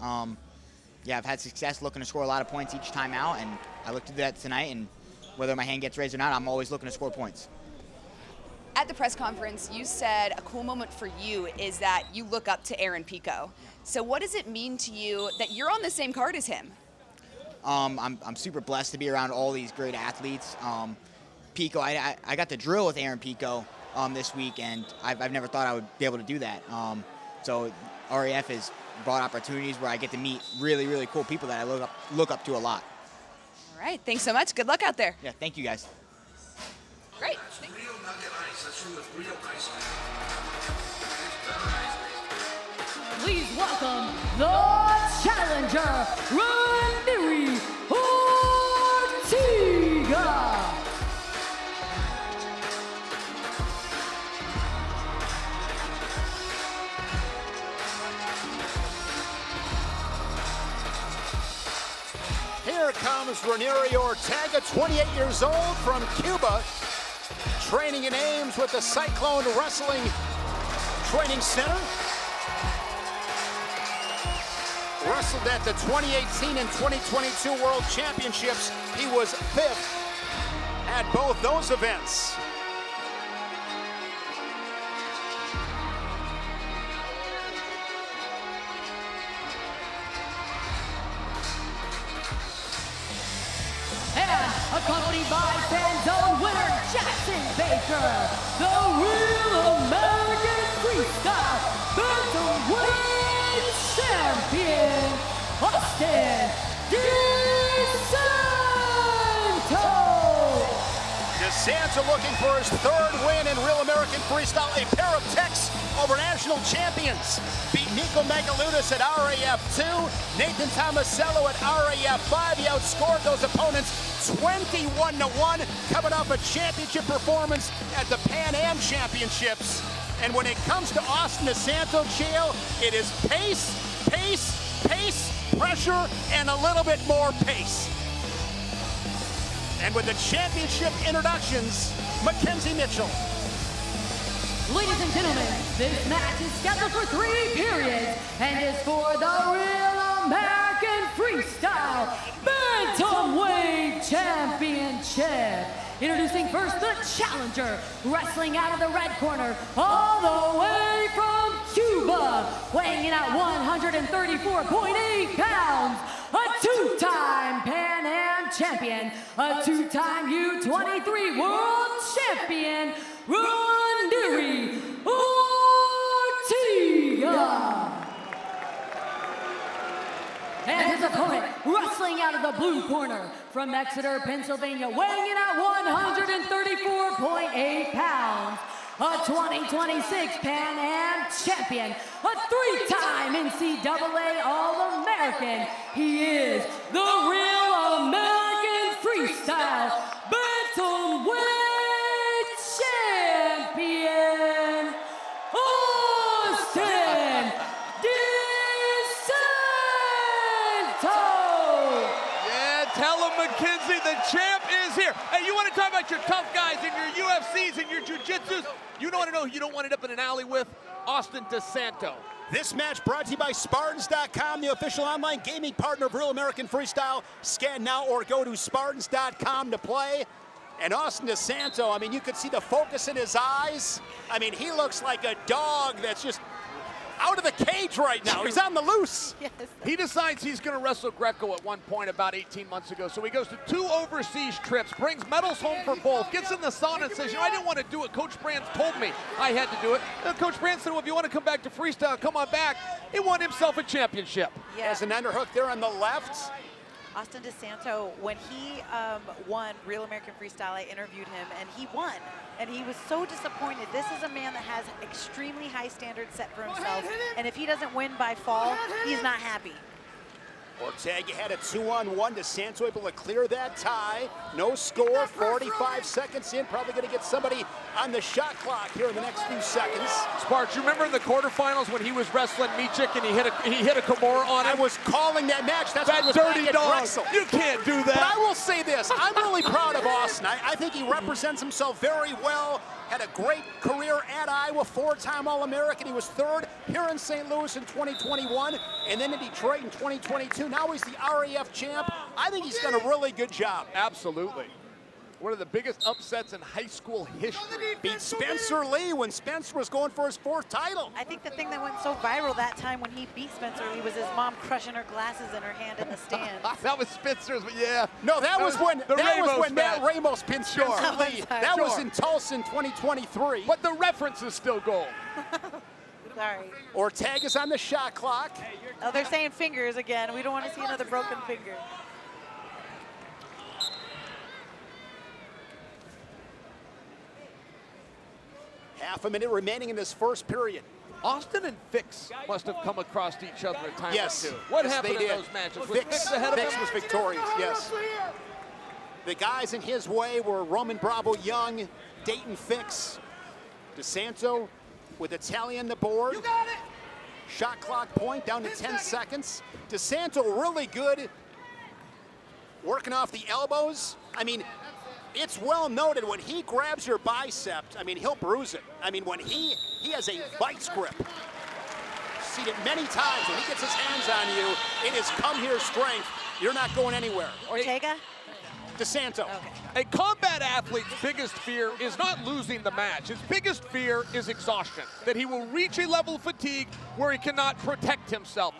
Yeah, I've had success looking to score a lot of points each time out, and I look to do that tonight, and whether my hand gets raised or not, I'm always looking to score points. At the press conference, you said a cool moment for you is that you look up to Aaron Pico. So what does it mean to you that you're on the same card as him? I'm super blessed to be around all these great athletes. Pico, I got to drill with Aaron Pico this week, and I've never thought I would be able to do that. So RAF has brought opportunities where I get to meet really, really cool people that I look up to a lot. All right, thanks so much. Good luck out there. Yeah, thank you guys. Great. Please welcome the challenger, Reineri Ortega. Here comes Reineri Ortega, 28 years old, from Cuba, training in Ames with the Cyclone Wrestling Training Center. Wrestled at the 2018 and 2022 World Championships. He was 5th at both those events. And accompanied by Fanzone winner Jackson Baker, the Real American Freestyle Bantamweight champion, Austin DeSanto. DeSanto looking for his 3rd win in Real American Freestyle. A pair of techs over national champions. Beat Nico Megaludis at RAF 2, Nathan Tomasello at RAF 5. He outscored those opponents 21-1, coming off a championship performance at the Pan Am Championships. And when it comes to Austin DeSanto, Chael, it is pace, pace, pace, pressure, and a little bit more pace. And with the championship introductions, Mackenzie Mitchell. Ladies and gentlemen, this match is scheduled for 3 periods and is for the Real American Freestyle Bantamweight Championship. Introducing first the challenger, wrestling out of the red corner, all the way from Cuba, weighing in at 134.8 pounds, a 2-time Pan Am champion, a 2-time U23 world champion, Reineri Ortega. And his opponent, wrestling out of the blue corner from Exeter, Pennsylvania, weighing in at 134.8 pounds, a 2026 Pan Am champion, a 3-time NCAA All-American. He is the Real American Freestyle Bantamweight champion, Austin DeSanto. Yeah, tell him, Mackenzie, the champ is here. Hey, you want to talk about your tough guys and your UFCs and your jiu-jitsus? You don't want to know who you don't want to end up in an alley with? Austin DeSanto. This match brought to you by Spartans.com, the official online gaming partner of Real American Freestyle. Scan now or go to Spartans.com to play. And Austin DeSanto, I mean, you could see the focus in his eyes. I mean, he looks like a dog that's just out of the cage right now. He's on the loose. Yes. He decides he's going to wrestle Greco at one point about 18 months ago. So he goes to 2 overseas trips, brings medals home for both, gets in the sauna and says, you know, I didn't want to do it. Coach Brands told me I had to do it. And Coach Brands said, well, if you want to come back to freestyle, come on back. He won himself a championship. Yeah. As an underhook there on the left. Austin DeSanto, when he won Real American Freestyle, I interviewed him, and he won. And he was so disappointed. This is a man that has extremely high standards set for himself, and if he doesn't win by fall, he's not happy. Ortega had a 2-on-1. DeSanto able to clear that tie. No score, 45 seconds in. Probably going to get somebody on the shot clock here in the next few seconds. Sparks, you remember in the quarterfinals when he was wrestling Michik and he hit a Kimura on him? I was calling that match. That's that why I was dirty dog. Drexel. You can't do that. But I will say this. I'm really proud of Austin. I think he represents himself very well. Had a great career at Iowa, 4-time All-American. He was 3rd here in St. Louis in 2021, and then in Detroit in 2022. Now he's the RAF champ. I think he's done a really good job. Absolutely. One of the biggest upsets in high school history. Beat Spencer Lee when Spencer was going for his 4th title. I think the thing that went so viral that time when he beat Spencer Lee was his mom crushing her glasses in her hand in the stands. That was Spencer's, but yeah. No, that was when Matt Ramos pinned Spencer Sure. Lee. That was in Tulsa in 2023. But the reference is still gold. Sorry. Ortega's on the shot clock. Oh, they're saying fingers again. We don't want to see another broken finger. Half a minute remaining in this first period. Austin and Fix must have come across each other a time Yes. or two. What Yes, happened they in did. those matches? Was Fix Fix ahead of him? was victorious, yes. The guys in his way were Roman Bravo Young, Dayton Fix, DeSanto with Italian the board. You got it. Shot clock point down to 10 seconds. DeSanto really good, working off the elbows. I mean, it's well noted when he grabs your bicep, I mean, he'll bruise it. I mean, when he has a vice grip. Seen it many times. When he gets his hands on you, it is come here strength. You're not going anywhere. Ortega? DeSanto. Okay. A combat athlete's biggest fear is not losing the match. His biggest fear is exhaustion, that he will reach a level of fatigue where he cannot protect himself.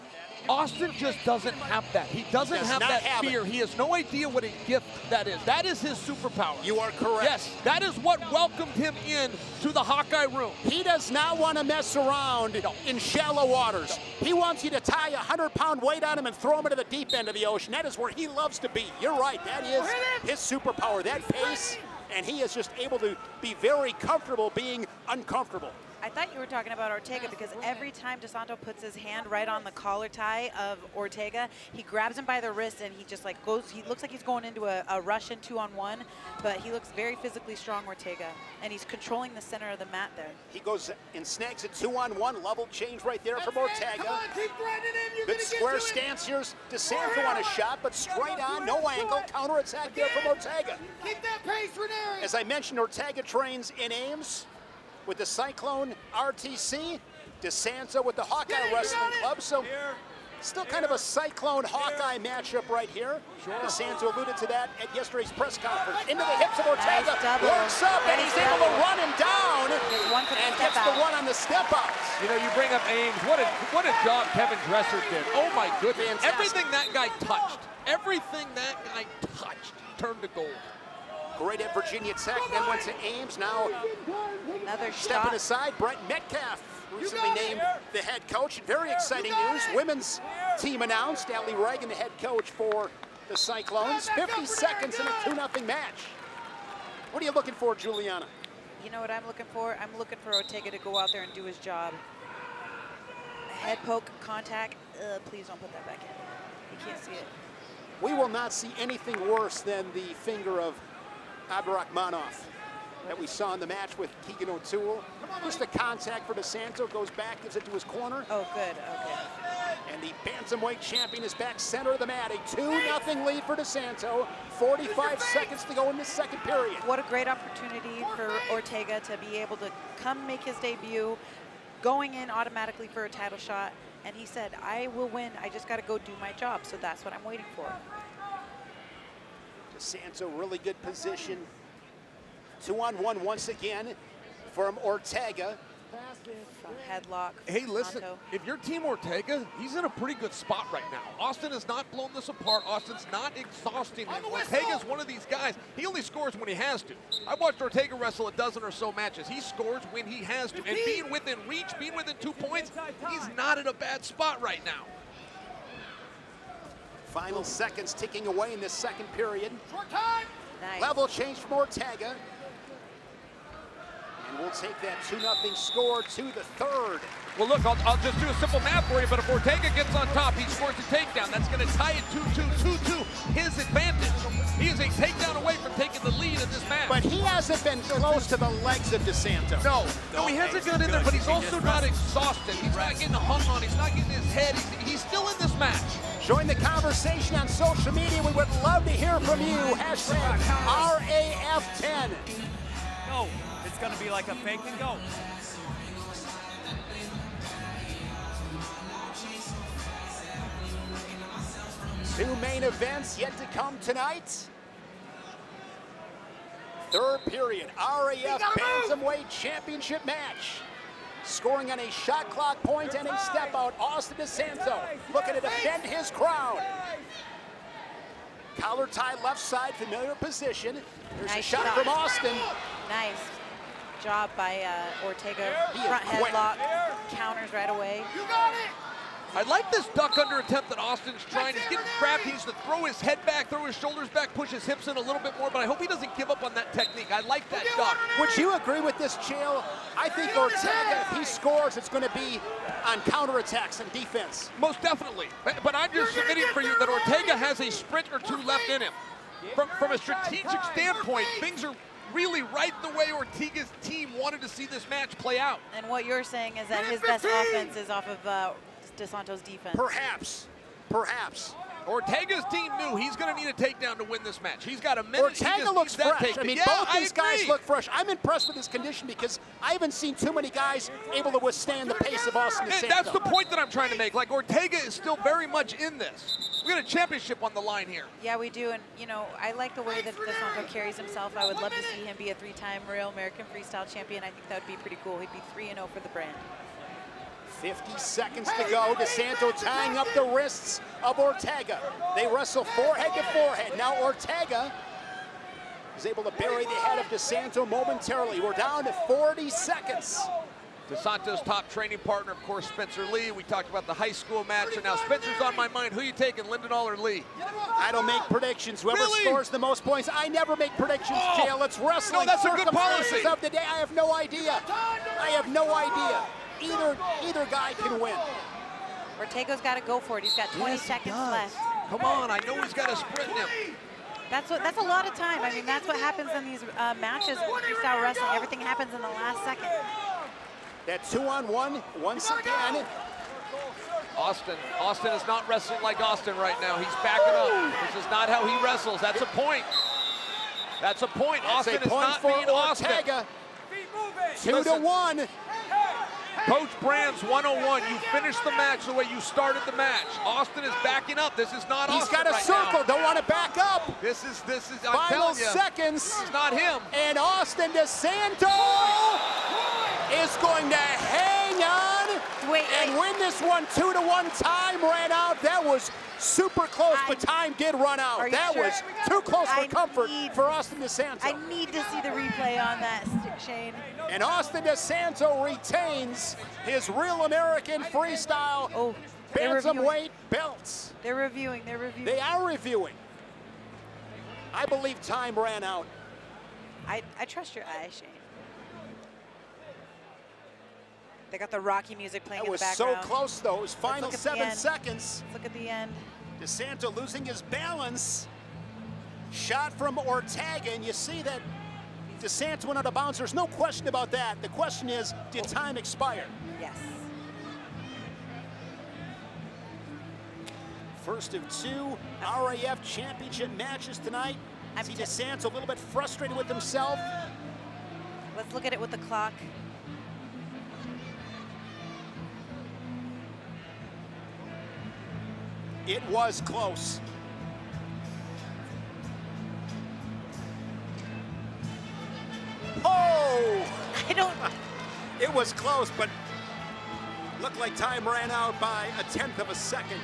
Austin just doesn't have that. He doesn't have that fear. He has no idea what a gift that is. That is his superpower. You are correct. Yes, that is what welcomed him in to the Hawkeye room. He does not want to mess around in shallow waters. He wants you to tie a 100-pound weight on him and throw him into the deep end of the ocean. That is where he loves to be. You're right. That is his superpower, that pace, and he is just able to be very comfortable being uncomfortable. I thought you were talking about Ortega because every time DeSanto puts his hand right on the collar tie of Ortega, he grabs him by the wrist and he just like goes, he looks like he's going into a Russian 2-on-1, but he looks very physically strong, Ortega, and he's controlling the center of the mat there. He goes and snags a 2-on-1, level change right there from Ortega. Good square stance here. DeSanto on a shot, but straight on, no angle, counter attack there from Ortega. Keep that pace, Reineri. As I mentioned, Ortega trains in Ames with the Cyclone RTC, DeSanto with the Hawkeye Wrestling Club. So still kind of a Cyclone Hawkeye matchup right here. DeSanto alluded to that at yesterday's press conference. Into the hips of Ortega, works up, and he's able to run him down and gets the one on the step out. You know, you bring up Ames. What a job Kevin Dresser did. Oh my goodness. Fantastic. Everything that guy touched turned to gold. Great at Virginia Tech, then went to Ames. Now Another stepping shot. aside, Brett Metcalf, recently named the head coach. Very exciting news. Women's team announced. Ali Reagan, the head coach for the Cyclones. 50 seconds in a 2-0 match. What are you looking for, Juliana? You know what I'm looking for? I'm looking for Ortega to go out there and do his job. Head poke, contact. Please don't put that back in. You can't see it. We will not see anything worse than the finger of Abdurakhmanov that we saw in the match with Keegan O'Toole. Just the contact for DeSanto, goes back, gives it to his corner. Oh, good, okay. And the Bantamweight champion is back center of the mat. A 2-0 lead for DeSanto. 45 seconds to go in this second period. What a great opportunity for Ortega to be able to come make his debut, going in automatically for a title shot. And he said, I will win. I just got to go do my job. So that's what I'm waiting for. DeSanto, really good position. 2-on-1 once again from Ortega. Headlock. Hey, listen, DeSanto. if you're Team Ortega, he's in a pretty good spot right now. Austin has not blown this apart. Austin's not exhausting him. Ortega's one of these guys. He only scores when he has to. I watched Ortega wrestle a dozen or so matches. He scores when he has to. And being within reach, being within 2 points, he's not in a bad spot right now. Final seconds ticking away in this second period. Nice. Level change from Ortega. And we'll take that 2-0 score to the third. Well, look, I'll just do a simple math for you, but if Ortega gets on top, he scores a takedown. That's going to tie it 2-2, 2-2, his advantage. He is a takedown away from taking the lead in this match. But he hasn't been close to the legs of DeSanto. No, he hasn't got in there, but he's also not exhausted. He's not getting hung on. He's not getting his head. He's still in this match. Join the conversation on social media. We would love to hear from you. Hashtag RAF10. No, it's going to be like a fake and go. Two main events yet to come tonight. Third period, RAF Bantamweight Championship match. Scoring on a shot clock point and a step out, Austin DeSanto looking to defend his crown. Collar tie left side, familiar position. There's Nice a shot shot. from Austin. Nice job by Ortega. He is Front quick. headlock, counters right away. I like this duck under attempt that Austin's trying. He's getting crafty. He needs to throw his head back, throw his shoulders back, push his hips in a little bit more, but I hope he doesn't give up on that technique. I like that duck. Would you agree with this, Chael? I think Ortega, if he scores, it's going to be on counterattacks and defense. Most definitely. But I'm just submitting for you that Ortega has a sprint or two left in him. From a strategic standpoint, things are really right the way Ortega's team wanted to see this match play out. And what you're saying is that his best offense is off of DeSanto's defense. Perhaps. Ortega's team knew he's going to need a takedown to win this match. He's got a minute. Ortega looks fresh. I mean, both these guys agree. look fresh. I'm impressed with his condition because I haven't seen too many guys able to withstand the pace of Austin DeSanto. And that's the point that I'm trying to make. Like, Ortega is still very much in this. We got a championship on the line here. Yeah, we do. And, you know, I like the way that DeSanto carries himself. I would love to see him be a 3-time Real American Freestyle champion. I think that would be pretty cool. He'd be 3-0 for the brand. 50 seconds to go. DeSanto tying up the wrists of Ortega. They wrestle forehead to forehead. Now Ortega is able to bury the head of DeSanto momentarily. We're down to 40 seconds. DeSanto's top training partner, of course, Spencer Lee. We talked about the high school match, and now Spencer's on my mind. Who you taking, Lindenall or Lee? I don't make predictions. Whoever scores the most points, I never make predictions, Chael. It's wrestling. No, that's a good Circumstances policy. of the day. I have no idea. I have no idea. Either guy can win. Ortega's got to go for it. He's got 20 seconds left. Come on, I know he's got a sprint in him. That's a lot of time. I mean, that's what happens in these matches in freestyle wrestling. Everything happens in the last second. That 2-on-1 once again. Austin is not wrestling like Austin right now. He's backing up. This is not how he wrestles. That's a point. That's a point. That's Austin a is point not for being Austin. Ortega. 2-1. Coach Brands 101. You finished the match the way you started the match. Austin is backing up. This is not He's Austin got a right circle. now. Don't want to back up. This is. I'm Final telling you, seconds. This is not him. And Austin DeSanto is going to hang on and win this one. 2-1. Time ran out. That was super close, but time did run out. That was too close for comfort for Austin DeSanto. I need to see the replay on that, Shane. And Austin DeSanto retains his Real American Freestyle Bantamweight belts. They're reviewing. They are reviewing. I believe time ran out. I trust your eyes, Shane. They got the Rocky music playing That in the was background. so close, though. It was final look at the 7 end. seconds. Let's look at the end. DeSanto losing his balance. Shot from Ortega, and you see that DeSanto went out of bounds. There's no question about that. The question is, did time expire? Yes. First of two RAF championship matches tonight. See DeSanto a little bit frustrated with himself. Let's look at it with the clock. It was close. Oh! I don't... It was close, but looked like time ran out by 1/10 of a second.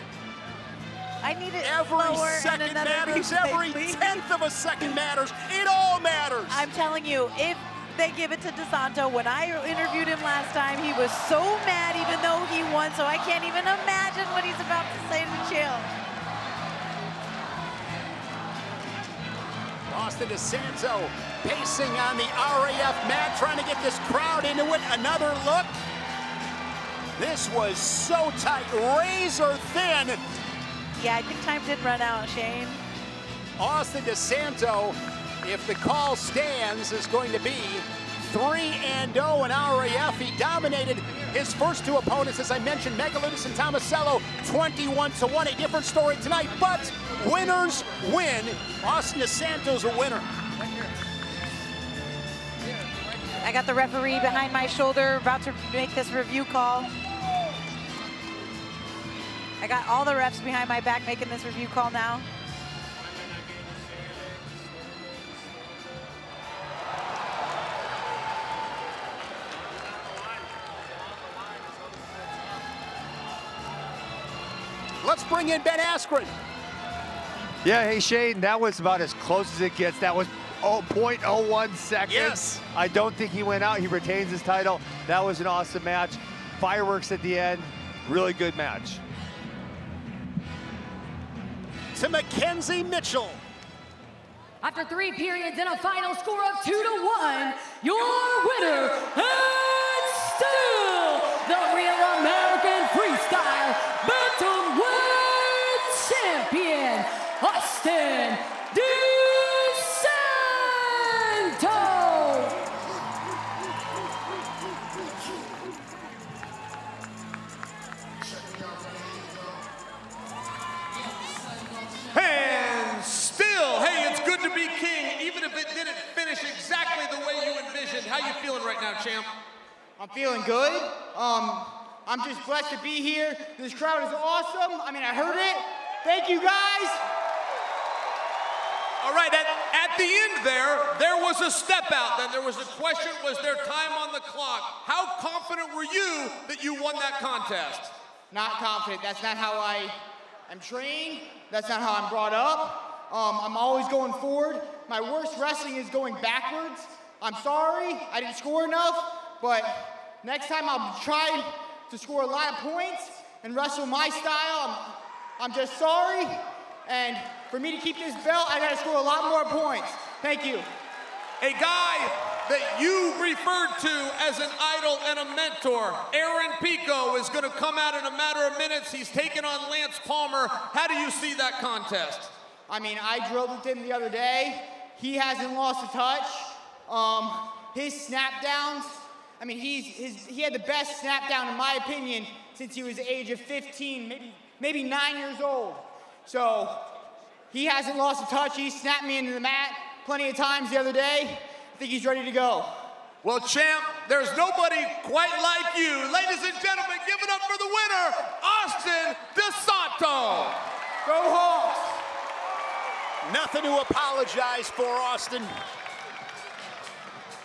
I need it Every slower second and another matters. replay, Every please. 10th of a second matters. It all matters. I'm telling you, if they give it to DeSanto, when I interviewed him last time, he was so mad even though he won, so I can't even imagine what he's about to say to the chill. Austin DeSanto pacing on the RAF mat, trying to get this crowd into it. Another look. This was so tight, razor thin. Yeah, I think time did run out, Shane. Austin DeSanto, if the call stands, is going to be 3-0 in RAF. He dominated his first two opponents, as I mentioned, Megaludis and Tomasello, 21-1. A different story tonight, but winners win. Austin DeSanto's a winner. I got the referee behind my shoulder, about to make this review call. I got all the refs behind my back making this review call now. Let's bring in Ben Askren. Yeah, hey Shane, that was about as close as it gets. That was 0.01 seconds. Yes. I don't think he went out. He retains his title. That was an awesome match. Fireworks at the end. Really good match. To Mackenzie Mitchell. After 3 periods and a final score of 2-1, your winner and still the Real American Freestyle Bantamweight Champion, Austin DeSanto. And still, hey, it's good to be king, even if it didn't finish exactly the way you envisioned. How you feeling right now, champ? I'm feeling good. I'm just blessed to be here. This crowd is awesome. I mean, I heard it. Thank you, guys. All right, at the end there was a step out. Then there was a question, was there time on the clock? How confident were you that you won that contest? Not confident. That's not how I am trained. That's not how I'm brought up. I'm always going forward. My worst wrestling is going backwards. I'm sorry, I didn't score enough, but next time I'll try to score a lot of points and wrestle my style. I'm just sorry, and for me to keep this belt, I gotta score a lot more points. Thank you. A guy that you referred to as an idol and a mentor, Aaron Pico, is gonna come out in a matter of minutes. He's taking on Lance Palmer. How do you see that contest? I mean, I drilled with him the other day. He hasn't lost a touch. His snap downs, I mean, he had the best snap down, in my opinion, since he was the age of 15, maybe 9 years old. So he hasn't lost a touch. He snapped me into the mat plenty of times the other day. I think he's ready to go. Well, champ, there's nobody quite like you. Ladies and gentlemen, give it up for the winner, Austin DeSanto. Go Hawks. Nothing to apologize for, Austin.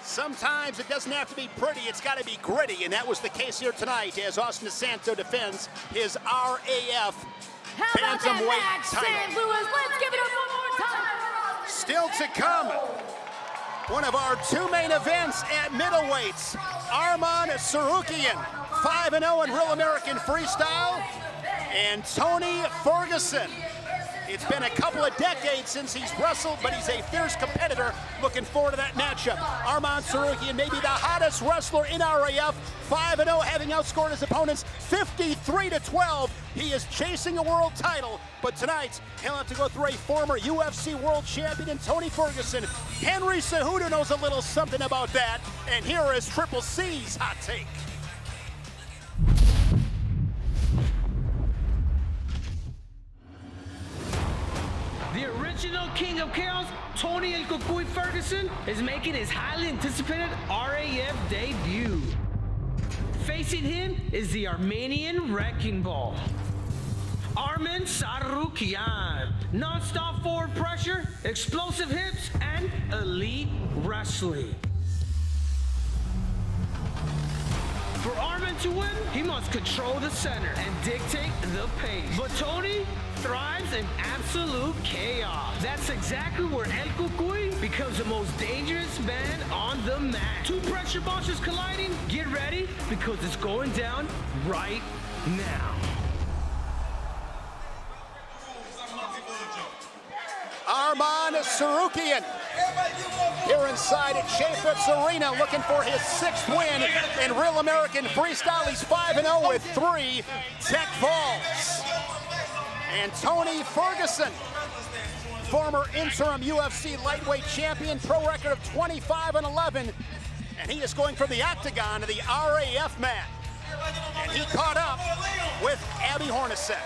Sometimes it doesn't have to be pretty, it's got to be gritty, and that was the case here tonight as Austin DeSanto defends his RAF Bantamweight title. St. Louis, let's give it up one more time. Still to come, one of our two main events at middleweights, Arman Tsarukyan, 5-0 in Real American Freestyle, and Tony Ferguson. It's been a couple of decades since he's wrestled, but he's a fierce competitor. Looking forward to that matchup. Arman Tsarukyan, maybe the hottest wrestler in RAF, 5-0, having outscored his opponents 53-12. He is chasing a world title, but tonight he'll have to go through a former UFC world champion in Tony Ferguson. Henry Cejudo knows a little something about that, and here is Triple C's hot take. Original king of chaos, Tony Ferguson, is making his highly anticipated RAF debut. Facing him is the Armenian Wrecking Ball, Arman Tsarukyan. Non-stop forward pressure, explosive hips, and elite wrestling. For Arman to win, he must control the center and dictate the pace. But Tony thrives in absolute chaos. That's exactly where El Cucuy becomes the most dangerous man on the mat. Two pressure monsters colliding. Get ready, because it's going down right now. Arman Tsarukyan here inside at Yepez Arena looking for his 6th win in Real American Freestyle. He's 5-0 with 3 tech falls. And Tony Ferguson, former interim UFC lightweight champion, pro record of 25-11, and he is going from the octagon to the RAF mat. And he caught up with Abby Hornacek.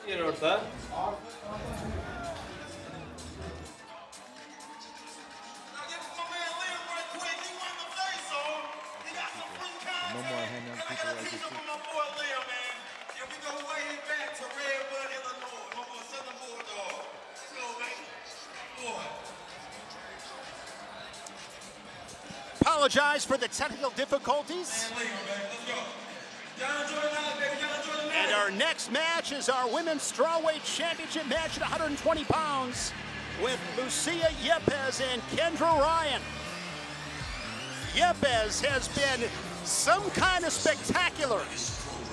Here, Orta. No more hand on people like this. My boy Leo, man. And we go way back to Redwood, Illinois. My boy Southern Bulldog. Let's go, baby. Boy. Apologize for the technical difficulties. And our next match is our women's strawweight championship match at 120 pounds with Lucia Yepez and Kendra Ryan. Yepez has been some kind of spectacular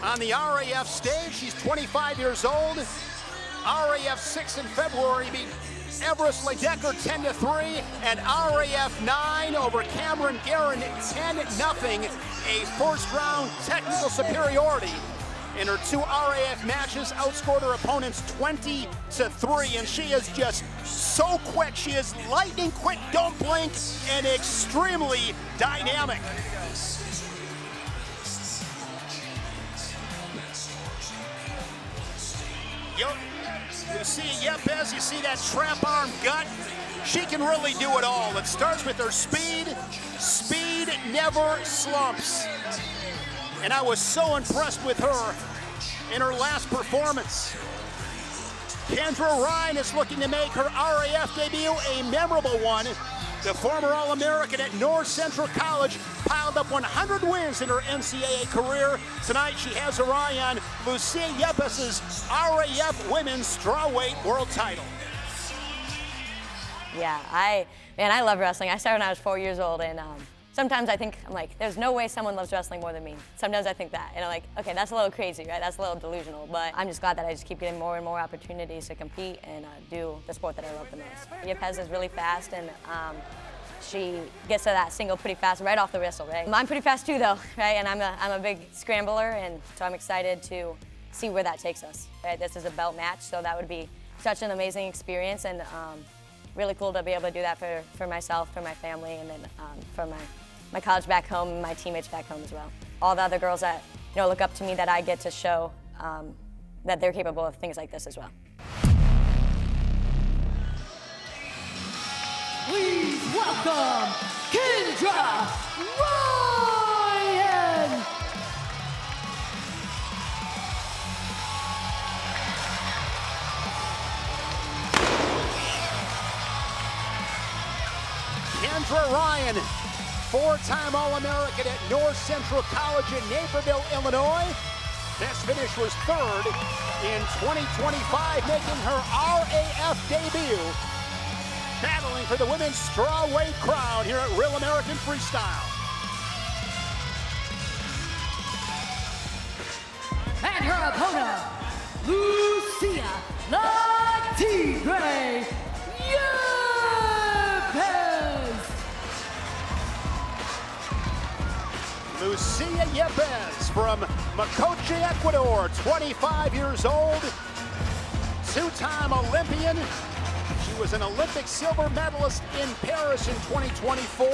on the RAF stage. She's 25 years old. RAF 6 in February beat Everest Ledecker 10-3, and RAF 9 over Cameron Guerin 10-0. A first-round technical superiority in her 2 RAF matches, outscored her opponents 20-3, and she is just so quick. She is lightning quick, don't blink, and extremely dynamic. You see Yepez, you see that trap arm gut. She can really do it all. It starts with her speed. Speed never slumps. And I was so impressed with her in her last performance. Kendra Ryan is looking to make her RAF debut a memorable one. The former All-American at North Central College piled up 100 wins in her NCAA career. Tonight she has her eye on Lucia Yepez's RAF Women's Strawweight World title. Yeah, I love wrestling. I started when I was 4 years old, and sometimes I think, I'm like, there's no way someone loves wrestling more than me. Sometimes I think that, and I'm like, okay, that's a little crazy, right? That's a little delusional, but I'm just glad that I just keep getting more and more opportunities to compete and do the sport that I love the most. Yepez is really fast, and she gets to that single pretty fast right off the whistle, right? I'm pretty fast too, though, right? And I'm a big scrambler, and so I'm excited to see where that takes us, right? This is a belt match, so that would be such an amazing experience, and really cool to be able to do that for myself, for my family, and then for my college back home, and my teammates back home as well. All the other girls that look up to me, that I get to show that they're capable of things like this as well. Please welcome Kendra Ryan. Kendra Ryan, 4-time All-American at North Central College in Naperville, Illinois. Best finish was 3rd in 2025, making her RAF debut. Battling for the women's strawweight crown here at Real American Freestyle. And her opponent, Lucia La Tigre Yepez. Lucia Yepez from Mocoche, Ecuador, 25 years old, 2-time Olympian. She was an Olympic silver medalist in Paris in 2024.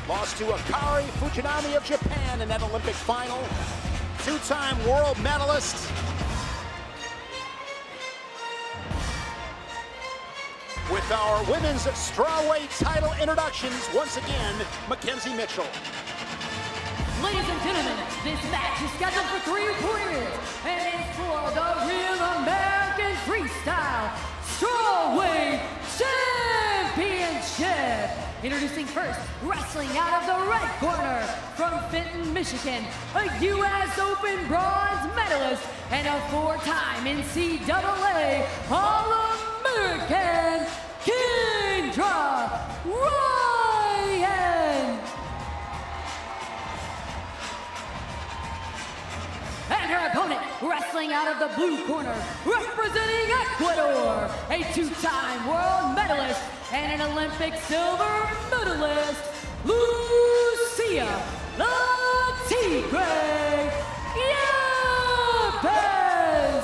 Lost to Akari Fujinami of Japan in that Olympic final. Two-time world medalist. With our women's strawweight title introductions, once again, Mackenzie Mitchell. Ladies and gentlemen, this match is scheduled for 3 periods and is for the Real American Freestyle Strawweight Championship. Introducing first, wrestling out of the red corner from Fenton, Michigan, a U.S. Open bronze medalist and a 4-time NCAA All-American, Kendra Ryan. And her opponent, wrestling out of the blue corner, representing Ecuador, a 2-time world medalist and an Olympic silver medalist, Lucia the Tigre Yepez.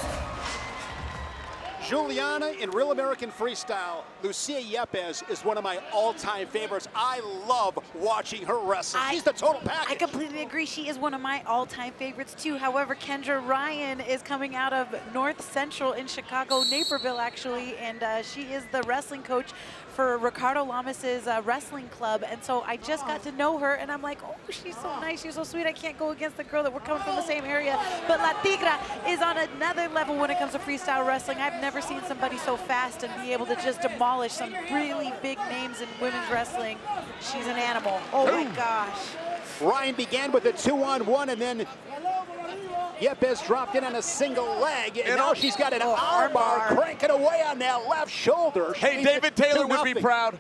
Juliana in Real American Freestyle, Lucia Yepez is one of my all-time favorites. I love watching her wrestle. She's the total package. I completely agree. She is one of my all-time favorites too. However, Kendra Ryan is coming out of North Central in Chicago, Naperville actually, and she is the wrestling coach for Ricardo Lamas's wrestling club. And so I just got to know her and I'm like, oh, she's so nice, she's so sweet. I can't go against the girl that we're coming from the same area. But La Tigra is on another level when it comes to freestyle wrestling. I've never seen somebody so fast and be able to just demolish some really big names in women's wrestling. She's an animal. Oh my gosh. Ryan began with a 2-on-1 and then Yepez dropped in on a single leg, and now she's got an armbar cranking away on that left shoulder. Hey, David Taylor would be proud.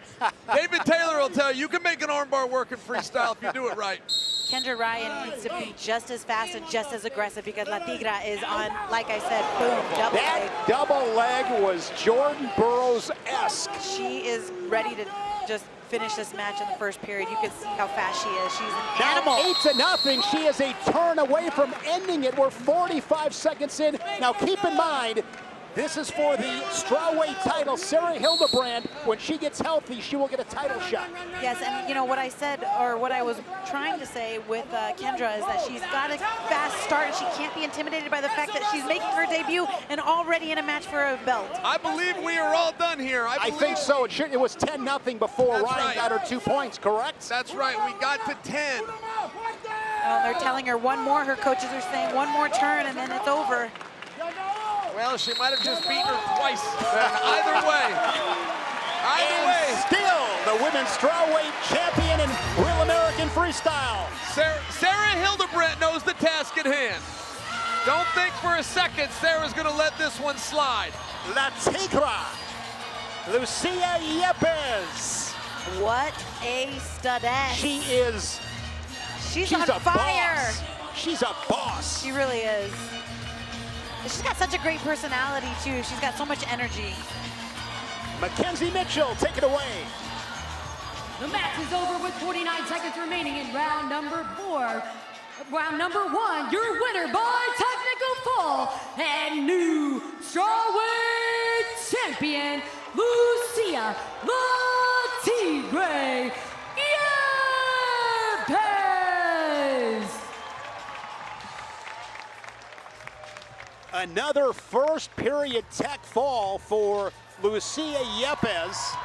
David Taylor will tell you can make an armbar work in freestyle if you do it right. Kendra Ryan needs to be just as fast and just as aggressive because La Tigra is on, like I said, boom, double leg. That double leg was Jordan Burroughs-esque. She is ready to just finish this match in the first period. You can see how fast she is. She's an animal. 8-0. She is a turn away from ending it. We're 45 seconds in. Now keep in mind, this is for the strawweight title. Sarah Hildebrand, when she gets healthy, she will get a title shot. Yes, and you know what I said, or what I was trying to say with Kendra is that she's got a fast start and she can't be intimidated by the fact that she's making her debut and already in a match for a belt. I believe we are all done here. I think so. It was 10-0 before Ryan got her 2 points, correct? That's right. We got to 10. They're telling her one more. Her coaches are saying one more turn and then it's over. Well, she might have just beaten her twice. Either way. Still the women's strawweight champion in Real American Freestyle. Sarah Hildebrand knows the task at hand. Don't think for a second Sarah's going to let this one slide. La Tigra, Lucia Yepez. What a studette. She's on fire. Boss. She's a boss. She really is. She's got such a great personality too. She's got so much energy. Mackenzie Mitchell, take it away. The match is over with 49 seconds remaining in round number 4. Round number 1, your winner by technical fall and new strawweight champion, Lucia the Tigre Yepez. Another first period tech fall for Lucia Yepez.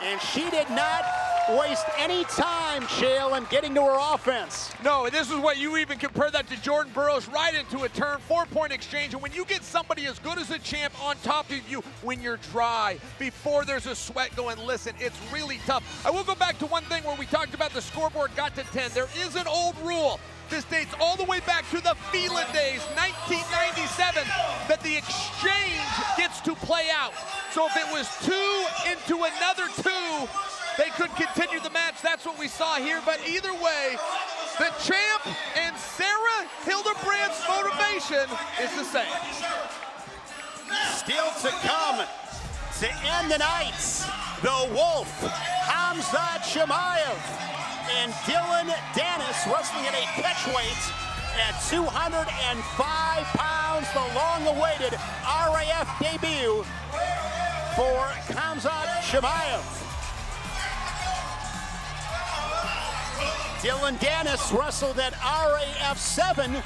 And she did not waste any time, Chael, in getting to her offense. No, this is what you even compare that to Jordan Burroughs right into a turn, 4-point exchange. And when you get somebody as good as a champ on top of you when you're dry, before there's a sweat going, listen, it's really tough. I will go back to one thing where we talked about the scoreboard got to 10. There is an old rule. This dates all the way back to the Phelan days, 1997, that the exchange gets to play out. So if it was 2 into another 2, they could continue the match. That's what we saw here. But either way, the champ and Sarah Hildebrand's motivation is the same. Still to come to end the night, the Wolf, Khamzat Chimaev, and Dillon Danis wrestling at a catchweight at 205 pounds, the long-awaited RAF debut for Khamzat Chimaev. Dillon Danis wrestled at RAF 7,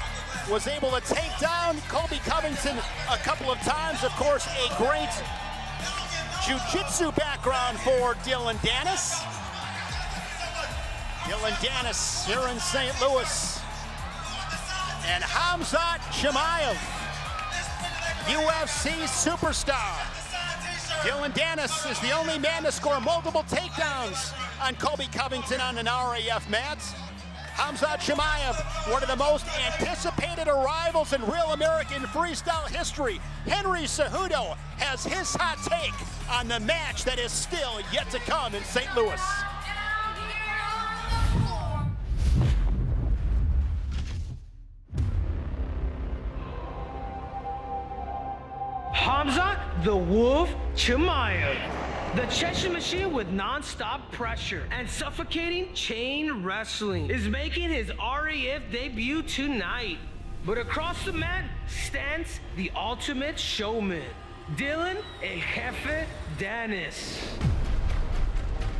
was able to take down Colby Covington a couple of times. Of course, a great jiu-jitsu background for Dillon Danis. Dillon Danis here in St. Louis. And Khamzat Chimaev, UFC superstar. Dillon Danis is the only man to score multiple takedowns on Colby Covington on an RAF mat. Khamzat Chimaev, one of the most anticipated arrivals in real American freestyle history. Henry Cejudo has his hot take on the match that is still yet to come in St. Louis. Khamzat the Wolf Chimaev. The Chechen machine with non-stop pressure and suffocating chain wrestling is making his RAF debut tonight. But across the mat stands the ultimate showman, Dillon El Jefe Danis.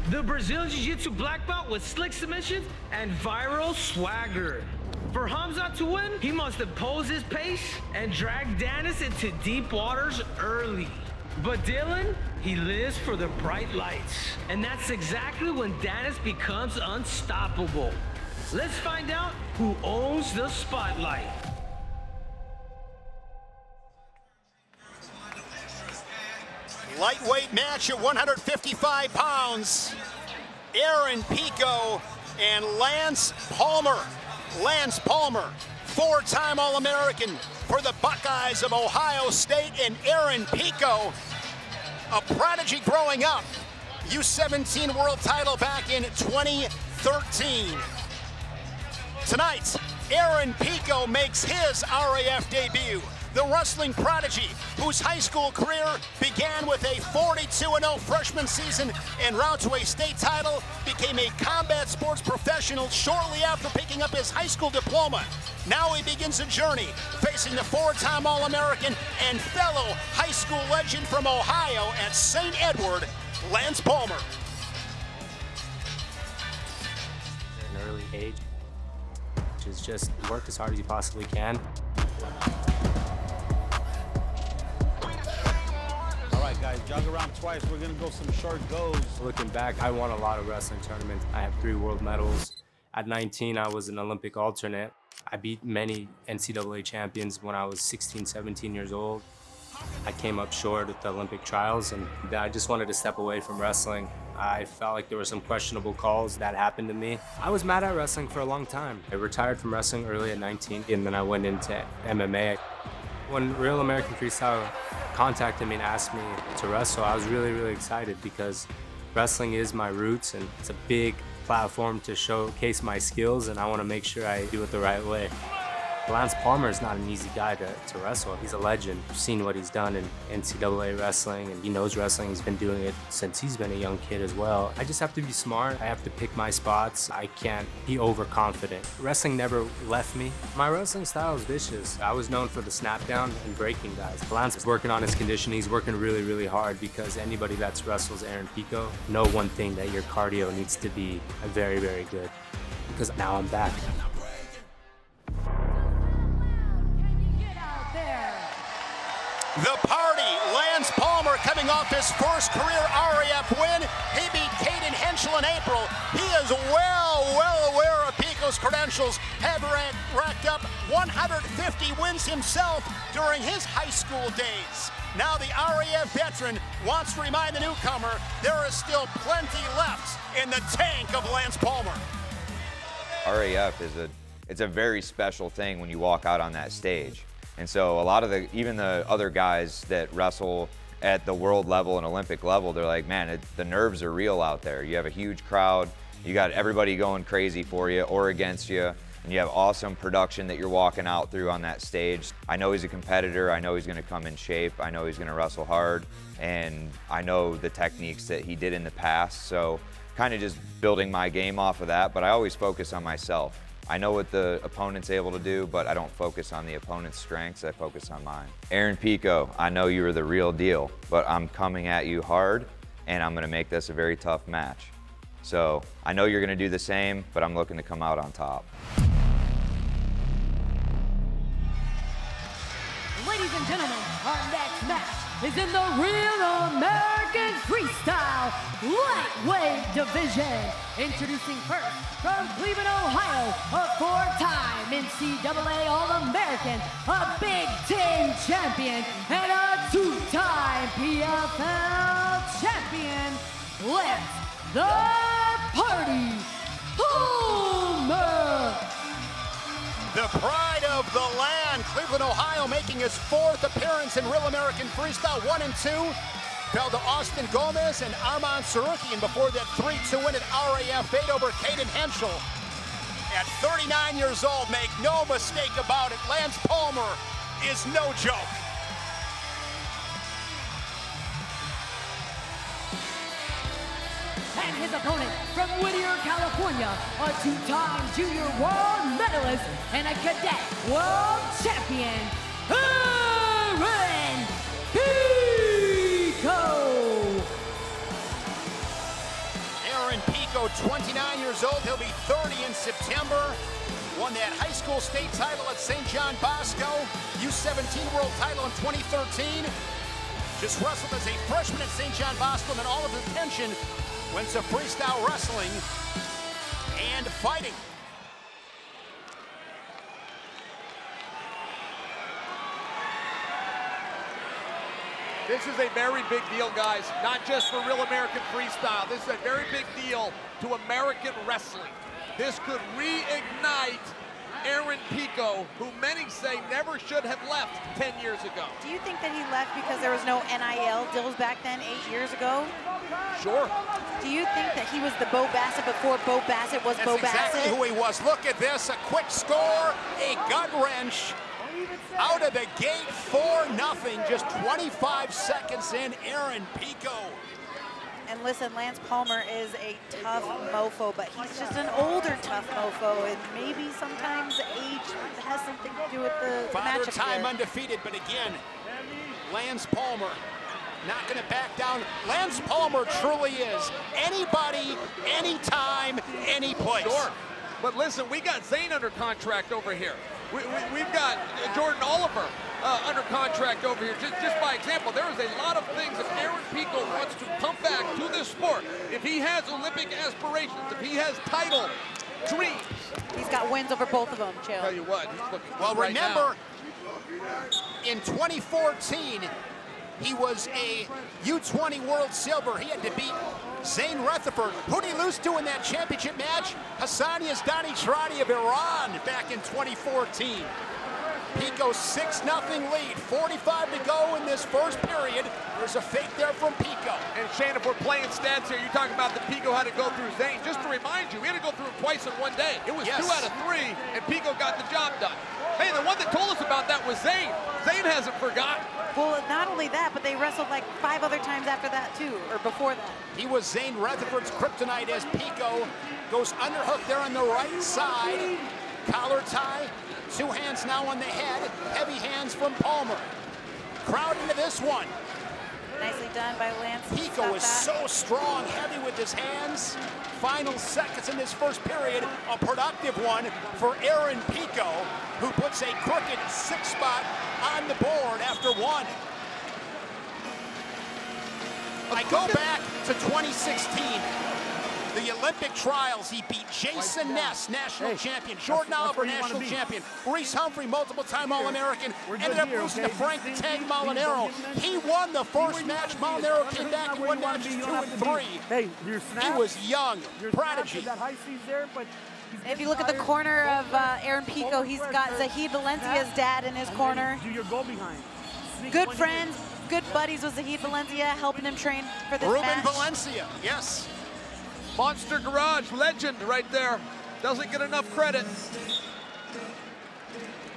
The Brazilian Jiu-Jitsu black belt with slick submissions and viral swagger. For Khamzat to win, he must impose his pace and drag Danis into deep waters early. But Dillon, he lives for the bright lights. And that's exactly when Danis becomes unstoppable. Let's find out who owns the spotlight. Lightweight match at 155 pounds. Aaron Pico and Lance Palmer. Lance Palmer, four-time All-American for the Buckeyes of Ohio State, and Aaron Pico, a prodigy growing up. U17 world title back in 2013. Tonight, Aaron Pico makes his RAF debut. The wrestling prodigy, whose high school career began with a 42-0 freshman season en route to a state title, became a combat sports professional shortly after picking up his high school diploma. Now he begins a journey facing the four-time All-American and fellow high school legend from Ohio at St. Edward, Lance Palmer. At an early age, which is just work as hard as you possibly can. Guys, jog around twice. We're gonna go some short goes. Looking back, I won a lot of wrestling tournaments. I have 3 world medals. At 19, I was an Olympic alternate. I beat many NCAA champions when I was 16, 17 years old. I came up short at the Olympic trials, and I just wanted to step away from wrestling. I felt like there were some questionable calls that happened to me. I was mad at wrestling for a long time. I retired from wrestling early at 19, and then I went into MMA. When Real American Freestyle contacted me and asked me to wrestle, I was really, really excited because wrestling is my roots and it's a big platform to showcase my skills, and I want to make sure I do it the right way. Lance Palmer is not an easy guy to wrestle. He's a legend. I've seen what he's done in NCAA wrestling, and he knows wrestling. He's been doing it since he's been a young kid as well. I just have to be smart. I have to pick my spots. I can't be overconfident. Wrestling never left me. My wrestling style is vicious. I was known for the snap down and breaking guys. Lance is working on his conditioning. He's working really, really hard because anybody that wrestles Aaron Pico know one thing, that your cardio needs to be very, very good. Because now I'm back. The party, Lance Palmer coming off his first career RAF win. He beat Caden Henschel in April. He is well aware of Pico's credentials, having racked up 150 wins himself during his high school days. Now the RAF veteran wants to remind the newcomer there is still plenty left in the tank of Lance Palmer. RAF it's a very special thing when you walk out on that stage. And so a lot of even the other guys that wrestle at the world level and Olympic level, they're like, man, the nerves are real out there. You have a huge crowd, you got everybody going crazy for you or against you, and you have awesome production that you're walking out through on that stage. I know he's a competitor, I know he's gonna come in shape, I know he's gonna wrestle hard, and I know the techniques that he did in the past, so kind of just building my game off of that, but I always focus on myself. I know what the opponent's able to do, but I don't focus on the opponent's strengths, I focus on mine. Aaron Pico, I know you were the real deal, but I'm coming at you hard, and I'm gonna make this a very tough match. So I know you're going to do the same, but I'm looking to come out on top. Ladies and gentlemen, our next match is in the Real American Freestyle Lightweight Division. Introducing first, from Cleveland, Ohio, a 4-time NCAA All-American, a Big Ten champion, and a 2-time PFL champion. Let the party Homer! The pride of the land, Cleveland, Ohio, making his 4th appearance in Real American Freestyle, 1 and 2. Fell to Austin Gomez and Arman Tsarukyan before that 3-2 win at RAF 8 over Hayden. At 39 years old, make no mistake about it, Lance Palmer is no joke. And his opponent from Whittier, California, a 2-time junior world medalist and a cadet world champion, Arman Pico. Aaron Pico, 29 years old, he'll be 30 in September. Won that high school state title at St. John Bosco, U17 world title in 2013. Just wrestled as a freshman at St. John Bosco, and then all of his attention went to freestyle wrestling and fighting. This is a very big deal, guys, not just for Real American Freestyle. This is a very big deal to American wrestling. This could reignite Aaron Pico, who many say never should have left 10 years ago. Do you think that he left because there was no NIL deals back then 8 years ago? Sure. Do you think that he was the Bo Bassett before Bo Bassett was Bo Bassett? That's exactly who he was. Look at this, a quick score, a gut wrench. Out of the gate, 4-0, just 25 seconds in, Aaron Pico. And listen, Lance Palmer is a tough mofo, but he's just an older tough mofo, and maybe sometimes age has something to do with the matchup. Father time undefeated, but again, Lance Palmer not going to back down. Lance Palmer truly is anybody, anytime, any place. Sure. But listen, we got Zane under contract over here. We've got Jordan Oliver under contract over here. Just by example, there is a lot of things if Aaron Pico wants to come back to this sport, if he has Olympic aspirations, if he has title dreams. He's got wins over both of them, Chill. Tell you what, he's looking well, right remember, now. in 2014, he was a U20 World Silver. He had to beat Zane Rutherford. Who did he lose to in that championship match? Hassani Asdani Shradi of Iran back in 2014. Pico's 6-0 lead, 45 to go in this first period. There's a fake there from Pico. And Shane, if we're playing stats here, you're talking about that Pico had to go through Zane. Just to remind you, we had to go through him twice in one day. It was 2 out of 3, and Pico got the job done. Hey, the one that told us about that was Zane. Zane hasn't forgotten. Well, not only that, but they wrestled like 5 other times after that too, or before that. He was Zane Rutherford's kryptonite as Pico goes underhook there on the right side. Collar tie, 2 hands now on the head, heavy hands from Palmer. Crowd into this one. Nicely done by Lance. Pico is so strong, heavy with his hands. Final seconds in this first period, a productive one for Aaron Pico, who puts a crooked 6 spot on the board after 1. I go back to 2016. The Olympic trials, he beat Jason Ness, national champion, Jordan Oliver, national champion, Reese Humphrey, multiple-time All-American, ended up losing to Frank the Tank Molinaro. He won the first match. Molinaro came back and won matches 2 and 3. Hey, your snap. He was young, prodigy. That high C's there, but if you look at the corner of Aaron Pico, he's got Zahid Valencia's dad in his corner. Do your go behind. Good friends, good buddies with Zahid Valencia, helping him train for this match. Ruben Valencia, yes. Monster Garage legend right there. Doesn't get enough credit.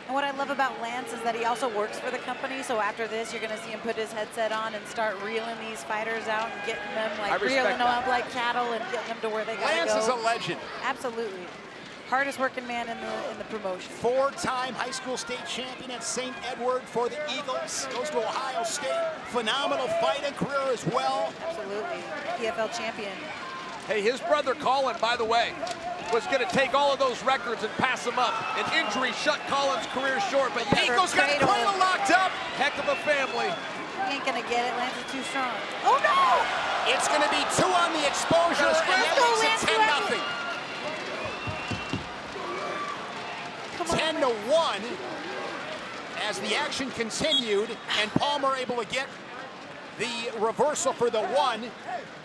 And what I love about Lance is that he also works for the company. So after this, you're going to see him put his headset on and start reeling these fighters out and getting them, like reeling them out like cattle and getting them to where they got to go. Lance is a legend. Absolutely. Hardest working man in the promotion. 4-time high school state champion at St. Edward for the Eagles. Goes to Ohio State. Phenomenal fighting career as well. Absolutely. PFL champion. Hey, his brother Colin, by the way, was going to take all of those records and pass them up. An injury shut Colin's career short, but Pico's got the cradle locked up. Heck of a family. He ain't gonna get it. Lance is too strong. Oh no! It's gonna be 2 on the exposure, and that makes it 10-0. 10-1 as the action continued, and Palmer able to get the reversal for the 1.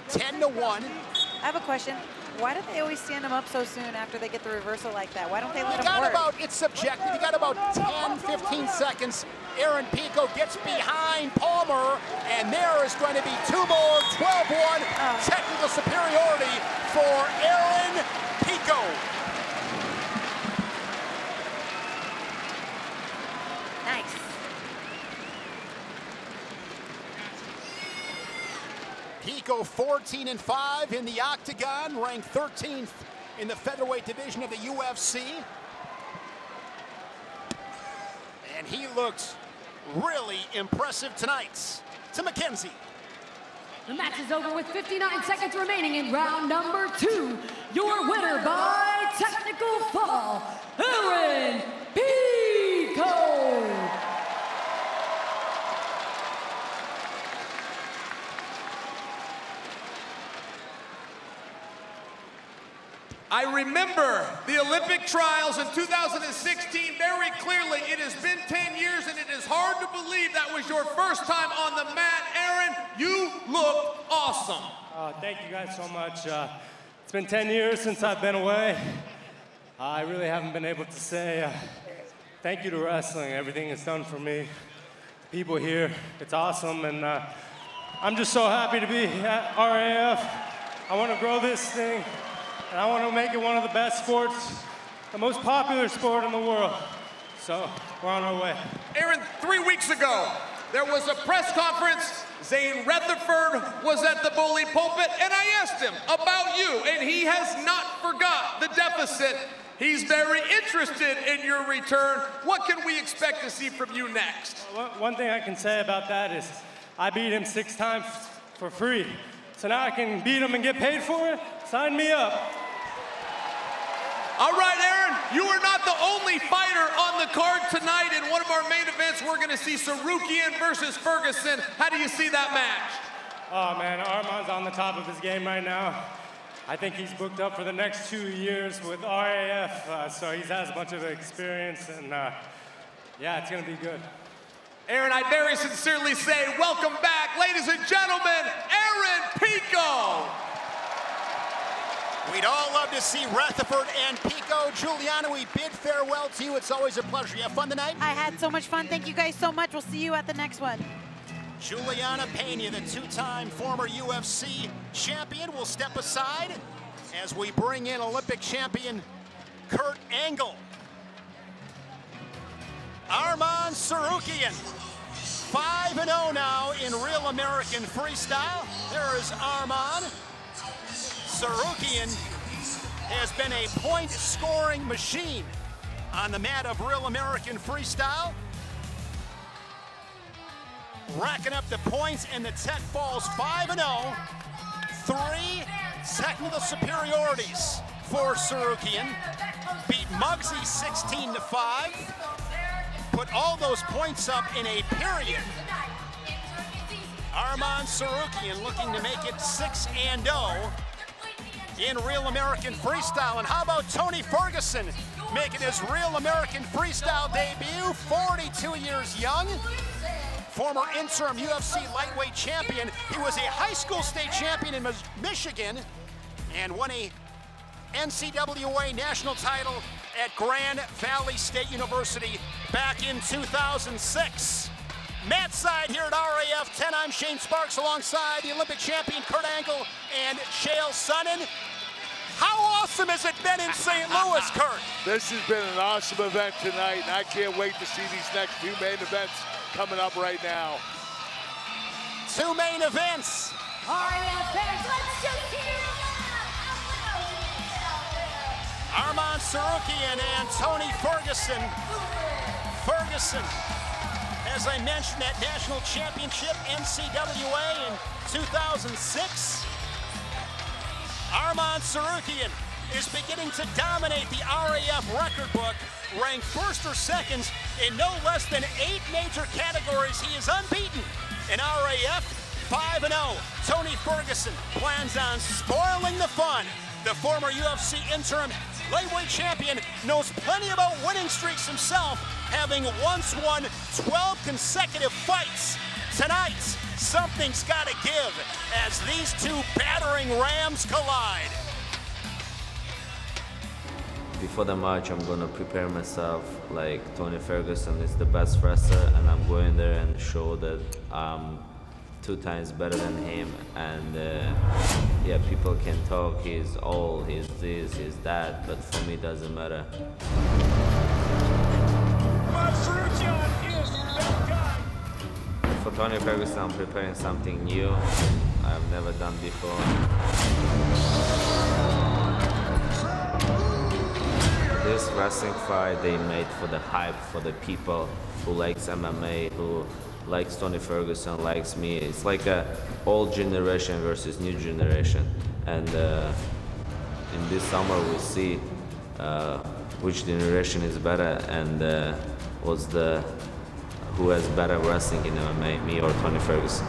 10-1. I have a question. Why do they always stand him up so soon after they get the reversal like that? Why don't they let him work? It's subjective. You got about 10, 15 seconds. Aaron Pico gets behind Palmer, and there is going to be 2 more. 12-1 technical superiority for Aaron Pico. Nice. Pico 14-5 in the octagon, ranked 13th in the featherweight division of the UFC. And he looked really impressive tonight. To McKenzie. The match is over with 59 seconds remaining in round number 2. Your winner by technical fall, Aaron Pico. I remember the Olympic trials in 2016 very clearly. It has been 10 years, and it is hard to believe that was your first time on the mat. Aaron, you look awesome. Thank you guys so much. It's been 10 years since I've been away. I really haven't been able to say thank you to wrestling. Everything it's done for me. People here, it's awesome, and I'm just so happy to be at RAF. I want to grow this thing. And I want to make it one of the best sports, the most popular sport in the world. So we're on our way. Aaron, 3 weeks ago, there was a press conference. Zane Rutherford was at the bully pulpit, and I asked him about you, and he has not forgot the deficit. He's very interested in your return. What can we expect to see from you next? One thing I can say about that is I beat him 6 times for free. So now I can beat him and get paid for it? Sign me up. All right, Aaron, you are not the only fighter on the card tonight. In one of our main events, we're going to see Tsarukyan versus Ferguson. How do you see that match? Oh, man, Arman's on the top of his game right now. I think he's booked up for the next 2 years with RAF, so he has a bunch of experience, and yeah, it's going to be good. Aaron, I very sincerely say welcome back, ladies and gentlemen, Aaron Pico. We'd all love to see Rutherford and Pico. Juliana, we bid farewell to you. It's always a pleasure. You have fun tonight? I had so much fun. Thank you guys so much. We'll see you at the next one. Juliana Pena, the 2-time former UFC champion, will step aside as we bring in Olympic champion Kurt Angle. Arman Tsarukyan, 5-0 now in Real American Freestyle. There is Arman. Tsarukyan has been a point-scoring machine on the mat of Real American Freestyle, racking up the points, and the tech falls 5-0. 3 technical superiorities for Tsarukyan. Beat Muggsy 16-5. Put all those points up in a period. Arman Tsarukyan looking to make it 6-0 in Real American Freestyle. And how about Tony Ferguson making his Real American Freestyle debut, 42 years young. Former interim UFC lightweight champion. He was a high school state champion in Michigan and won a NCAA national title at Grand Valley State University back in 2006. Mat side here at RAF 10, I'm Shane Sparks alongside the Olympic champion Kurt Angle and Chael Sonnen. How awesome has it been in St. Louis, Kurt? This has been an awesome event tonight, and I can't wait to see these next 2 main events coming up right now. 2 main events. RAF fans, let's just hear it. Arman Tsarukyan and Tony Ferguson. Ferguson, as I mentioned, that national championship NCAA in 2006. Arman Tsarukyan is beginning to dominate the RAF record book, ranked first or second in no less than 8 major categories. He is unbeaten in RAF, 5-0. Tony Ferguson plans on spoiling the fun. The former UFC interim lightweight champion knows plenty about winning streaks himself, having once won 12 consecutive fights. Tonight, something's got to give as these two battering Rams collide. Before the match, I'm gonna prepare myself like Tony Ferguson is the best wrestler, and I'm going there and show that I'm 2 times better than him. And yeah, people can talk, he's old, he's this, he's that, but for me, it doesn't matter. For Tony Ferguson, I'm preparing something new I've never done before. This wrestling fight they made for the hype, for the people who likes MMA, who likes Tony Ferguson, likes me. It's like a old generation versus new generation. And in this summer we'll see which generation is better and who has better wrestling in MMA, me or Tony Ferguson.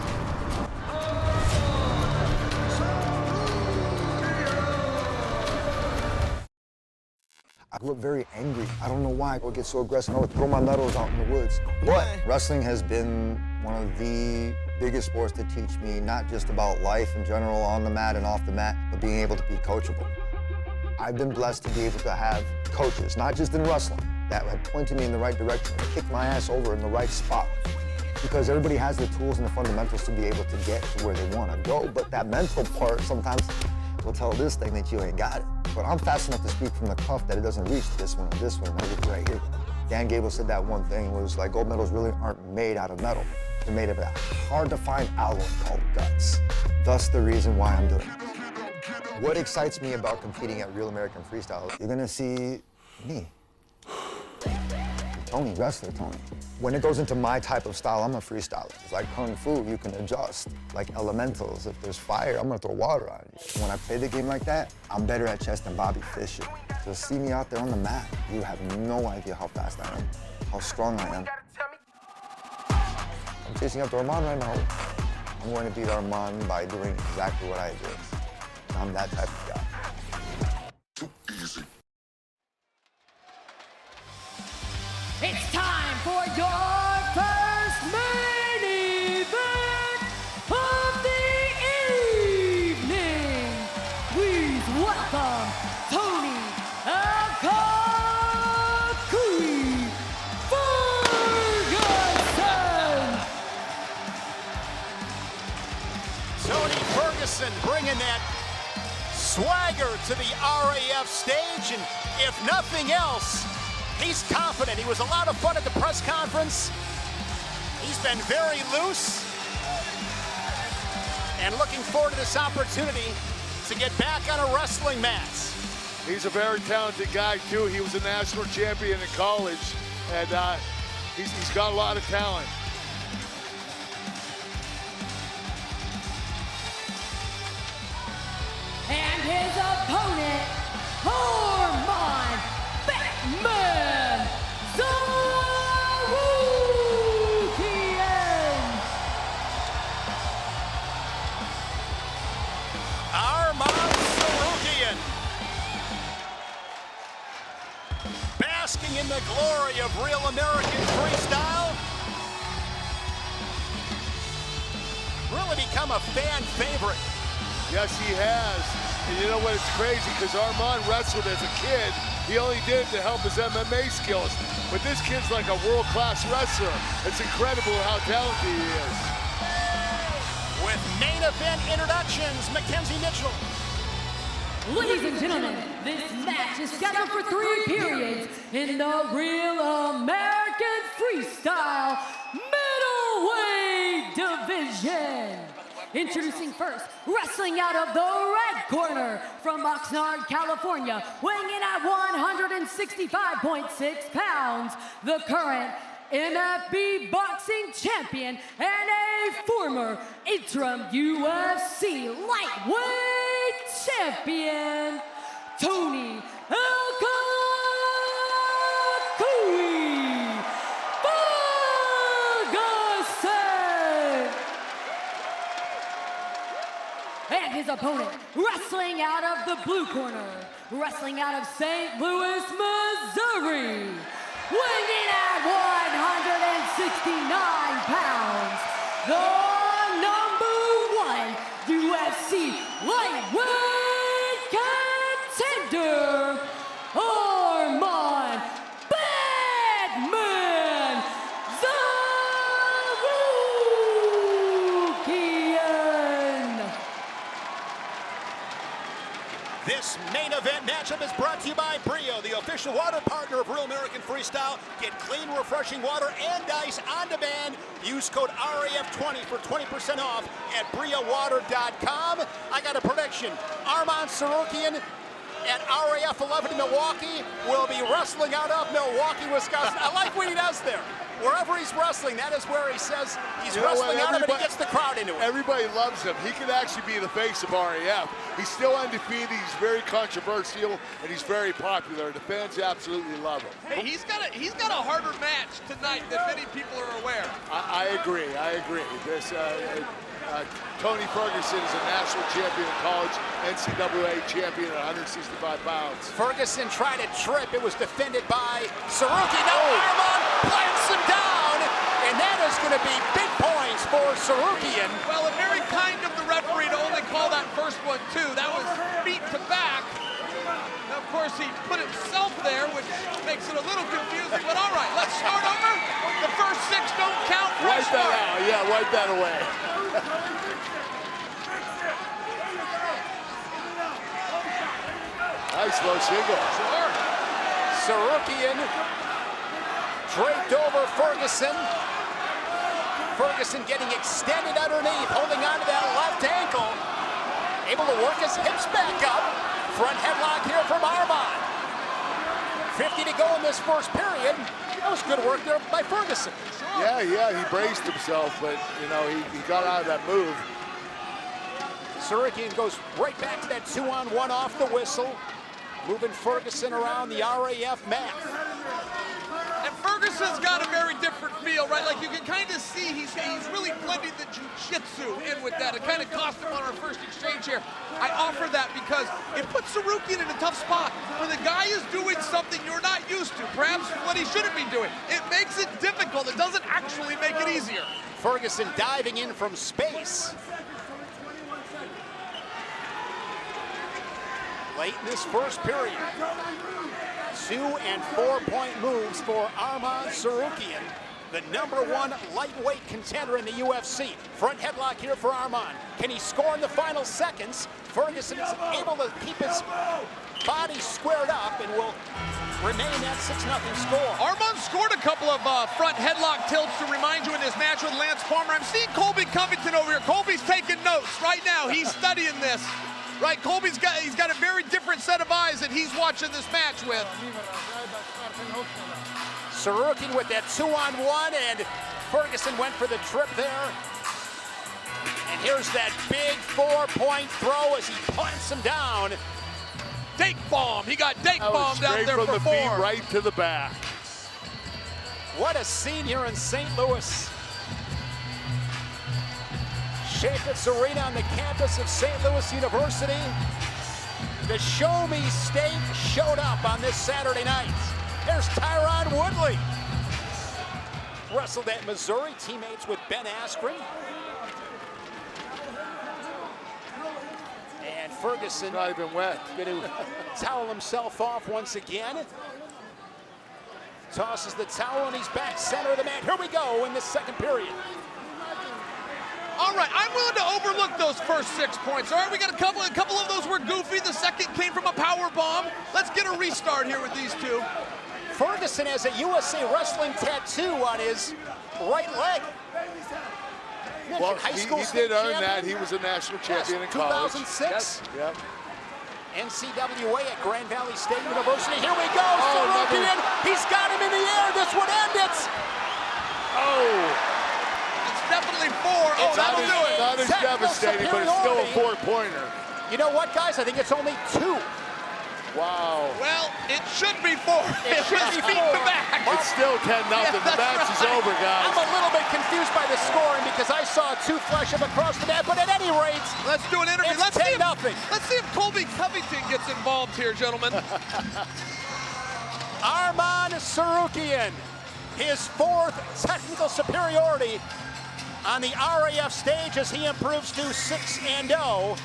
I grew up very angry. I don't know why I would get so aggressive. I would throw my medals out in the woods. But wrestling has been one of the biggest sports to teach me not just about life in general, on the mat and off the mat, but being able to be coachable. I've been blessed to be able to have coaches, not just in wrestling, that have pointed me in the right direction and kicked my ass over in the right spot. Because everybody has the tools and the fundamentals to be able to get to where they want to go. But that mental part sometimes will tell this thing that you ain't got it. But I'm fast enough to speak from the cuff that it doesn't reach this one or this one, I get right here. Dan Gable said that one thing was like, gold medals really aren't made out of metal. They're made of a hard-to-find alloy called guts. Thus the reason why I'm doing it. What excites me about competing at Real American Freestyle, you're gonna see me. Tony, wrestler Tony. When it goes into my type of style, I'm a freestyler. It's like Kung Fu, you can adjust. Like elementals, if there's fire, I'm gonna throw water on you. When I play the game like that, I'm better at chess than Bobby Fischer. So see me out there on the mat, you have no idea how fast I am, how strong I am. I'm chasing after Arman right now. I'm going to beat Arman by doing exactly what I did. I'm that type of guy. It's time for your first main event of the evening. Please welcome Tony Ferguson. Tony Ferguson bringing that swagger to the RAF stage, and if nothing else, he's confident. He was a lot of fun at the press conference. He's been very loose and looking forward to this opportunity to get back on a wrestling mat. He's a very talented guy, too. He was a national champion in college, and he's got a lot of talent. And his opponent, Arman Tsarukyan. Arman Tsarukyan, basking in the glory of Real American Freestyle. Really become a fan favorite. Yes, he has. And you know what, it's crazy, because Arman wrestled as a kid. He only did it to help his MMA skills. But this kid's like a world-class wrestler. It's incredible how talented he is. With main event introductions, Mackenzie Mitchell. Ladies and gentlemen, this match is scheduled for 3 periods in the Real American Freestyle Middleweight division. Introducing first, wrestling out of the red corner from Oxnard, California, weighing in at 165.6 pounds, the current MFB boxing champion and a former interim UFC lightweight champion, Tony Ferguson. And his opponent, wrestling out of the blue corner, wrestling out of St. Louis, Missouri, weighing at 169 pounds, the #1 UFC lightweight contender, Arman Badman Tsarukyan. This main event matchup is brought to you by Brio, the official water partner of Real American Freestyle. Get clean, refreshing water and ice on demand. Use code RAF20 for 20% off at briowater.com. I got a prediction. Arman Tsarukyan at RAF 11 in Milwaukee will be wrestling out of Milwaukee, Wisconsin. I like what he does there. Wherever he's wrestling, that is where he says he's wrestling out of it, and he gets the crowd into it. Everybody loves him. He could actually be the face of RAF. He's still undefeated. He's very controversial, and he's very popular. The fans absolutely love him. Hey, he's got a harder match tonight than many people are aware. I agree. This Tony Ferguson is a national champion in college, NCAA champion at 165 pounds. Ferguson tried a trip. It was defended by Tsarukyan. Now Arman plants him down, and that is going to be big points for Tsarukyan. Well, and very kind of the referee to only call that first one, too. That was feet to back. Now, of course, he put himself there, which makes it a little confusing, but all right, let's start over. The first 6 don't count. Wipe that out. Yeah, wipe that away. Nice low single. Sure. Tsarukyan draped over Ferguson. Ferguson getting extended underneath, holding on to that left ankle. Able to work his hips back up. Front headlock here from Arman. 50 to go in this first period. That was good work there by Ferguson. Yeah, he braced himself, but, you know, he got out of that move. Tsarukyan goes right back to that 2-on-1 off the whistle, moving Ferguson around the RAF mat. And Ferguson's got a very different feel, right? Like, you can kind of see he's really blending the jiu-jitsu in with that. It kind of cost him on our first exchange here. I offer that because it puts Tsarukyan in a tough spot. When the guy is doing something you're not used to, perhaps what he shouldn't be doing, it makes it difficult. It doesn't actually make it easier. Ferguson diving in from space. Late in this first period. 2- and 4-point moves for Arman Tsarukyan, the #1 lightweight contender in the UFC. Front headlock here for Arman. Can he score in the final seconds? Ferguson is able to keep his body squared up and will remain at 6-0 score. Arman scored a couple of front headlock tilts to remind you in his match with Lance Palmer. I'm seeing Colby Covington over here. Colby's taking notes right now. He's studying this. Right, he's got a very different set of eyes that he's watching this match with. Tsarukyan with that 2-on-1, and Ferguson went for the trip there. And here's that big 4-point throw as he plants him down. Dake bomb. He got dake bombed out there from for the 4. feet right to the back. What a scene here in St. Louis. Yepez Arena on the campus of St. Louis University. The Show Me State showed up on this Saturday night. There's Tyron Woodley. Wrestled at Missouri, teammates with Ben Askren. And Ferguson not even wet. Going to towel himself off once again. Tosses the towel and he's back center of the mat. Here we go in the second period. All right, I'm willing to overlook those first 6 points. All right, we got a couple of those were goofy. The second came from a power bomb. Let's get a restart here with these two. Ferguson has a USA Wrestling tattoo on his right leg. Well, he did earn that. He was a national champion in college. 2006. Yep. NCAA at Grand Valley State University. Here we go. Tsarukyan. He's got him in the air. This would end it. Oh. Definitely 4. Oh, that'll do it. Not as devastating, but it's still a 4-pointer. You know what, guys? I think it's only 2. Wow. Well, it should be 4. It should be feet 4. to back. It's still 10-0. The match is over, guys. I'm a little bit confused by the scoring because I saw 2 flash up across the net, but at any rate, Let's do an interview. it's 10-0. Let's see if Colby Covington gets involved here, gentlemen. Arman Tsarukyan, his 4th technical superiority on the RAF stage as he improves to 6-0.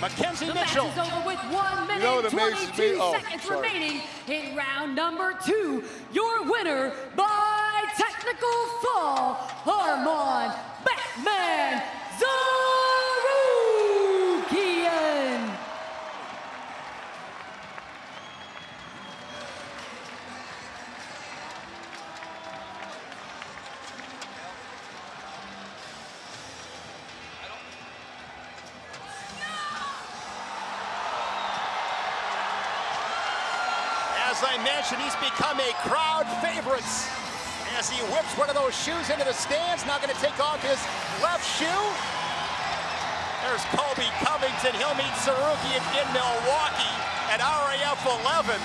Mackenzie The Mitchell. match is over with 1 minute You know what and amazes 22 me? Oh, seconds sorry. remaining in round number 2. Your winner by technical fall, Arman Batman Tsarukyan. As I mentioned, he's become a crowd favorite as he whips one of those shoes into the stands. Now going to take off his left shoe. There's Colby Covington. He'll meet Tsarukyan in Milwaukee at RAF 11.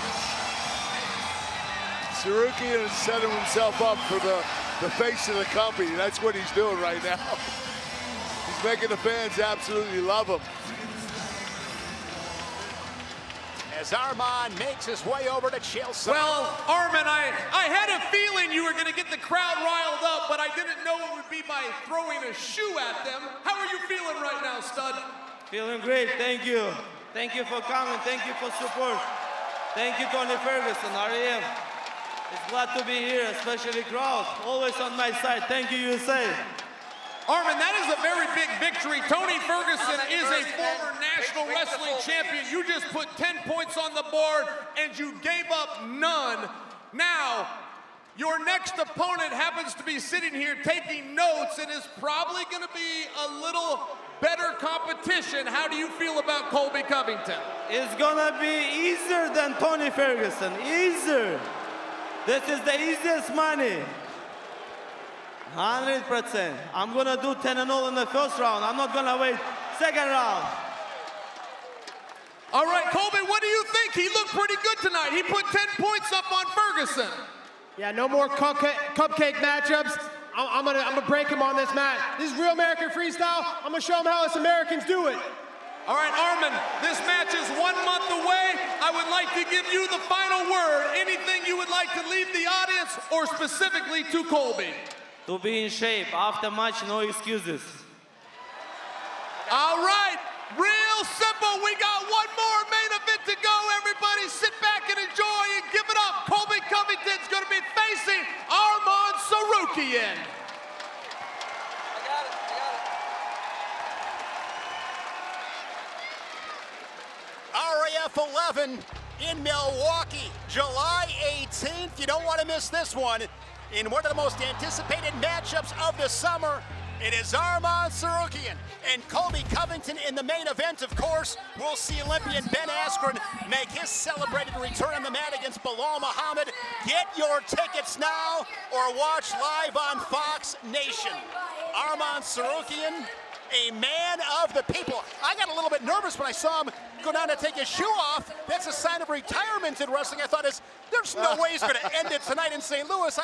Tsarukyan is setting himself up for the face of the company. That's what he's doing right now. He's making the fans absolutely love him. As Arman makes his way over to Chelsea. Well, Arman, I had a feeling you were going to get the crowd riled up, but I didn't know it would be by throwing a shoe at them. How are you feeling right now, stud? Feeling great, thank you. Thank you for coming, thank you for support. Thank you, Tony Ferguson, RAF. It's glad to be here, especially crowd. Always on my side. Thank you, USA. Arman, that is a very big victory. Tony Ferguson is a former national wrestling champion. You just put 10 points on the board and you gave up none. Now, your next opponent happens to be sitting here taking notes and is probably going to be a little better competition. How do you feel about Colby Covington? It's gonna be easier than Tony Ferguson, easier. This is the easiest money. 100%. I'm gonna do 10-0 in the first round. I'm not gonna wait second round. All right, Colby, what do you think? He looked pretty good tonight. He put 10 points up on Ferguson. Yeah, no more cupcake matchups. I'm gonna break him on this mat. This is real American freestyle. I'm gonna show him how us Americans do it. All right, Arman, this match is 1 month away. I would like to give you the final word. Anything you would like to leave the audience or specifically to Colby? To be in shape. After match, no excuses. All right, real simple. We got one more main event to go. Everybody sit back and enjoy and give it up. Colby Covington's going to be facing Arman Tsarukyan. RAF 11 in Milwaukee, July 18th. You don't want to miss this one. In one of the most anticipated matchups of the summer, it is Arman Tsarukyan and Colby Covington in the main event. Of course, we'll see Olympian Ben Askren make his celebrated return on the mat against Bilal Muhammad. Get your tickets now or watch live on Fox Nation. Arman Tsarukyan, a man of the people. I got a little bit nervous when I saw him go down to take his shoe off. That's a sign of retirement in wrestling. I thought, there's no way he's going to end it tonight in St. Louis.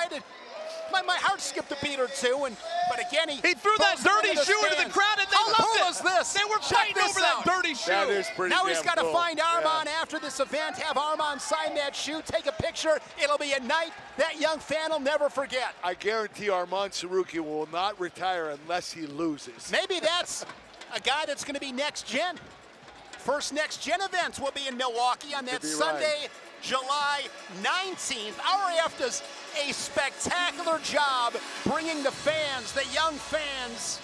My heart skipped a beat or two, but again, he threw that dirty shoe into the crowd, and they loved it. How cool is this? They were fighting over that dirty shoe. That is pretty Now he's got to cool. find Arman after this event, have Arman sign that shoe, take a picture. It'll be a night that young fan will never forget. I guarantee Arman Tsarukyan will not retire unless he loses. Maybe that's a guy that's going to be next gen. First next gen event will be in Milwaukee on that Sunday, July 19th. RAF does a spectacular job bringing the fans, the young fans,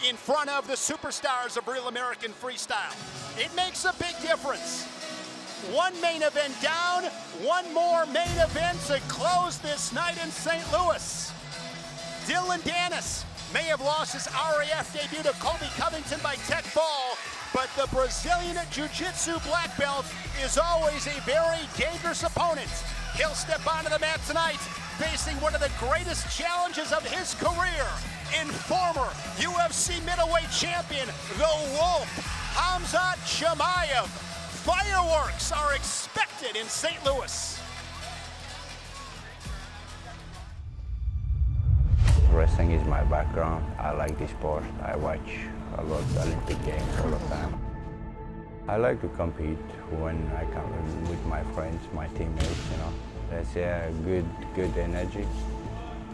in front of the superstars of real American freestyle. It makes a big difference. One main event down, one more main event to close this night in St. Louis. Dillon Danis may have lost his RAF debut to Colby Covington by tech fall, but the Brazilian Jiu-Jitsu black belt is always a very dangerous opponent. He'll step onto the mat tonight facing one of the greatest challenges of his career in former UFC middleweight champion, the Wolf, Khamzat Chimaev. Fireworks are expected in St. Louis. Wrestling is my background. I like the sport. I watch a lot of Olympic Games all the time. I like to compete when I come with my friends, my teammates, you know. There's a good energy,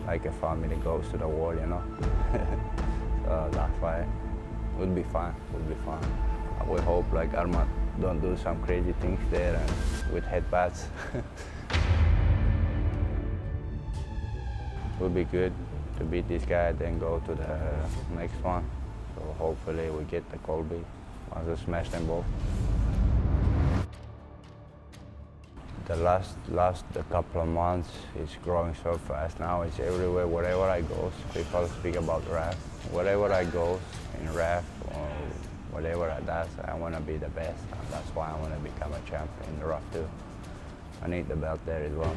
like a family goes to the war, you know. So that's why it would be fun, I would hope like Arman don't do some crazy things there and with headbutts. It would be good to beat this guy, then go to the next one. So hopefully we get the Colby. I'll just smash them both. The last couple of months, it's growing so fast now. It's everywhere, wherever I go. People speak about RAF. Wherever I go in RAF or whatever I do, I want to be the best. And that's why I want to become a champion in the RAF too. I need the belt there as well.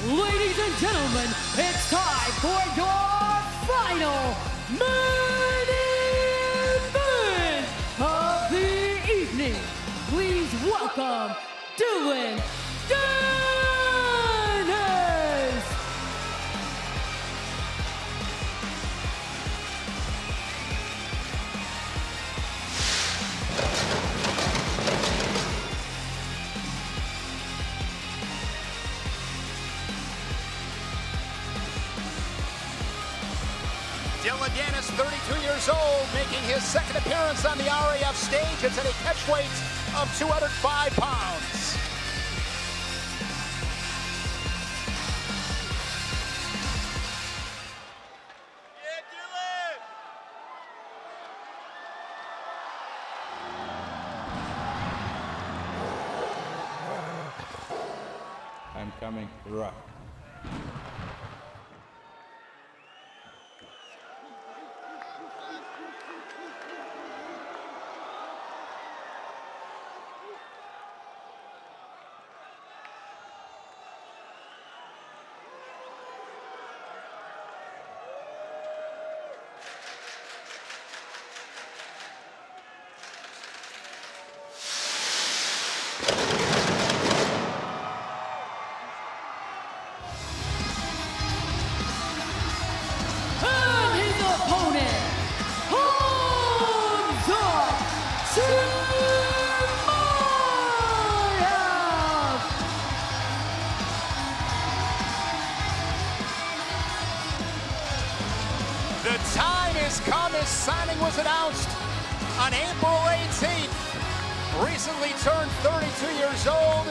Ladies and gentlemen, it's time for your final main event of the evening. Please welcome Dillon Danis. Dillon Danis, 32 years old, making his second appearance on the RAF stage. It's at a catchweight of 205 pounds. I'm coming, rock. The time has come. His signing was announced on April 18th. Recently turned 32 years old,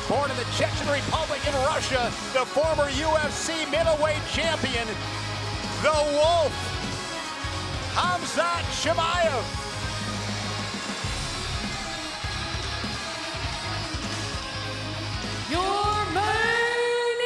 born in the Chechen Republic in Russia, the former UFC middleweight champion, the Wolf, Khamzat Chimaev. Your main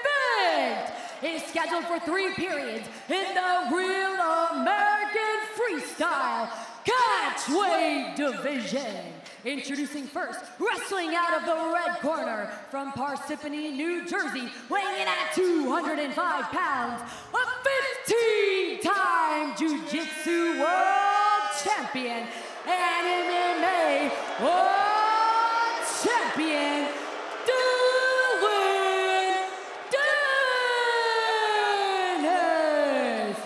event is scheduled for 3 periods in the Real American Freestyle Catchweight division. Introducing first, wrestling out of the red corner from Parsippany, New Jersey, weighing in at 205 pounds, a 15-time Jiu-Jitsu World Champion and MMA World Champion, Dillon Danis.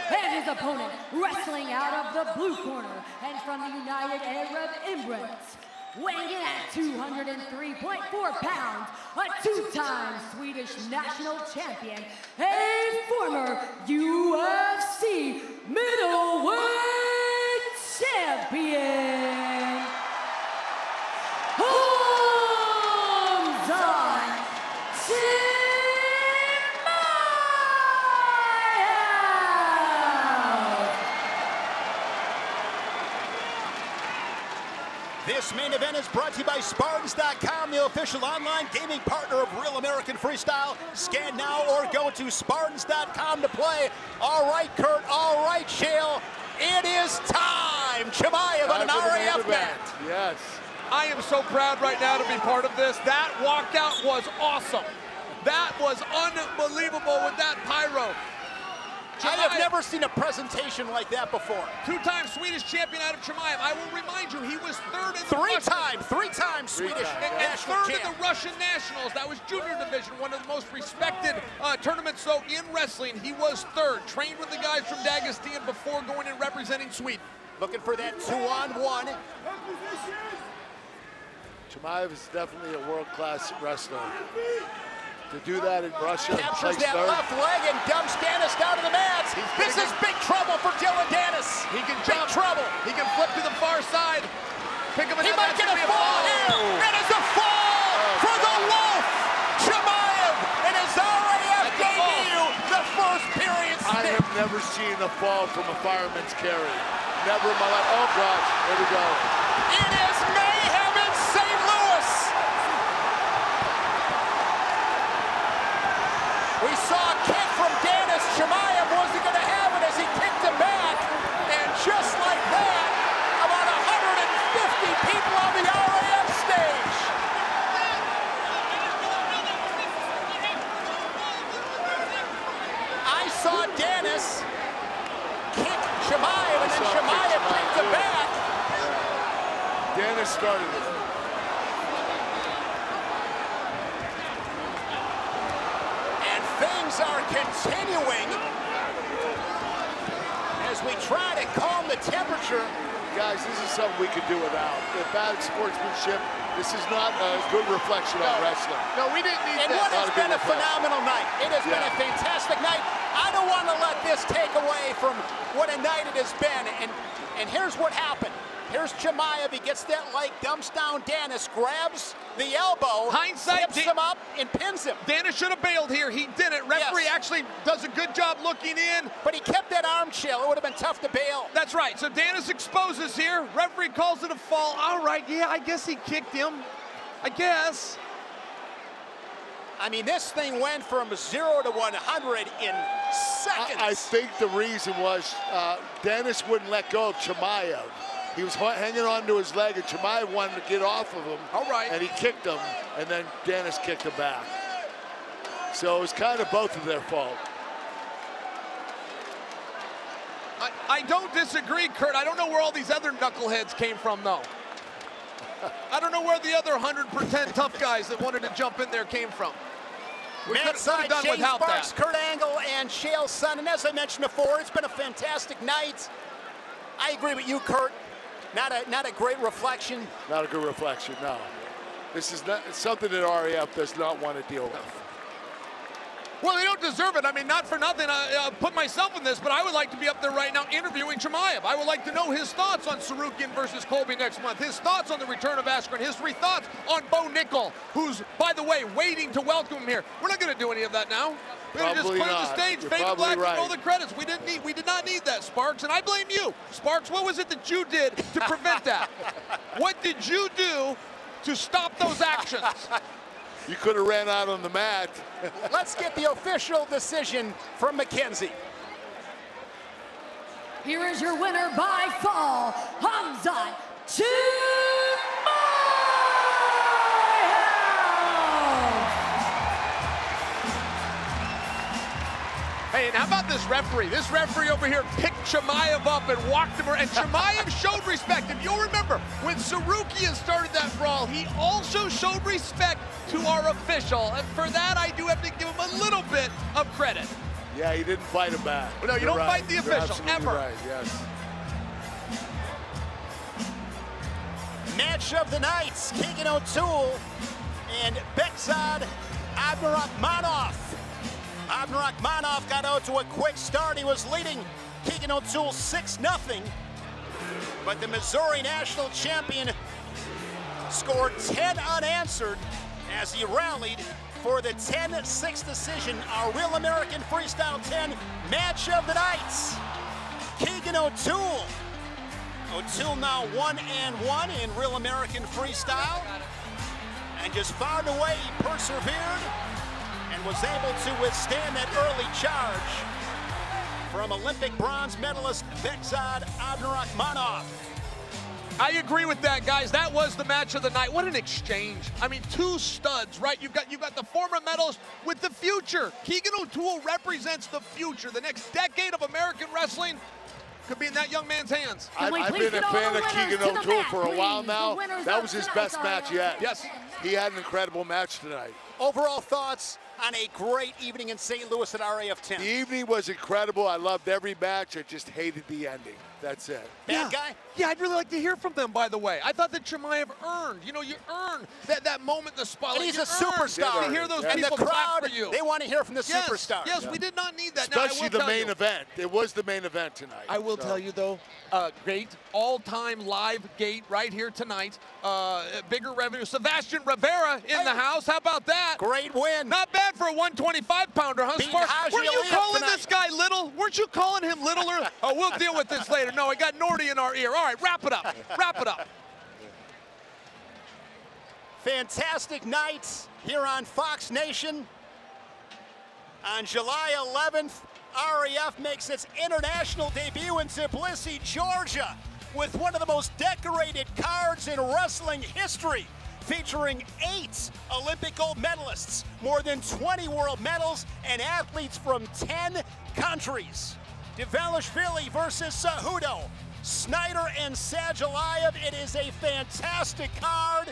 And his opponent, wrestling out of the blue corner and from the United Arab Emirates, weighing in at 203.4 pounds, a 2-time Swedish national champion, a former UFC middleweight champion, Khamzat Chimaev. This main event is brought to you by Spartans.com, the official online gaming partner of Real American Freestyle. Scan now or go to Spartans.com to play. All right, Kurt. All right, Shale. It is time. Chimaev on an RAF mat. Yes. I am so proud right now to be part of this. That walkout was awesome. That was unbelievable with that pyro. I have never seen a presentation like that before. Two-time Swedish champion out of Chimaev. I will remind you, he was third in the three-time Swedish and third in the Russian Nationals. That was junior division, one of the most respected tournaments. So in wrestling, he was third. Trained with the guys from Dagestan before going and representing Sweden. Looking for that 2-on-1. Chimaev is definitely a world-class wrestler. To do that in Russia, captures that left leg and dumps Danis down to the mats. This is big trouble for Dillon Danis. He can jump. Trouble. He can flip to the far side. Pick him. He might get a fall here. That is a fall for the Wolf. Chimaev in his RAF debut, the first period stick. I have never seen a fall from a fireman's carry. Never in my life. Oh gosh, here we go. It is mayhem in St. Louis. We saw a kick from Danis. Chimaev wasn't going to have it as he kicked him back. And just like that, about 150 people on the RAF stage. I saw Danis kick Chimaev, and then Chimaev kicked him back. Danis started it. Things are continuing as we try to calm the temperature. Guys, this is something we could do without. The bad sportsmanship, this is not a good reflection on wrestling. No, we didn't need that. And what has been a phenomenal night. It has been a fantastic night. I don't want to let this take away from what a night it has been. And here's what happened. Here's Chimaev. He gets that leg, dumps down Danis, grabs the elbow, tips him up, and pins him. Danis should have bailed here. He didn't. Referee actually does a good job looking in. But he kept that arm chill. It would have been tough to bail. That's right. So Danis exposes here. Referee calls it a fall. All right. Yeah, I guess he kicked him. I guess. I mean, this thing went from 0 to 100 in seconds. I think the reason was Danis wouldn't let go of Chimaev. He was hanging on to his leg, and Chimaev wanted to get off of him. All right. And he kicked him, and then Danis kicked him back. So it was kind of both of their fault. I don't disagree, Kurt. I don't know where all these other knuckleheads came from, though. I don't know where the other 100% tough guys that wanted to jump in there came from. We could have done Shane without Sparks, that. Kurt Angle, and Shale's son. And as I mentioned before, it's been a fantastic night. I agree with you, Kurt. Not a great reflection. Not a good reflection, no. This is not, it's something that RAF does not want to deal with. Well, they don't deserve it. I mean, not for nothing. I put myself in this, but I would like to be up there right now interviewing Chimaev. I would like to know his thoughts on Tsarukyan versus Colby next month, his thoughts on the return of Askren, his thoughts on Bo Nickel, who's, by the way, waiting to welcome him here. We're not going to do any of that now. We're going to just clear the stage, fade to black, and roll the credits. We did not need that, Sparks, and I blame you. Sparks, what was it that you did to prevent that? What did you do to stop those actions? You could have ran out on the mat. Let's get the official decision from McKenzie. Here is your winner by fall, Khamzat Chimaev. Hey, and how about this referee? This referee over here picked Chimaev up and walked him around. And Chimaev showed respect. If you'll remember, when Tsarukyan started that brawl, he also showed respect to our official. And for that, I do have to give him a little bit of credit. Yeah, he didn't fight him back. No, you don't fight the official, ever. Right, yes. Match of the night, Keegan O'Toole and Bekzad Abdurakhmanov. Abdurakhmanov got out to a quick start. He was leading Keegan O'Toole 6-0. But the Missouri national champion scored 10 unanswered as he rallied for the 10-6 decision, our Real American Freestyle 10 match of the night. Keegan O'Toole Until now 1-1 in Real American Freestyle. And just found a way, he persevered and was able to withstand that early charge from Olympic bronze medalist Bekzad Abdurakhmanov. I agree with that, guys. That was the match of the night. What an exchange. I mean, two studs, right? You've got the former medalist with the future. Keegan O'Toole represents the future. The next decade of American wrestling could be in that young man's hands. I've been a fan of Keegan O'Toole for a while now. That was his best match yet. Yes. He had an incredible match tonight. Overall thoughts on a great evening in St. Louis at RAF 10. The evening was incredible. I loved every match. I just hated the ending. That's it. Bad guy? Yeah, I'd really like to hear from them, by the way. I thought that Chimaev earned, you earn that moment in the spotlight. And he's you a superstar. To hear those and people the crowd, clap for you. they want to hear from the superstar. Yes, we did not need that. Especially the main event. It was the main event tonight. I will tell you, though, great all-time live gate right here tonight. Bigger revenue. Sebastian Rivera in the house. How about that? Great win. Not bad for a 125-pounder, huh, Beat Sparks? Haji Weren't you Aliyev calling tonight. this guy little? Weren't you calling him littler? Oh, we'll deal with this later. No, I got Nordy in our ear. All right, wrap it up. Wrap it up. Fantastic night here on Fox Nation. On July 11th, RAF makes its international debut in Tbilisi, Georgia, with one of the most decorated cards in wrestling history, featuring 8 Olympic gold medalists, more than 20 world medals, and athletes from 10 countries. Develishvili versus Cejudo, Snyder and Aliyev. It is a fantastic card.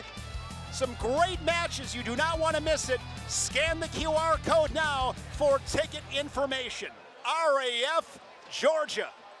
Some great matches. You do not want to miss it. Scan the QR code now for ticket information. RAF, Georgia.